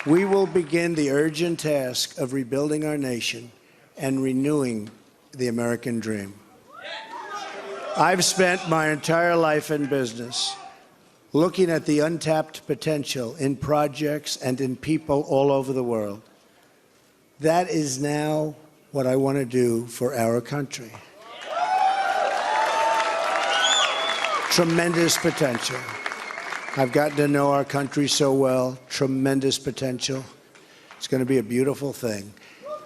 we will begin the urgent task of rebuilding our nation and renewing the American dream. I've spent my entire life in business looking at the untapped potential in projects and in people all over the world. That is now what I want to do for our country. Tremendous potential. I've gotten to know our country so well. Tremendous potential. It's going to be a beautiful thing.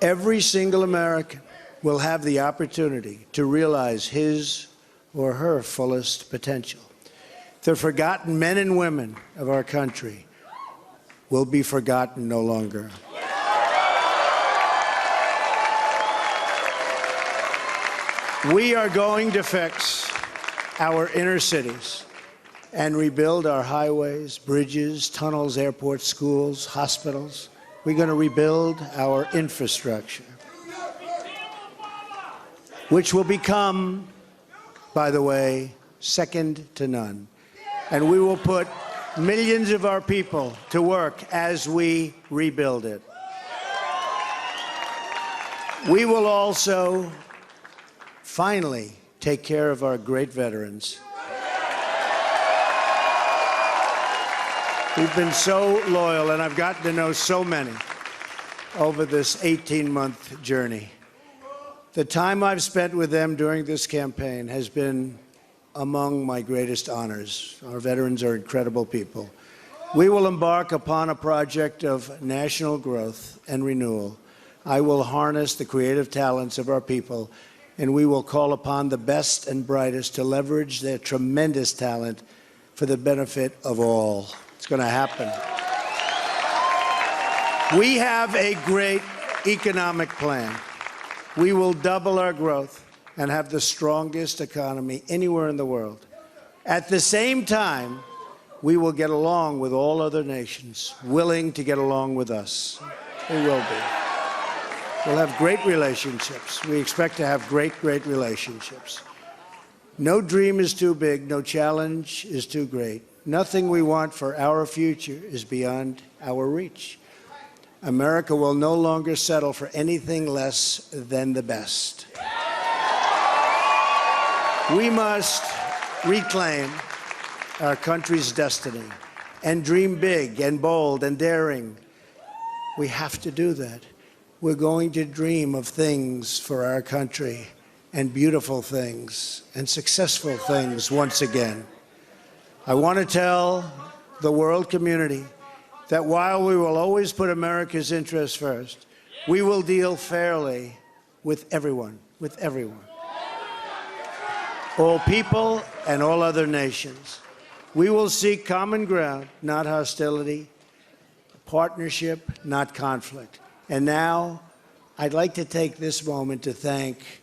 Every single American will have the opportunity to realize his or her fullest potential. The forgotten men and women of our country will be forgotten no longer. We are going to fix our inner cities and rebuild our highways, bridges, tunnels, airports, schools, hospitals. We're going to rebuild our infrastructure, which will become, by the way, second to none. And we will put millions of our people to work as we rebuild it. We will also finally take care of our great veterans. We've been so loyal, and I've gotten to know so many over this 18-month journey. The time I've spent with them during this campaign has been among my greatest honors. Our veterans are incredible people. We will embark upon a project of national growth and renewal. I will harness the creative talents of our people, and we will call upon the best and brightest to leverage their tremendous talent for the benefit of all. It's going to happen. We have a great economic plan. We will double our growth and have the strongest economy anywhere in the world. At the same time, we will get along with all other nations, willing to get along with us. We will be. We'll have great relationships. We expect to have great relationships. No dream is too big, no challenge is too great. Nothing we want for our future is beyond our reach. America will no longer settle for anything less than the best. We must reclaim our country's destiny and dream big and bold and daring. We have to do that. We're going to dream of things for our country, and beautiful things and successful things once again. I want to tell the world community that while we will always put America's interests first, we will deal fairly with everyone, all people and all other nations. We will seek common ground, not hostility, partnership, not conflict. And now, I'd like to take this moment to thank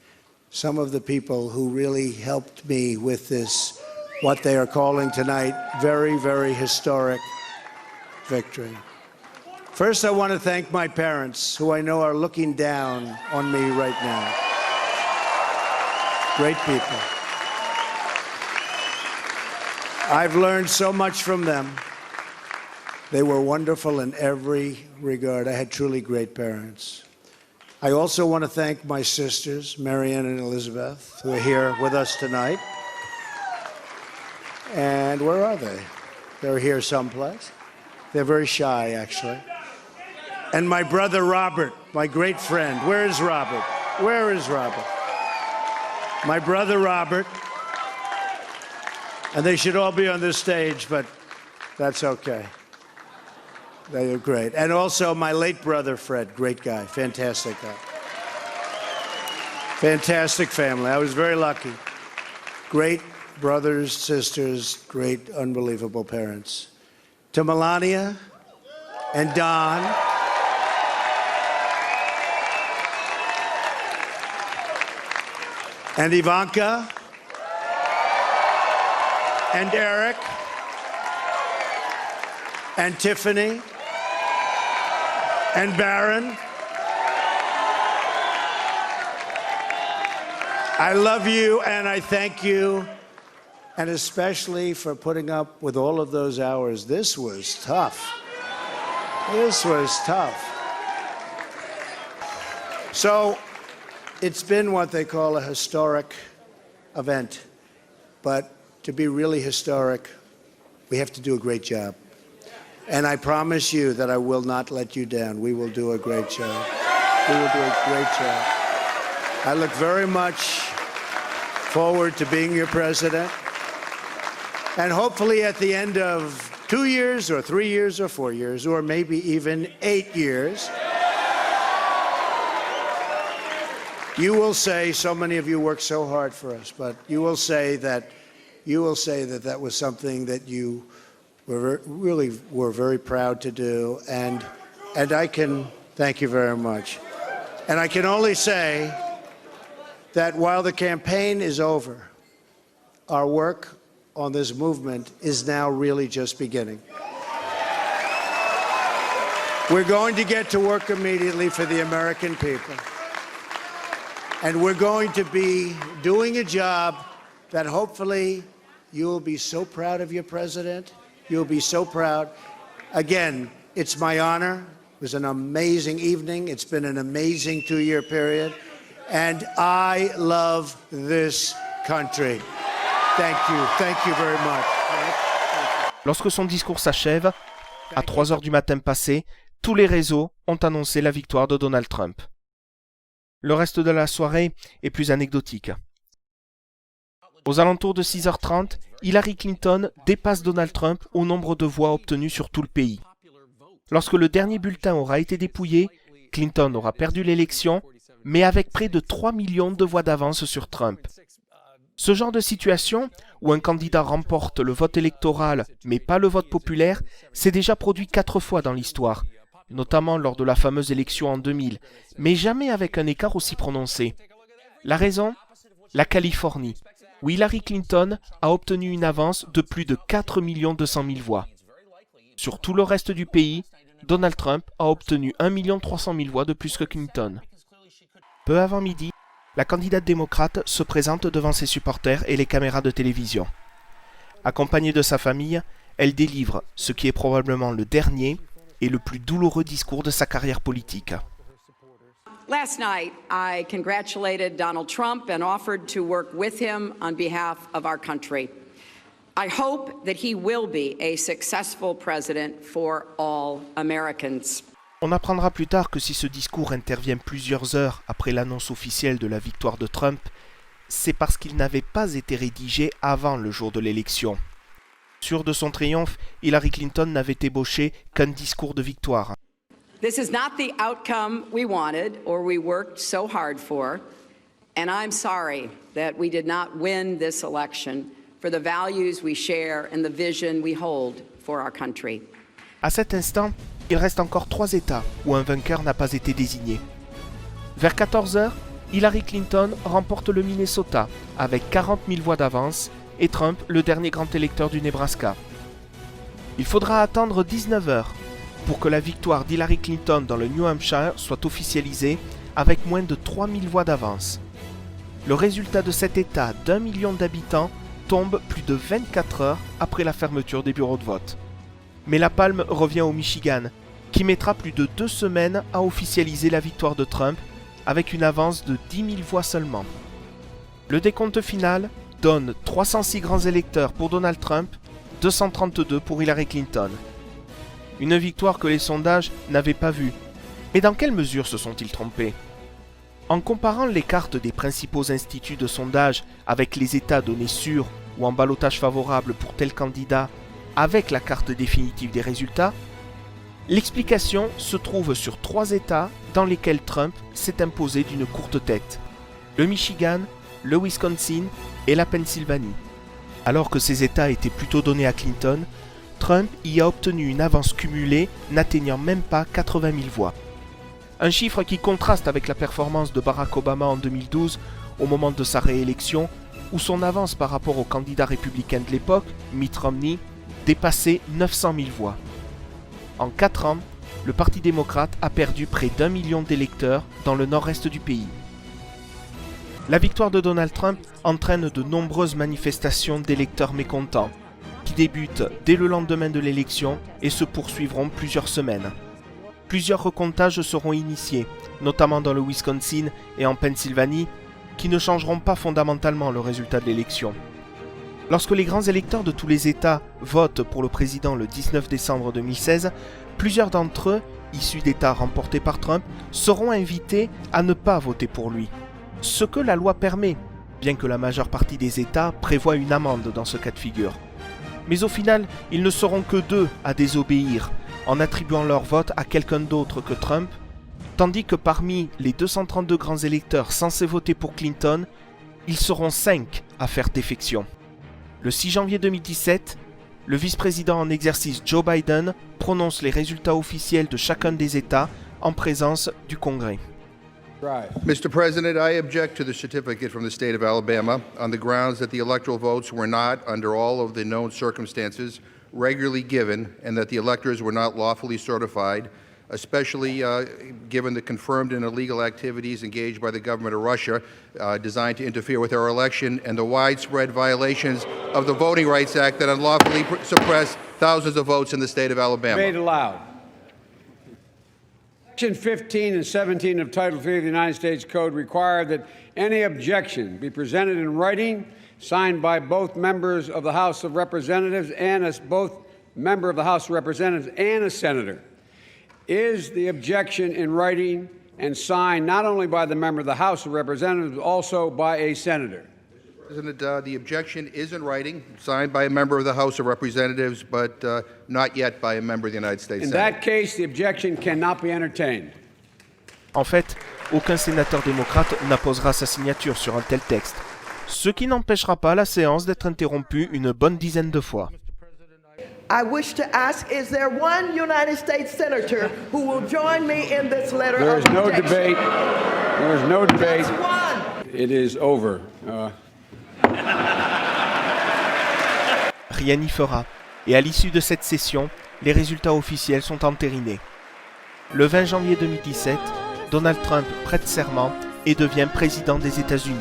some of the people who really helped me with this, what they are calling tonight, very, very historic victory. First, I want to thank my parents, who I know are looking down on me right now. Great people. I've learned so much from them. They were wonderful in every regard. I had truly great parents. I also want to thank my sisters, Marianne and Elizabeth, who are here with us tonight. And where are they? They're here someplace. They're very shy, actually. And my brother Robert, my great friend. Where is Robert? Where is Robert? My brother Robert. And they should all be on this stage, but that's okay. They are great. And also my late brother, Fred, great guy, fantastic guy. Fantastic family. I was very lucky. Great brothers, sisters, great, unbelievable parents. To Melania and Don. And Ivanka. And Eric. And Tiffany. And Barron. I love you and I thank you, and especially for putting up with all of those hours. This was tough. This was tough. So, it's been what they call a historic event, but to be really historic, we have to do a great job. And I promise you that I will not let you down. We will do a great job. We will do a great job. I look very much forward to being your president. And hopefully at the end of 2 years or 3 years or 4 years, or maybe even 8 years, you will say, so many of you worked so hard for us, but you will say that that was something that you were very proud to do, and I can thank you very much. And I can only say that while the campaign is over, our work on this movement is now really just beginning. We're going to get to work immediately for the American people. And we're going to be doing a job that hopefully you'll be so proud of your president. You'll be so proud. Again, it's my honor. It was an amazing evening. It's been an amazing 2-year period. And I love this country. Thank you very much. Lorsque son discours s'achève, à 3 heures du matin passé, tous les réseaux ont annoncé la victoire de Donald Trump. Le reste de la soirée est plus anecdotique. Aux alentours de 6h30, Hillary Clinton dépasse Donald Trump au nombre de voix obtenues sur tout le pays. Lorsque le dernier bulletin aura été dépouillé, Clinton aura perdu l'élection, mais avec près de 3 millions de voix d'avance sur Trump. Ce genre de situation, où un candidat remporte le vote électoral, mais pas le vote populaire, s'est déjà produit 4 fois dans l'histoire, notamment lors de la fameuse élection en 2000, mais jamais avec un écart aussi prononcé. La raison ? La Californie, où Hillary Clinton a obtenu une avance de plus de 4 200 000 voix. Sur tout le reste du pays, Donald Trump a obtenu 1 300 000 voix de plus que Clinton. Peu avant midi, la candidate démocrate se présente devant ses supporters et les caméras de télévision. Accompagnée de sa famille, elle délivre ce qui est probablement le dernier et le plus douloureux discours de sa carrière politique. Last night, I congratulated Donald Trump and offered to work with him on behalf of our country. I hope that he will be a successful president for all Americans. On apprendra plus tard que si ce discours intervient plusieurs heures après l'annonce officielle de la victoire de Trump, c'est parce qu'il n'avait pas été rédigé avant le jour de l'élection. Sûre de son triomphe, Hillary Clinton n'avait ébauché qu'un discours de victoire. This is not the outcome we wanted or we worked so hard for, and I'm sorry that we did not win this election for the values we share and the vision we hold for our country. À cet instant, il reste encore 3 États où un vainqueur n'a pas été désigné. Vers 14h, Hillary Clinton remporte le Minnesota avec 40 000 voix d'avance et Trump le dernier grand électeur du Nebraska. Il faudra attendre 19h pour que la victoire d'Hillary Clinton dans le New Hampshire soit officialisée avec moins de 3 000 voix d'avance. Le résultat de cet État d'1 million d'habitants tombe plus de 24 heures après la fermeture des bureaux de vote. Mais la palme revient au Michigan, qui mettra plus de 2 semaines à officialiser la victoire de Trump avec une avance de 10 000 voix seulement. Le décompte final donne 306 grands électeurs pour Donald Trump, 232 pour Hillary Clinton. Une victoire que les sondages n'avaient pas vue. Mais dans quelle mesure se sont-ils trompés ? En comparant les cartes des principaux instituts de sondage avec les États donnés sûrs ou en ballottage favorable pour tel candidat avec la carte définitive des résultats, l'explication se trouve sur 3 États dans lesquels Trump s'est imposé d'une courte tête. Le Michigan, le Wisconsin et la Pennsylvanie. Alors que ces États étaient plutôt donnés à Clinton, Trump y a obtenu une avance cumulée n'atteignant même pas 80 000 voix. Un chiffre qui contraste avec la performance de Barack Obama en 2012 au moment de sa réélection, où son avance par rapport au candidat républicain de l'époque, Mitt Romney, dépassait 900 000 voix. En 4 ans, le Parti démocrate a perdu près d'1 million d'électeurs dans le nord-est du pays. La victoire de Donald Trump entraîne de nombreuses manifestations d'électeurs mécontents, qui débutent dès le lendemain de l'élection et se poursuivront plusieurs semaines. Plusieurs recomptages seront initiés, notamment dans le Wisconsin et en Pennsylvanie, qui ne changeront pas fondamentalement le résultat de l'élection. Lorsque les grands électeurs de tous les États votent pour le président le 19 décembre 2016, plusieurs d'entre eux, issus d'États remportés par Trump, seront invités à ne pas voter pour lui. Ce que la loi permet, bien que la majeure partie des États prévoit une amende dans ce cas de figure. Mais au final, ils ne seront que 2 à désobéir, en attribuant leur vote à quelqu'un d'autre que Trump, tandis que parmi les 232 grands électeurs censés voter pour Clinton, ils seront 5 à faire défection. Le 6 janvier 2017, le vice-président en exercice Joe Biden prononce les résultats officiels de chacun des États en présence du Congrès. Mr. President, I object to the certificate from the state of Alabama on the grounds that the electoral votes were not, under all of the known circumstances, regularly given and that the electors were not lawfully certified, especially given the confirmed and illegal activities engaged by the government of Russia designed to interfere with our election and the widespread violations of the Voting Rights Act that unlawfully suppressed thousands of votes in the state of Alabama. Made aloud. Section 15 and 17 of Title III of the United States Code require that any objection be presented in writing, signed by both members of the House of Representatives and as both member of the House of Representatives and a senator. Is the objection in writing and signed not only by the member of the House of Representatives, but also by a senator? President, the objection is in writing, signed by a member of the House of Representatives, but not yet by a member of the United States Senate. In that case, the objection cannot be entertained. En fait, aucun sénateur démocrate n'apposera sa signature sur un tel texte, ce qui n'empêchera pas la séance d'être interrompue une bonne dizaine de fois. I wish to ask, is there one United States Senator who will join me in this letter There of is no objection? debate. There is no debate. That's one. It is over. Rien n'y fera, et à l'issue de cette session, les résultats officiels sont entérinés. Le 20 janvier 2017, Donald Trump prête serment et devient président des États-Unis.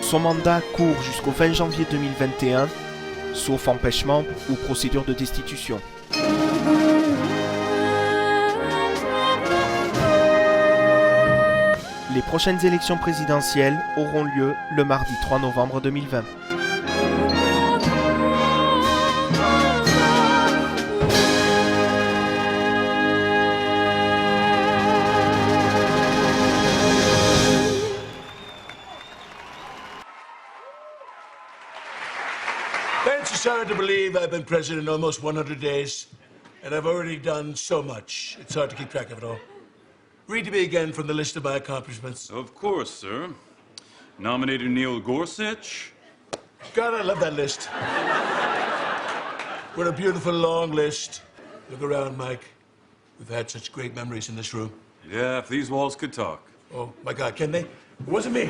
Son mandat court jusqu'au 20 janvier 2021, sauf empêchement ou procédure de destitution. Les prochaines élections présidentielles auront lieu le mardi 3 novembre 2020. Parents are sorry to believe I've been president almost 100 days, and I've already done so much. It's hard to keep track of it all. Read to me again from the list of my accomplishments. Of course, sir. Nominated Neil Gorsuch. God, I love that list. What a beautiful, long list. Look around, Mike. We've had such great memories in this room. Yeah, if these walls could talk. Oh, my God, can they? It wasn't me.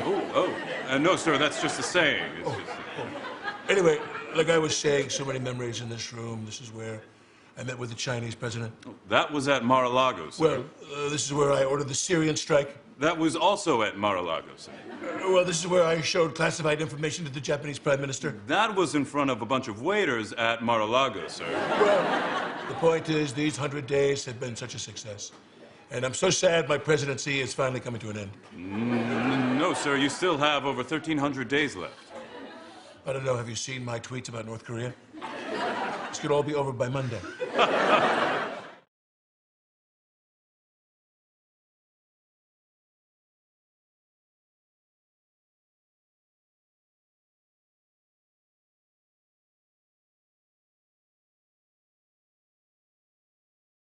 No, sir, that's just a saying. Anyway, like I was saying, so many memories in this room. This is where I met with the Chinese president. That was at Mar-a-Lago, sir. Well, this is where I ordered the Syrian strike. That was also at Mar-a-Lago, sir. Well, this is where I showed classified information to the Japanese prime minister. That was in front of a bunch of waiters at Mar-a-Lago, sir. Well, the point is, these 100 days have been such a success. And I'm so sad my presidency is finally coming to an end. No, sir, you still have over 1,300 days left. I don't know, have you seen my tweets about North Korea? This could all be over by Monday.